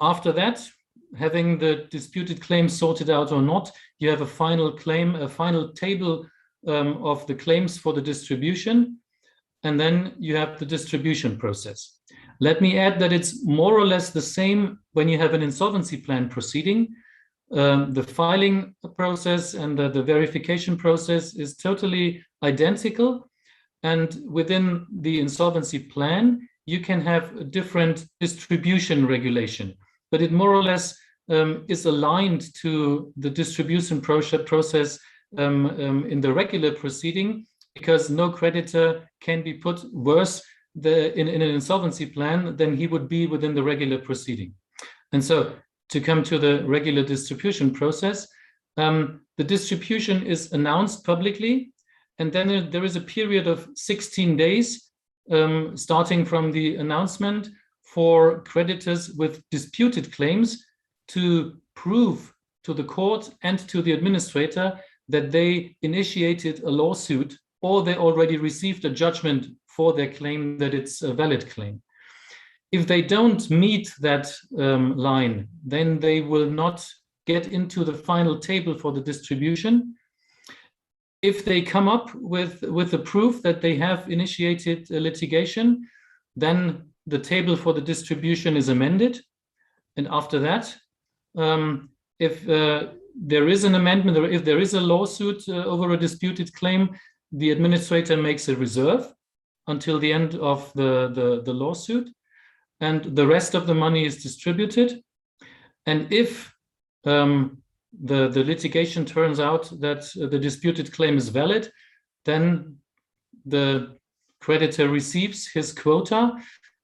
after that, having the disputed claim sorted out or not, you have a final claim, a final table of the claims for the distribution, and then you have the distribution process. Let me add that it's more or less the same when you have an insolvency plan proceeding. The filing process and the verification process is totally identical. And within the insolvency plan, you can have a different distribution regulation, but it more or less is aligned to the distribution process in the regular proceeding, because no creditor can be put worse in an insolvency plan than he would be within the regular proceeding. And so to come to the regular distribution process, the distribution is announced publicly, and then there is a period of 16 days starting from the announcement for creditors with disputed claims to prove to the court and to the administrator that they initiated a lawsuit or they already received a judgment for their claim that it's a valid claim. If they don't meet that line, then they will not get into the final table for the distribution. If they come up with the proof that they have initiated a litigation, then the table for the distribution is amended. And after that, if there is an amendment or if there is a lawsuit over a disputed claim, the administrator makes a reserve until the end of the lawsuit, and the rest of the money is distributed. And if the litigation turns out that the disputed claim is valid, then the creditor receives his quota.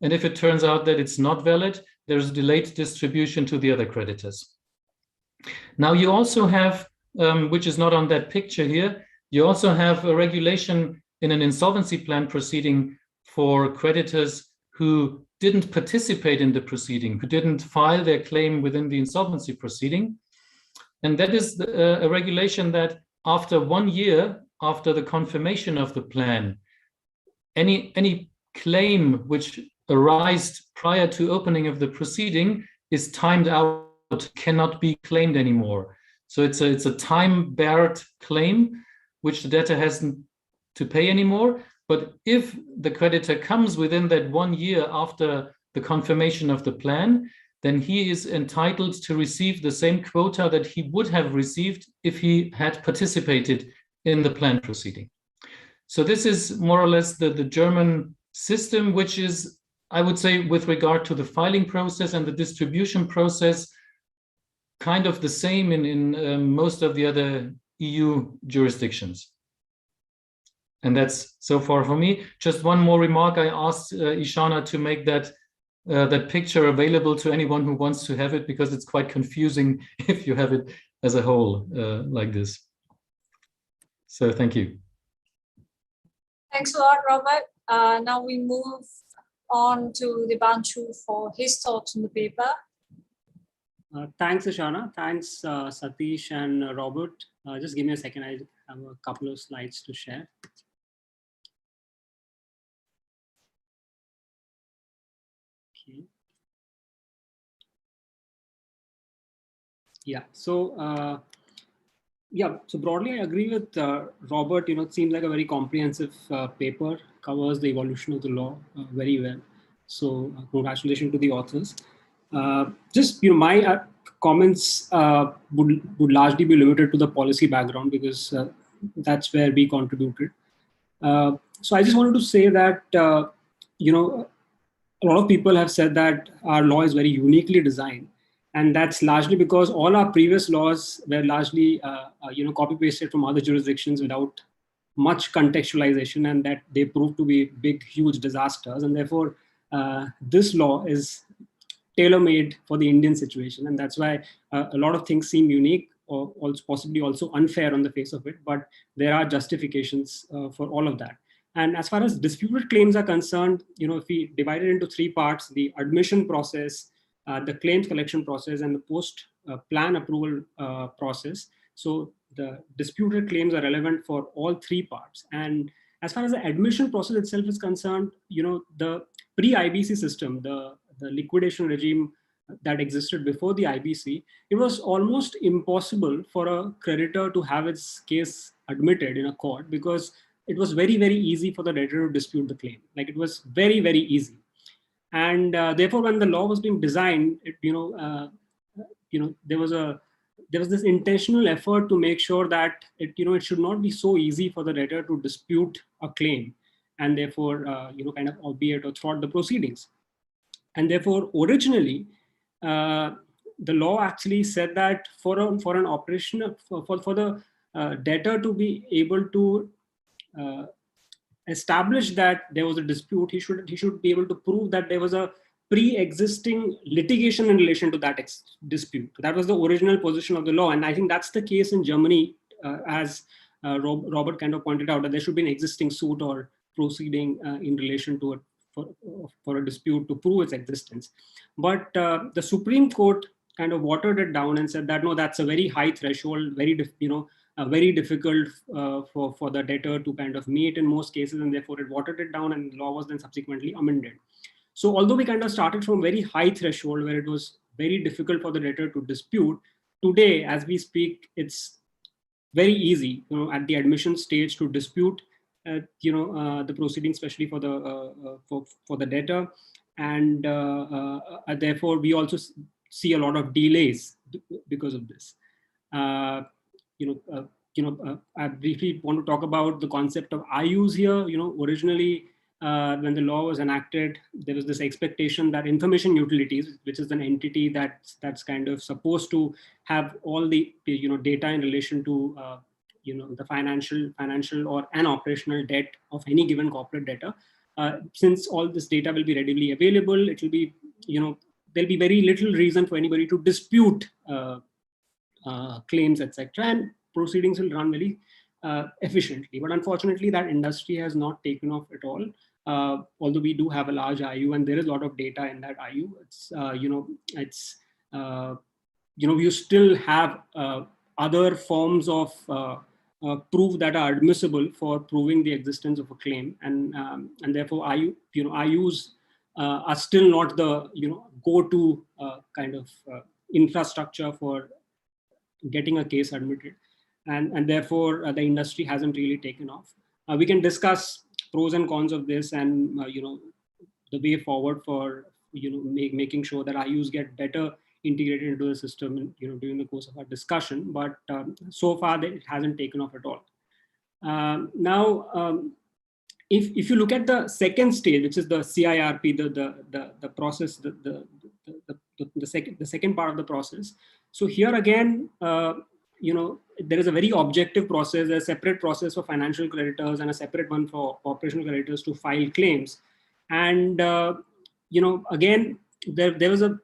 And if it turns out that it's not valid, there's a delayed distribution to the other creditors. Now you also have, which is not on that picture here, you also have a regulation in an insolvency plan proceeding for creditors who didn't participate in the proceeding, who didn't file their claim within the insolvency proceeding. And that is a regulation that after 1 year, after the confirmation of the plan, any claim which arised prior to opening of the proceeding is timed out cannot be claimed anymore. So it's a time-barred claim, which the debtor hasn't to pay anymore. But if the creditor comes within that 1 year after the confirmation of the plan, then he is entitled to receive the same quota that he would have received if he had participated in the plan proceeding. So this is more or less the German system, which is, I would say, with regard to the filing process and the distribution process, kind of the same in most of the other EU jurisdictions. And that's so far for me. Just one more remark. I asked Ishana to make that picture available to anyone who wants to have it, because it's quite confusing if you have it as a whole like this. So thank you. Thanks a lot, Robert. Now we move on to Debanshu for his thoughts on the paper. Thanks, Ishana. Thanks, Satish and Robert. Just give me a second. I have a couple of slides to share. Okay. Yeah. So so broadly, I agree with Robert. It seems like a very comprehensive paper, covers the evolution of the law very well. So congratulations to the authors. Just my comments would largely be limited to the policy background, because that's where we contributed. So I just wanted to say that a lot of people have said that our law is very uniquely designed, and that's largely because all our previous laws were largely copy pasted from other jurisdictions without much contextualization, and that they proved to be big, huge disasters. And therefore, this law is tailor-made for the Indian situation, and that's why a lot of things seem unique, or also possibly also unfair on the face of it. But there are justifications for all of that. And as far as disputed claims are concerned, if we divide it into three parts: the admission process, the claims collection process, and the post-plan approval process. So the disputed claims are relevant for all three parts. And as far as the admission process itself is concerned, the pre-IBC system, the liquidation regime that existed before the IBC, it was almost impossible for a creditor to have its case admitted in a court, because it was very, very easy for the debtor to dispute the claim. Like, it was very, very easy. And therefore, when the law was being designed, there was this intentional effort to make sure that it should not be so easy for the debtor to dispute a claim, and therefore kind of albeit or throughout the proceedings. And therefore, originally, the law actually said that for an operation for the debtor to be able to establish that there was a dispute, he should be able to prove that there was a pre-existing litigation in relation to that dispute. That was the original position of the law, and I think that's the case in Germany, as Robert kind of pointed out, that there should be an existing suit or proceeding in relation to it for a dispute to prove its existence. But the Supreme Court kind of watered it down and said that no, that's a very high threshold, very difficult for the debtor to kind of meet in most cases, and therefore it watered it down, and the law was then subsequently amended. So although we kind of started from very high threshold where it was very difficult for the debtor to dispute, today as we speak, it's very easy, at the admission stage to dispute the proceeding, especially for the debtor, and therefore we also see a lot of delays because of this. I briefly want to talk about the concept of IUs here. Originally, when the law was enacted, there was this expectation that information utilities, which is an entity that's kind of supposed to have all the data in relation to the financial or an operational debt of any given corporate debtor. Since all this data will be readily available, it will be there'll be very little reason for anybody to dispute claims, etc., and proceedings will run very efficiently. But unfortunately, that industry has not taken off at all. Although we do have a large IU and there is a lot of data in that IU, you still have other forms of proof that are admissible for proving the existence of a claim, and therefore IUs are still not the go-to kind of infrastructure for getting a case admitted, and therefore the industry hasn't really taken off. We can discuss pros and cons of this, and the way forward for making sure that IUs get better integrated into the system, during the course of our discussion. But so far, it hasn't taken off at all. Now, if you look at the second stage, which is the CIRP, the process, the second part of the process. So here again, there is a very objective process, a separate process for financial creditors and a separate one for operational creditors to file claims. And again, there was a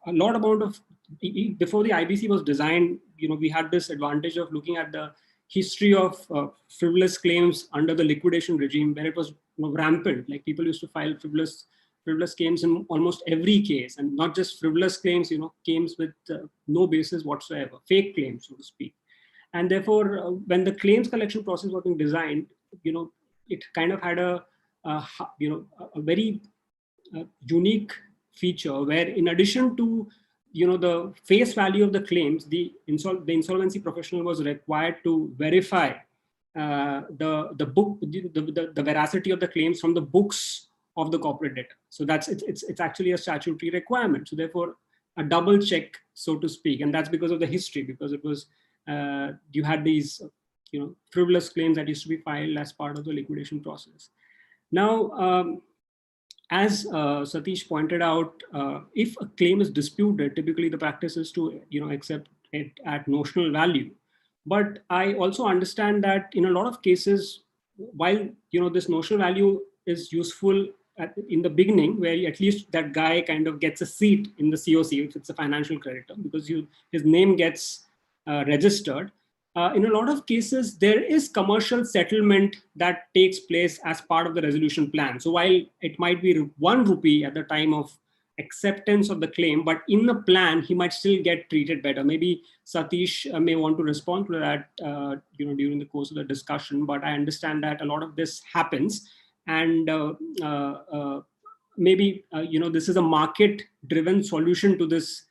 lot amount of, before the IBC was designed, we had this advantage of looking at the history of frivolous claims under the liquidation regime, where it was rampant. Like, people used to file frivolous claims in almost every case, and not just frivolous claims, claims with no basis whatsoever, fake claims, so to speak. And therefore, when the claims collection process was being designed, it kind of had a very unique feature, where in addition to the face value of the claims, the insolvency professional was required to verify the veracity of the claims from the books of the corporate debtor. So it's actually a statutory requirement. So therefore, a double check, so to speak, and that's because of the history, because it was you had these frivolous claims that used to be filed as part of the liquidation process. Now, as Satish pointed out, if a claim is disputed, typically the practice is to accept it at notional value. But I also understand that in a lot of cases, while this notional value is useful in the beginning, where at least that guy kind of gets a seat in the COC if it's a financial creditor, because his name gets registered. In a lot of cases, there is commercial settlement that takes place as part of the resolution plan. So while it might be 1 rupee at the time of acceptance of the claim, but in the plan, he might still get treated better. Maybe Satish may want to respond to that during the course of the discussion, but I understand that a lot of this happens. And maybe this is a market-driven solution to this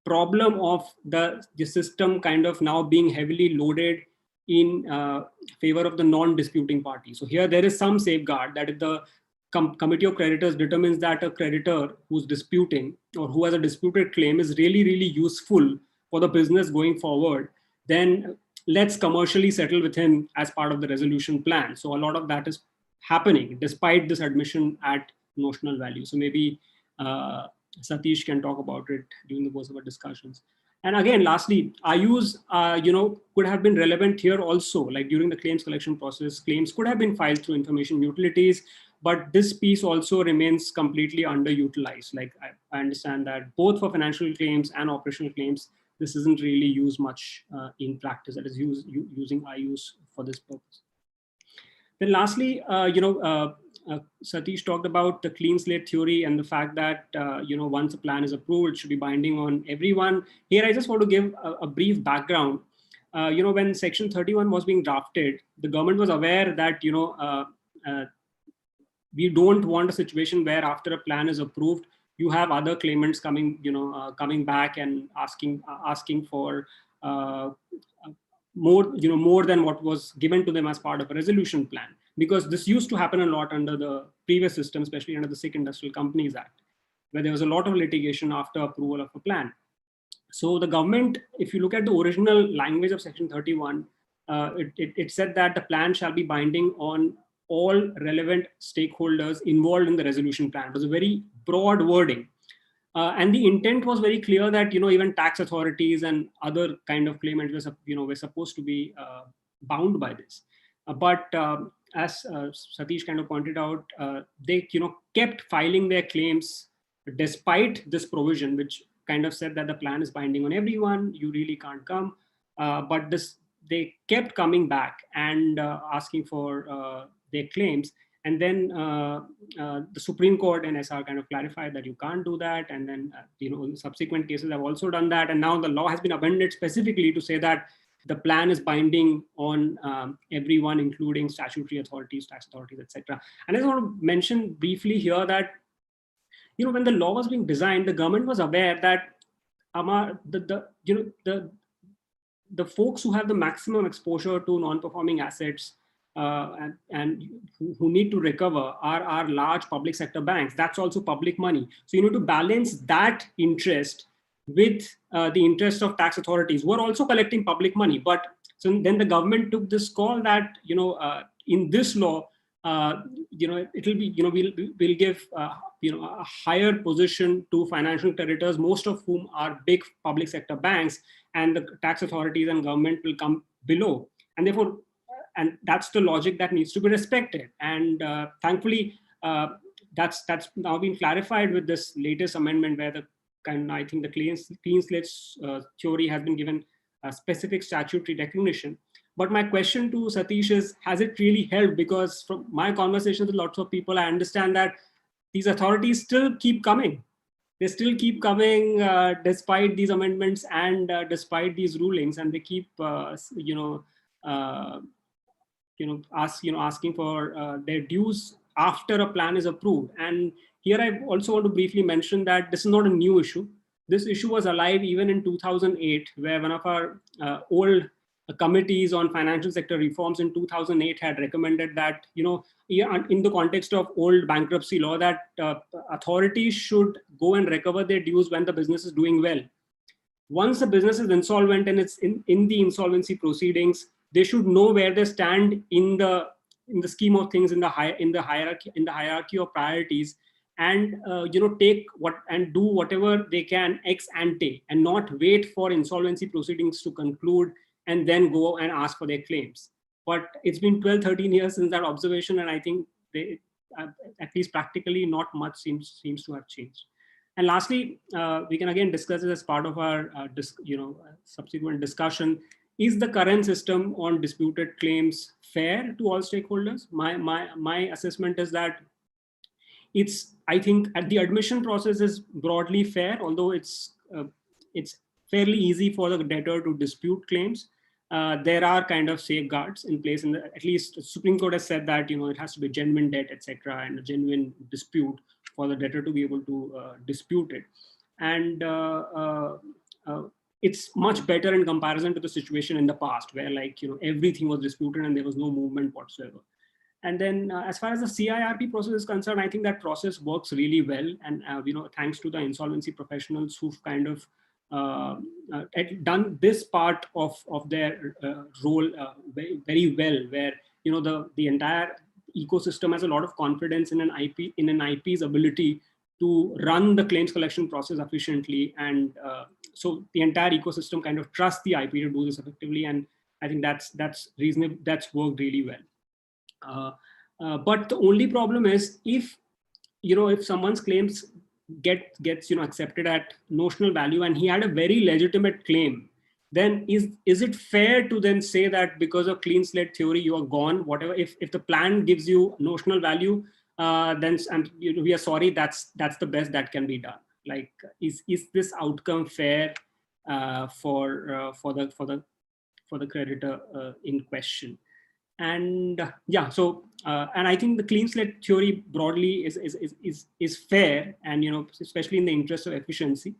problem of the system kind of now being heavily loaded in favor of the non-disputing party. So here there is some safeguard that if the committee of creditors determines that a creditor who's disputing or who has a disputed claim is really, really useful for the business going forward, then let's commercially settle with him as part of the resolution plan. So a lot of that is happening despite this admission at notional value. So maybe Satish can talk about it during the course of our discussions. And again, lastly, IUs, could have been relevant here also. Like, during the claims collection process, claims could have been filed through information utilities, but this piece also remains completely underutilized. Like, I understand that both for financial claims and operational claims, this isn't really used much in practice. That is using IUs for this purpose. Then lastly, Satish talked about the clean slate theory and the fact that once a plan is approved, it should be binding on everyone. Here, I just want to give a brief background. When Section 31 was being drafted, the government was aware that we don't want a situation where after a plan is approved, you have other claimants coming back and asking for more than what was given to them as part of a resolution plan. Because this used to happen a lot under the previous system, especially under the Sikh Industrial Companies Act, where there was a lot of litigation after approval of a plan. So the government, if you look at the original language of Section 31, it said that the plan shall be binding on all relevant stakeholders involved in the resolution plan. It was a very broad wording. And the intent was very clear that even tax authorities and other kind of claimants were supposed to be bound by this. But as Satish kind of pointed out, they kept filing their claims despite this provision, which kind of said that the plan is binding on everyone. You really can't come. But they kept coming back and asking for their claims. And then the Supreme Court and SR kind of clarified that you can't do that. And then, subsequent cases have also done that. And now the law has been amended specifically to say that the plan is binding on everyone, including statutory authorities, tax authorities, etc. And I just want to mention briefly here that when the law was being designed, the government was aware that the folks who have the maximum exposure to non-performing assets and who need to recover are large public sector banks. That's also public money. So you need to balance that interest with the interest of tax authorities who are also collecting public money. But so then the government took this call that, in this law, it will be, we'll give, a higher position to financial creditors, most of whom are big public sector banks, and the tax authorities and government will come below. And therefore, and that's the logic that needs to be respected. And thankfully, that's now been clarified with this latest amendment, where I think the clean slate theory has been given a specific statutory recognition. But my question to Satish is, has it really helped? Because from my conversations with lots of people, I understand that these authorities still keep coming. They still keep coming despite these amendments and despite these rulings, and they keep, asking for their dues after a plan is approved. And here I also want to briefly mention that this is not a new issue. This issue was alive even in 2008, where one of our old committees on financial sector reforms in 2008 had recommended that, in the context of old bankruptcy law, that authorities should go and recover their dues when the business is doing well. Once the business is insolvent and it's in the insolvency proceedings, they should know where they stand in the scheme of things, in the hierarchy of priorities, and take and do whatever they can ex ante, and not wait for insolvency proceedings to conclude and then go and ask for their claims. But it's been 12-13 years since that observation, and I think they, at least practically, not much seems to have changed. And lastly, we can again discuss this as part of our subsequent discussion. Is the current system on disputed claims fair to all stakeholders? My assessment is that I think at the admission process is broadly fair, although it's fairly easy for the debtor to dispute claims. There are kind of safeguards in place, and at least the Supreme Court has said that it has to be genuine debt, etc., and a genuine dispute for the debtor to be able to dispute it. And it's much better in comparison to the situation in the past, where everything was disputed and there was no movement whatsoever. And then as far as the CIRP process is concerned, I think that process works really well. And thanks to the insolvency professionals who've kind of done this part of their role very, very well, where the entire ecosystem has a lot of confidence in an IP's ability to run the claims collection process efficiently, and so the entire ecosystem kind of trusts the IP to do this effectively, and I think that's reasonable. That's worked really well. But the only problem is if someone's claims gets accepted at notional value, and he had a very legitimate claim, then is it fair to then say that because of clean slate theory you are gone? Whatever, if the plan gives you notional value, then we are sorry, that's the best that can be done. Like, is this outcome fair for the creditor in question? And so and I think the clean slate theory broadly is fair, and especially in the interest of efficiency.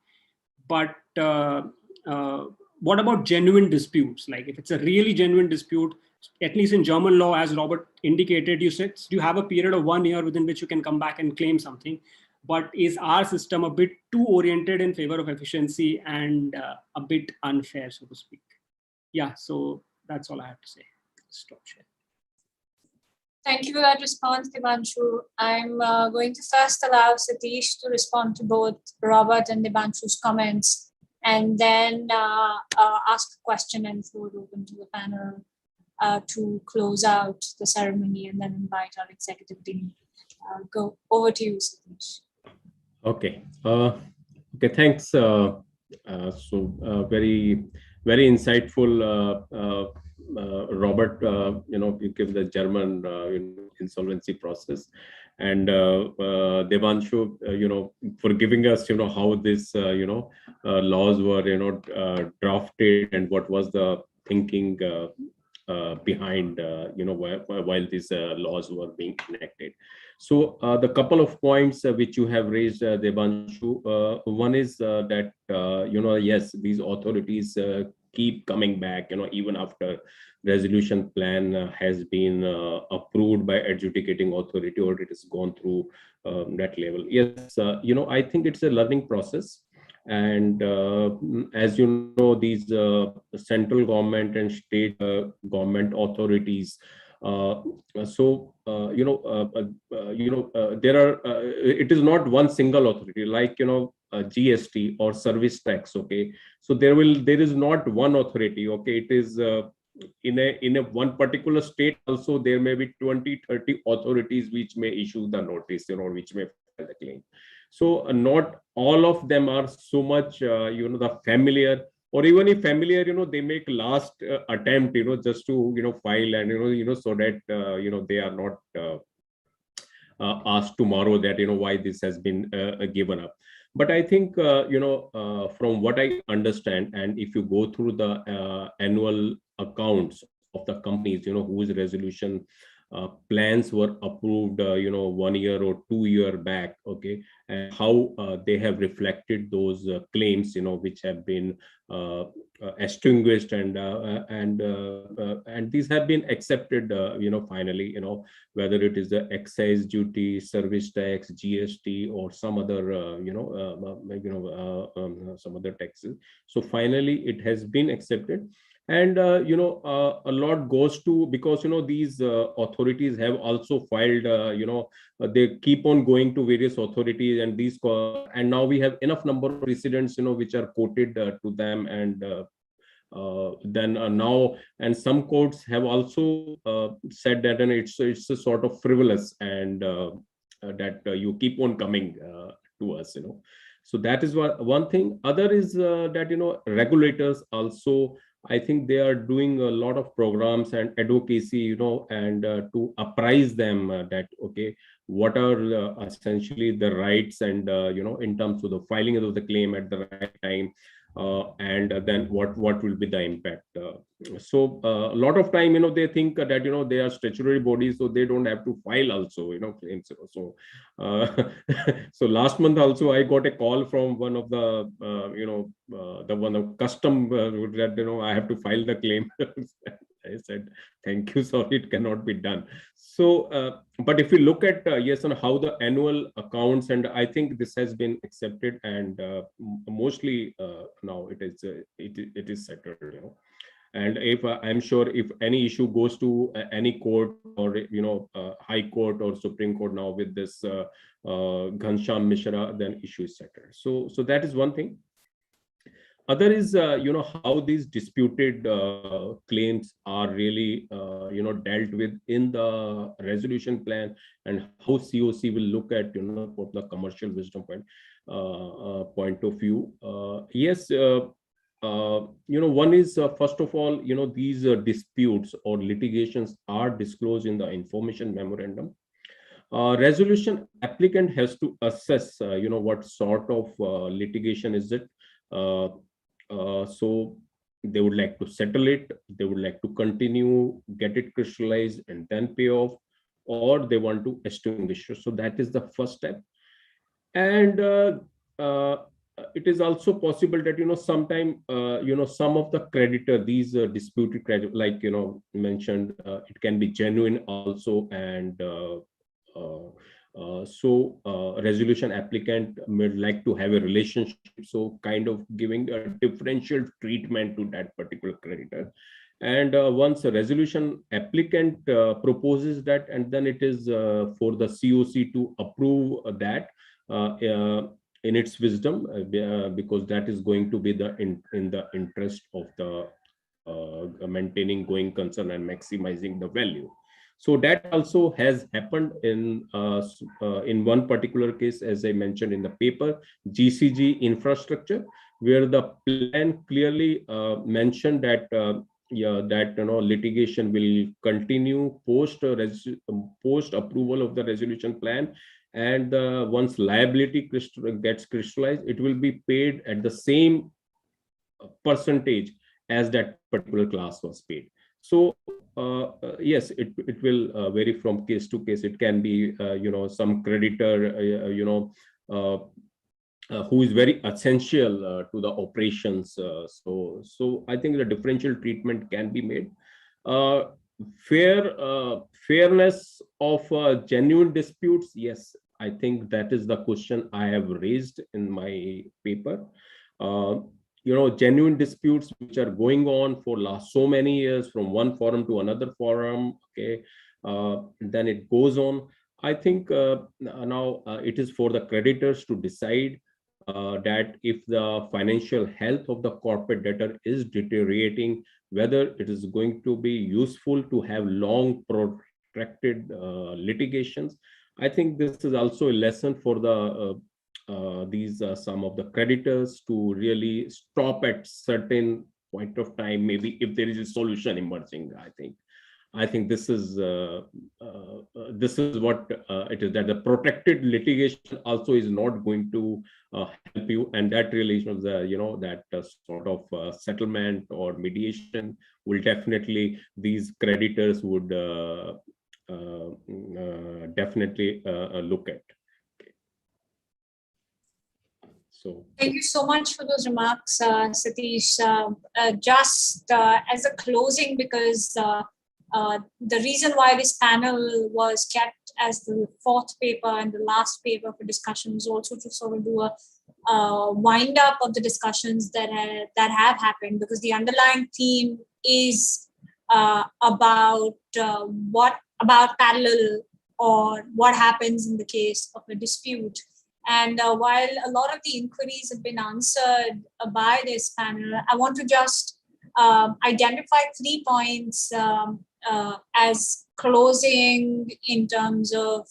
But what about genuine disputes? Like, if it's a really genuine dispute, at least in German law, as Robert indicated, you have a period of 1 year within which you can come back and claim something. But is our system a bit too oriented in favor of efficiency and a bit unfair, so to speak? Yeah, so that's all I have to say. Stop share. Thank you for that response, Devanshu. I'm going to first allow Satish to respond to both Robert and Devanshu's comments, and then ask a question and throw it open to the panel to close out the ceremony, and then invite our executive team. Go over to you, Satish. Okay. Okay. Thanks. Very, very insightful, Robert. You give the German insolvency process, and Devanshu, for giving us how this laws were drafted and what was the thinking behind, while these laws were being enacted. So the couple of points which you have raised, Debanshu, one is that, yes, these authorities keep coming back, even after resolution plan has been approved by adjudicating authority, or it has gone through that level. Yes, I think it's a learning process. And as you know, these central government and state government authorities, there are, it is not one single authority, like, GST or service tax. Okay, so there is not one authority. Okay, it is in a one particular state also there may be 20-30 authorities which may issue the notice, which may file the claim. So not all of them are so much the familiar, or even if familiar, they make last attempt, just to file, and so that they are not asked tomorrow that why this has been given up. But I think from what I understand, and if you go through the annual accounts of the companies whose resolution plans were approved 1 year or 2 year back, okay, and how they have reflected those claims which have been extinguished, and these have been accepted finally, whether it is the excise duty, service tax, GST, or some other some other taxes. So finally it has been accepted. And a lot goes to, because these authorities have also filed, they keep on going to various authorities, and these and now we have enough number of precedents which are quoted to them, and then now, and some courts have also said that, and it's a sort of frivolous, and that you keep on coming to us. So that is one thing. Other is that regulators also, I think they are doing a lot of programs and advocacy, and to apprise them that, okay, what are essentially the rights, and in terms of the filing of the claim at the right time, and then what will be the impact. So a lot of time, they think that they are statutory bodies, so they don't have to file also, claims. So so last month also I got a call from one of the the one of custom that I have to file the claim. I said, thank you, sorry, it cannot be done. So but if you look at yes, and how the annual accounts, and I think this has been accepted, and mostly now it is settled. And if I'm sure if any issue goes to any court, or high court or Supreme Court now with this Ghanshyam Mishra, then issue is settled. So that is one thing. Other is how these disputed claims are really dealt with in the resolution plan, and how COC will look at from the commercial wisdom point of view. Yes. One is first of all, these disputes or litigations are disclosed in the information memorandum. Resolution applicant has to assess, what sort of litigation is it. So they would like to settle it, they would like to continue, get it crystallized, and then pay off, or they want to extinguish. So that is the first step. And it is also possible that sometime some of the creditor, these disputed credit, like mentioned, it can be genuine also, and so resolution applicant may like to have a relationship, so kind of giving a differential treatment to that particular creditor. And once a resolution applicant proposes that, and then it is for the COC to approve that in its wisdom, because that is going to be in the interest of the maintaining going concern and maximizing the value. So that also has happened in one particular case, as I mentioned in the paper, GCG infrastructure, where the plan clearly mentioned that litigation will continue post approval of the resolution plan, and once liability gets crystallized, it will be paid at the same percentage as that particular class was paid. So yes, it will vary from case to case. It can be some creditor who is very essential to the operations. So I think the differential treatment can be made. Fairness of genuine disputes, yes, I think that is the question I have raised in my paper. Genuine disputes which are going on for last so many years from one forum to another forum, okay, then it goes on. I think now it is for the creditors to decide that if the financial health of the corporate debtor is deteriorating, whether it is going to be useful to have long protracted litigations. I think this is also a lesson for the these are some of the creditors to really stop at certain point of time, maybe if there is a solution emerging. I think this is what it is, that the protected litigation also is not going to help you, and that relation of the that sort of settlement or mediation will definitely, these creditors would definitely look at. So thank you so much for those remarks, Satish. Just as a closing, because the reason why this panel was kept as the fourth paper and the last paper for discussion was also to sort of do a wind up of the discussions that have happened, because the underlying theme is about parallel, or what happens in the case of a dispute. And while a lot of the inquiries have been answered by this panel, I want to just identify 3 points as closing in terms of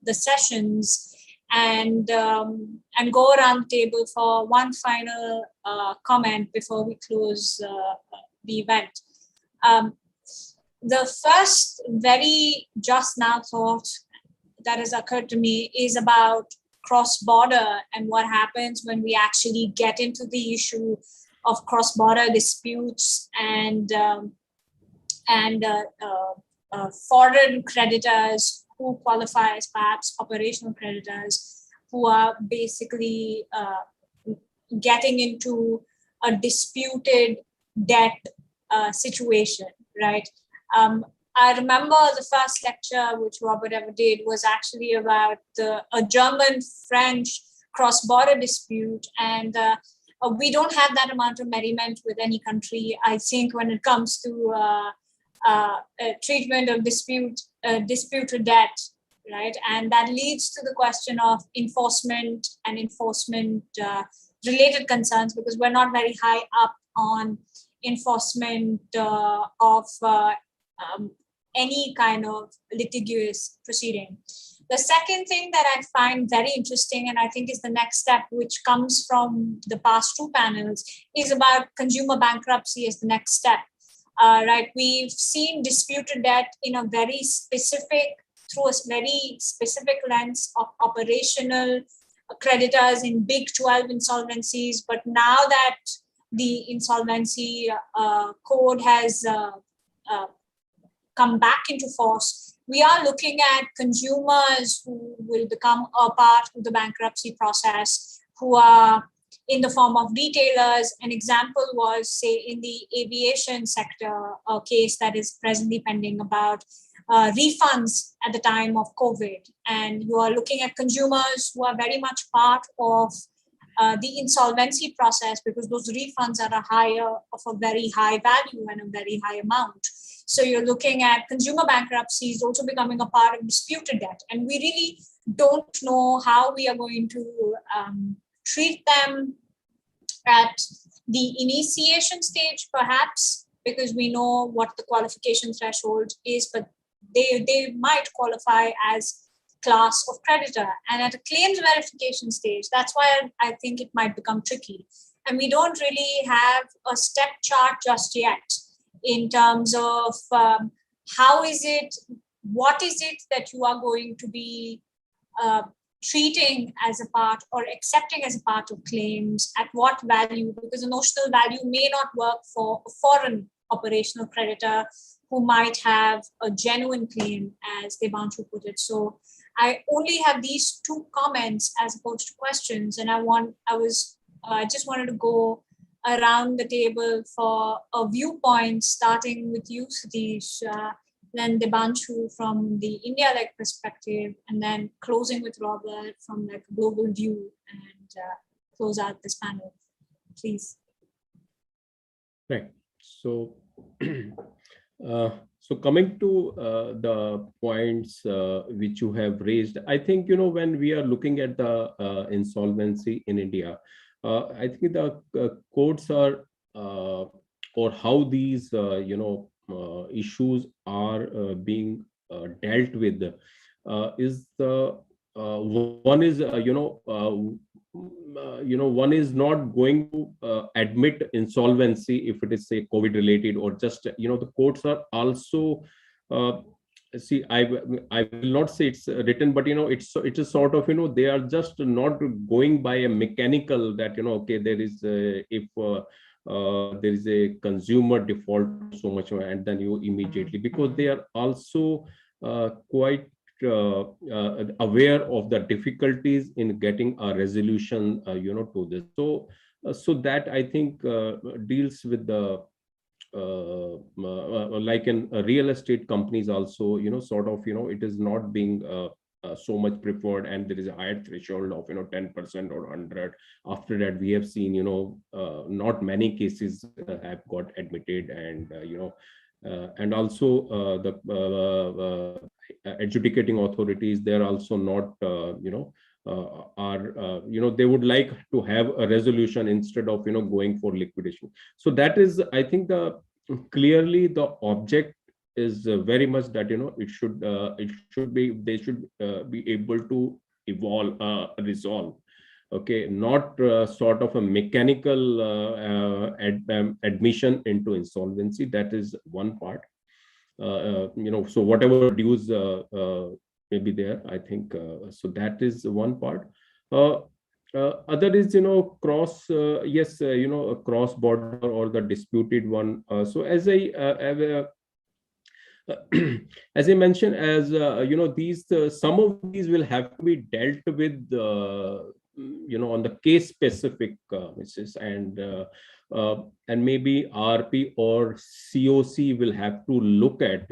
the sessions, and go around the table for one final comment before we close the event. The first very just now thought that has occurred to me is about cross-border and what happens when we actually get into the issue of cross-border disputes and foreign creditors who qualify as perhaps operational creditors, who are basically getting into a disputed debt situation, right? I remember the first lecture which Robert ever did was actually about a German-French cross-border dispute, and we don't have that amount of merriment with any country, I think, when it comes to treatment of disputed debt, right? And that leads to the question of enforcement and enforcement-related concerns, because we're not very high up on enforcement of any kind of litigious proceeding. The second thing that I find very interesting, and I think is the next step, which comes from the past 2 panels, is about consumer bankruptcy as the next step. Right? We've seen disputed debt in a very specific, through a very specific lens of operational creditors in big 12 insolvencies. But now that the insolvency code has come back into force, we are looking at consumers who will become a part of the bankruptcy process, who are in the form of retailers. An example was, say, in the aviation sector, a case that is presently pending about refunds at the time of COVID. And you are looking at consumers who are very much part of the insolvency process, because those refunds are of a very high value and a very high amount. So you're looking at consumer bankruptcies also becoming a part of disputed debt. And we really don't know how we are going to treat them at the initiation stage, perhaps, because we know what the qualification threshold is, but they might qualify as class of creditor. And at a claims verification stage, that's why I think it might become tricky. And we don't really have a step chart just yet in terms of what is it that you are going to be treating as a part or accepting as a part of claims, at what value, because the notional value may not work for a foreign operational creditor who might have a genuine claim, as Debanshu put it. So I only have these two comments as opposed to questions, and I just wanted to go around the table for a viewpoint, starting with you, Satish, then Debanshu from the India-like perspective, and then closing with Robert from like a global view, and close out this panel, please. Right. So, so coming to the points which you have raised, I think, when we are looking at the insolvency in India, I think the codes are, or how these, issues are being dealt with is the one is, one is not going to admit insolvency if it is, say, COVID related, or just, the courts are also, see, I will not say it's written, but, it is sort of, they are just not going by a mechanical that, okay, there is, if there is a consumer default so much, and then you immediately, because they are also quite aware of the difficulties in getting a resolution, to this. So that I think deals with the like in real estate companies also, sort of, it is not being so much preferred, and there is a higher threshold of 10% or 100. After that, we have seen not many cases have got admitted, and and also the adjudicating authorities, they're also not they would like to have a resolution instead of going for liquidation. So that is, I think, clearly the object is very much that it should be, they should be able to resolve, okay, not sort of a mechanical admission into insolvency. That is one part. So whatever dues may be there, I think, so that is one part. Other is, cross, yes, cross border or the disputed one. So as I mentioned, as these some of these will have to be dealt with, on the case specific basis, and maybe RP or COC will have to look at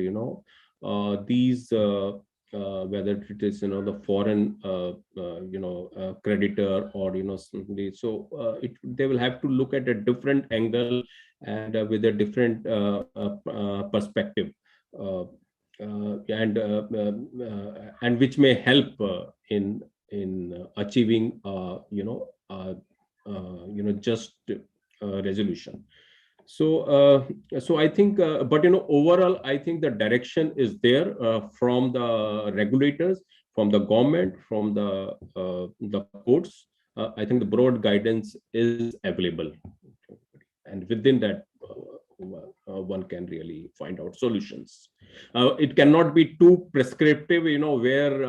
these whether it is the foreign creditor, or somebody. So they will have to look at a different angle and with a different perspective, and which may help in achieving just resolution. So I think, but overall, I think the direction is there from the regulators, from the government, from the courts. I think the broad guidance is available, and within that, one can really find out solutions. It cannot be too prescriptive, where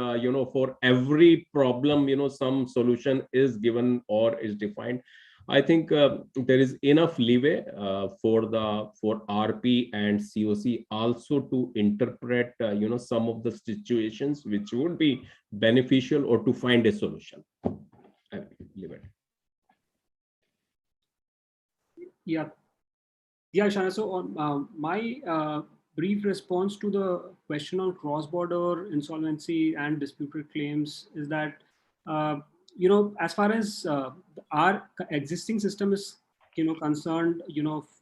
for every problem, some solution is given or is defined. I think there is enough leeway for RP and COC also to interpret, some of the situations which would be beneficial, or to find a solution. I will leave it. Yeah, Shana. So on my brief response to the question on cross-border insolvency and disputed claims is that, as far as our existing system is, concerned,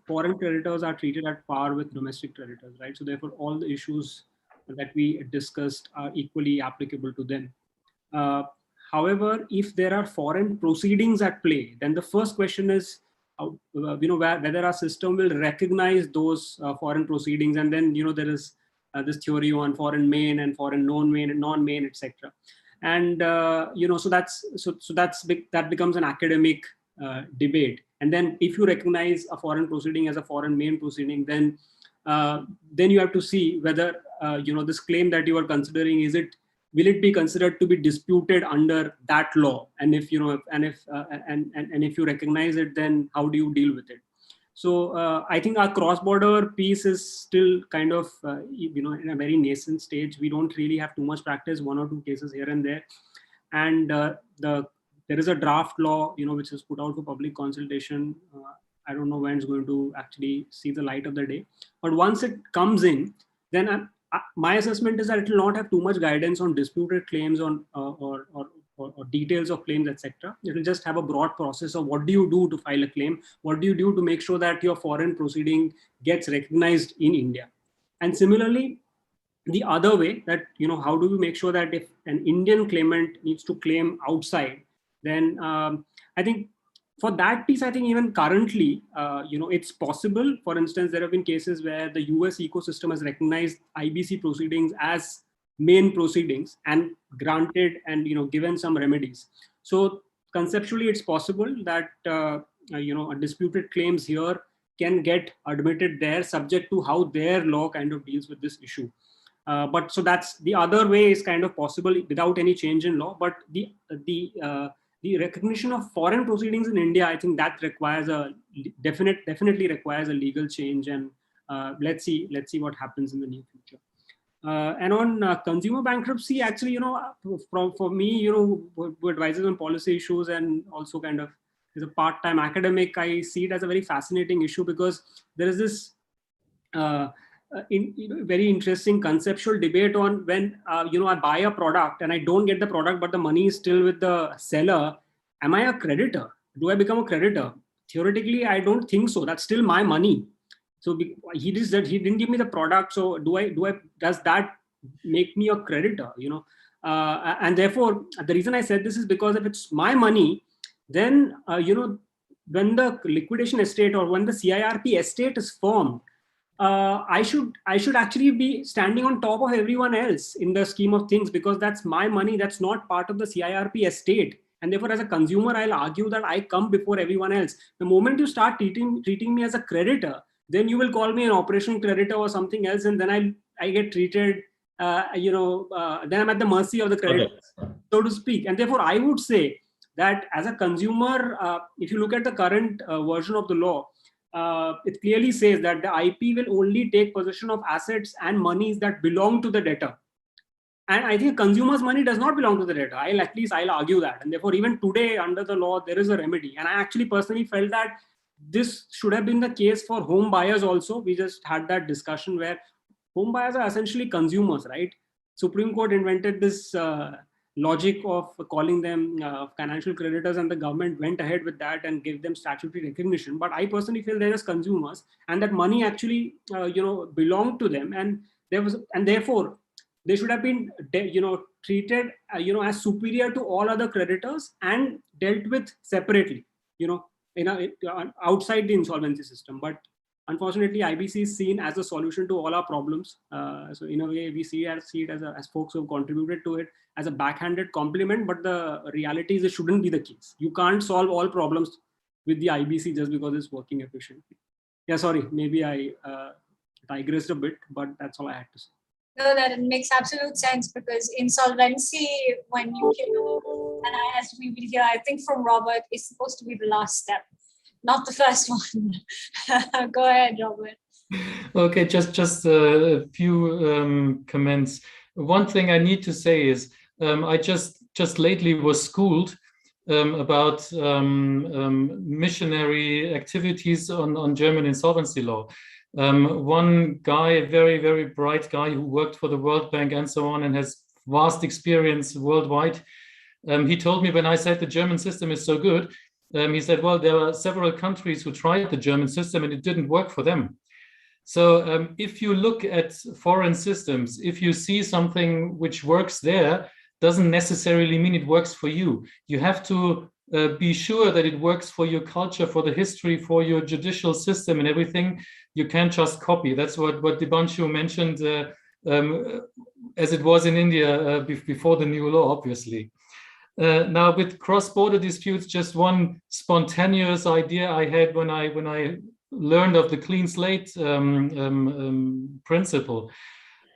foreign creditors are treated at par with domestic creditors, right? So therefore, all the issues that we discussed are equally applicable to them. However, if there are foreign proceedings at play, then the first question is, whether our system will recognize those foreign proceedings, and then there is this theory on foreign main and foreign non-main and non-main, etc. And so that becomes an academic debate. And then if you recognize a foreign proceeding as a foreign main proceeding, then you have to see whether this claim that you are considering, will it be considered to be disputed under that law? And if if you recognize it, then how do you deal with it? So I think our cross-border piece is still kind of, in a very nascent stage. We don't really have too much practice, 1 or 2 cases here and there. And there is a draft law, which is put out for public consultation. I don't know when it's going to actually see the light of the day. But once it comes in, then my assessment is that it will not have too much guidance on disputed claims on or details of claims, etc. It will just have a broad process of what do you do to file a claim? What do you do to make sure that your foreign proceeding gets recognized in India? And similarly, the other way that, how do we make sure that if an Indian claimant needs to claim outside, then I think for that piece, I think even currently, it's possible. For instance, there have been cases where the US ecosystem has recognized IBC proceedings as main proceedings and granted and given some remedies. So conceptually, it's possible that disputed claims here can get admitted there, subject to how their law kind of deals with this issue. But so that's the other way is kind of possible without any change in law. But the recognition of foreign proceedings in India, I think that requires definitely requires a legal change, and let's see what happens in the near future. And on consumer bankruptcy, actually, for me, who advises on policy issues and also kind of is a part-time academic, I see it as a very fascinating issue because there is this very interesting conceptual debate on when I buy a product and I don't get the product, but the money is still with the seller. Am I a creditor? Do I become a creditor? Theoretically, I don't think so. That's still my money. So he didn't give me the product. So does that make me a creditor? And therefore, the reason I said this is because if it's my money, then when the liquidation estate or when the CIRP estate is formed, I should actually be standing on top of everyone else in the scheme of things, because that's my money. That's not part of the CIRP estate. And therefore, as a consumer, I'll argue that I come before everyone else. The moment you start treating me as a creditor, then you will call me an operational creditor or something else, and then I get treated, then I'm at the mercy of the creditors, so to speak. And therefore, I would say that as a consumer, if you look at the current version of the law, it clearly says that the IP will only take possession of assets and monies that belong to the debtor. And I think consumer's money does not belong to the debtor. I'll argue that. And therefore, even today under the law, there is a remedy. And I actually personally felt that this should have been the case for home buyers also. We just had that discussion where home buyers are essentially consumers, right? Supreme Court invented this logic of calling them financial creditors, and the government went ahead with that and gave them statutory recognition. But I personally feel they're just consumers, and that money actually belonged to them, and therefore they should have been treated as superior to all other creditors and dealt with separately, outside the insolvency system. But unfortunately, IBC is seen as a solution to all our problems. So in a way, we see it as folks who have contributed to it as a backhanded compliment, but the reality is it shouldn't be the case. You can't solve all problems with the IBC just because it's working efficiently. Yeah, sorry, maybe I digressed a bit, but that's all I had to say. No, that makes absolute sense, because insolvency, when you and as we will hear, I think from Robert, is supposed to be the last step, not the first one. Go ahead, Robert. Okay, just a few comments. One thing I need to say is I just lately was schooled about missionary activities on German insolvency law. One guy, a very, very bright guy who worked for the World Bank and so on and has vast experience worldwide, he told me when I said the German system is so good, he said, well, there are several countries who tried the German system and it didn't work for them. So if you look at foreign systems, if you see something which works there, doesn't necessarily mean it works for you. You have to be sure that it works for your culture, for the history, for your judicial system and everything. You can't just copy. That's what Dibanshu mentioned, as it was in India before the new law, obviously. Now with cross-border disputes, just one spontaneous idea I had when I learned of the clean slate principle.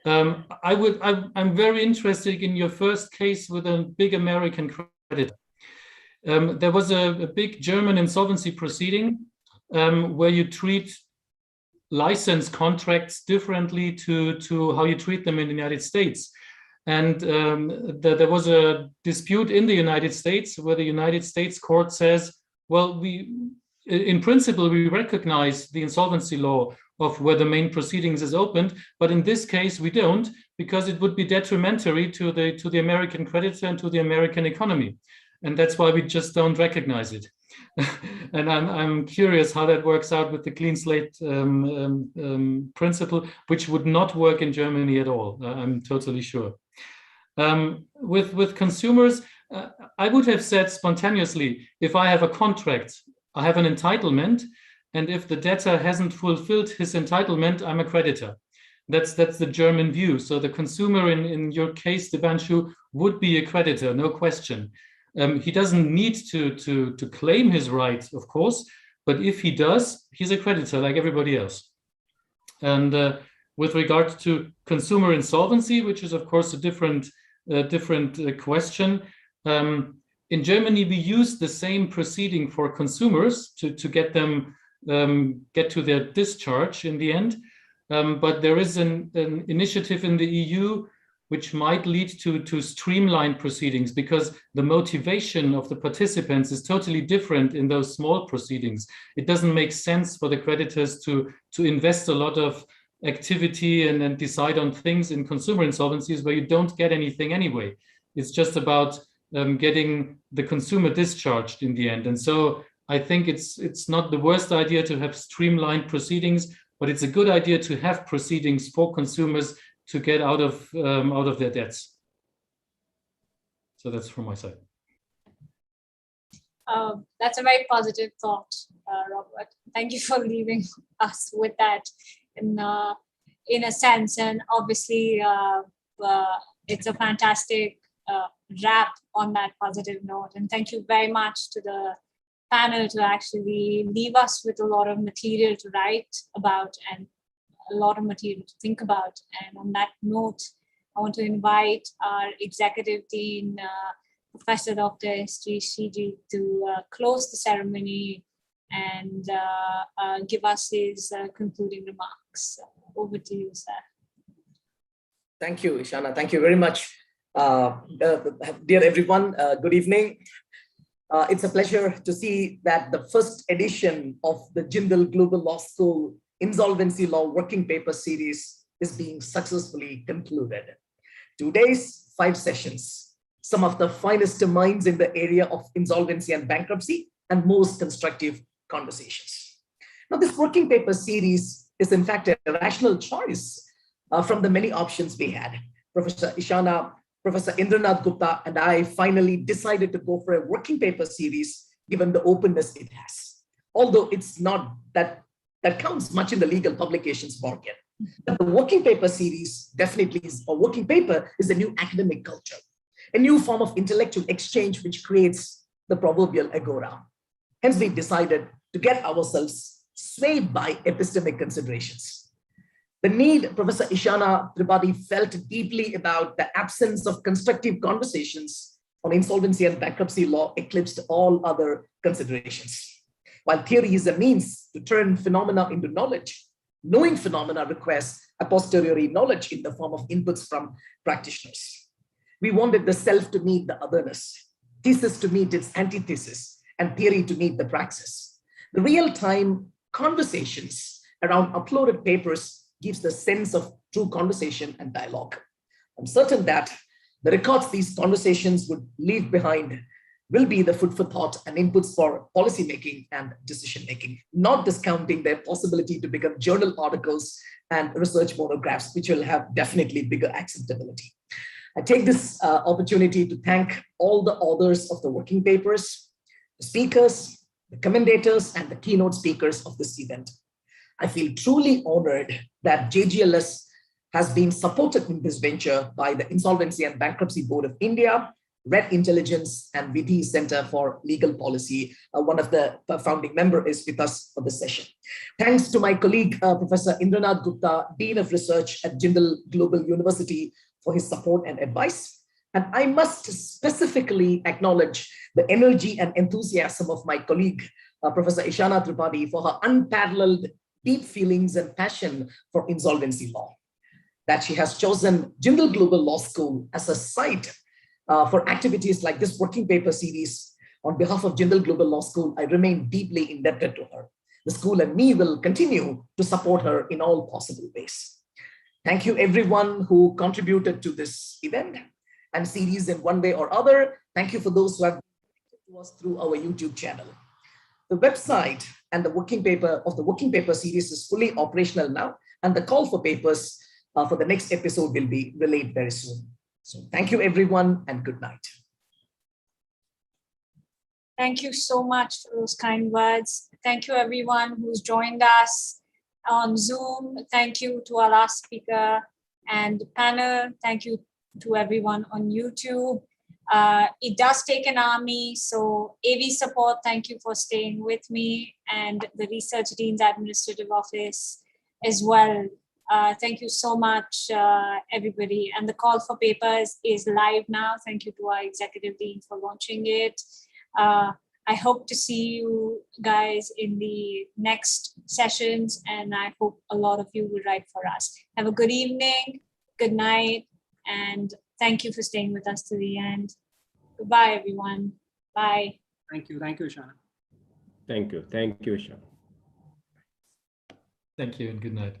I'm very interested in your first case with a big American creditor. There was a big German insolvency proceeding where you treat license contracts differently to how you treat them in the United States. And there was a dispute in the United States where the United States court says, well, in principle, we recognize the insolvency law of where the main proceedings is opened, but in this case, we don't, because it would be detrimental to the American creditor and to the American economy. And that's why we just don't recognize it. And I'm curious how that works out with the clean slate principle, which would not work in Germany at all. I'm totally sure. With consumers, I would have said spontaneously, if I have a contract, I have an entitlement, and if the debtor hasn't fulfilled his entitlement, I'm a creditor. That's the German view. So the consumer in your case, Debanshu, would be a creditor, no question. He doesn't need to claim his right, of course, but if he does, he's a creditor like everybody else. And with regard to consumer insolvency, which is of course a different question, in Germany we use the same proceeding for consumers to get them get to their discharge in the end, but there is an initiative in the EU which might lead to streamlined proceedings, because the motivation of the participants is totally different in those small proceedings. It doesn't make sense for the creditors to invest a lot of activity and then decide on things in consumer insolvencies where you don't get anything anyway. It's just about getting the consumer discharged in the end. And so I think it's not the worst idea to have streamlined proceedings, but it's a good idea to have proceedings for consumers to get out of their debts. So that's from my side. That's a very positive thought, Robert. Thank you for leaving us with that in a sense. And obviously, it's a fantastic wrap on that positive note. And thank you very much to the panel to actually leave us with a lot of material to write about and a lot of material to think about. And on that note, I want to invite our executive dean, Professor Dr. Sri Shiji, to close the ceremony and give us his concluding remarks. Over to you, sir. Thank you, Ishana. Thank you very much. Dear everyone, good evening. It's a pleasure to see that the first edition of the JGILS Global Law School Insolvency Law Working Paper Series is being successfully concluded. 2 days, 5 sessions, some of the finest minds in the area of insolvency and bankruptcy, and most constructive conversations. Now, this working paper series is in fact a rational choice from the many options we had. Professor Ishana, Professor Indranath Gupta, and I finally decided to go for a working paper series given the openness it has. Although it's not that counts much in the legal publications market. But the working paper series definitely is, or working paper is a new academic culture, a new form of intellectual exchange which creates the proverbial agora. Hence, we decided to get ourselves swayed by epistemic considerations. The need Professor Ishana Tripathi felt deeply about the absence of constructive conversations on insolvency and bankruptcy law eclipsed all other considerations. While theory is a means to turn phenomena into knowledge, knowing phenomena requires a posteriori knowledge in the form of inputs from practitioners. We wanted the self to meet the otherness, thesis to meet its antithesis, and theory to meet the praxis. The real-time conversations around uploaded papers gives the sense of true conversation and dialogue. I'm certain that the records these conversations would leave behind will be the food for thought and inputs for policymaking and decision-making, not discounting their possibility to become journal articles and research monographs, which will have definitely bigger acceptability. I take this opportunity to thank all the authors of the working papers, the speakers, the commentators, and the keynote speakers of this event. I feel truly honored that JGILS has been supported in this venture by the Insolvency and Bankruptcy Board of India, Red Intelligence, and Vidhi Center for Legal Policy. One of the founding members is with us for this session. Thanks to my colleague, Professor Indranath Gupta, Dean of Research at JGILS Global University, for his support and advice. And I must specifically acknowledge the energy and enthusiasm of my colleague, Professor Ishana Tripathi, for her unparalleled deep feelings and passion for insolvency law. That she has chosen JGILS Global Law School as a site for activities like this working paper series. On behalf of JGILS Global Law School, I remain deeply indebted to her. The school and me will continue to support her in all possible ways. Thank you everyone who contributed to this event and series in one way or other. Thank you for those who have connected to us through our YouTube channel. The website and the working paper series is fully operational now, and the call for papers for the next episode will be relayed very soon. So thank you everyone and good night. Thank you so much for those kind words. Thank you everyone who's joined us on Zoom. Thank you to our last speaker and panel. Thank you to everyone on YouTube. It does take an army, so AV support, thank you for staying with me, and the Research Dean's Administrative Office as well. Thank you so much, everybody. And the call for papers is live now. Thank you to our Executive Dean for launching it. I hope to see you guys in the next sessions, and I hope a lot of you will write for us. Have a good evening, good night, and thank you for staying with us to the end. Goodbye, everyone. Bye. Thank you, Ishana. Thank you, Ishana. Thank you and good night.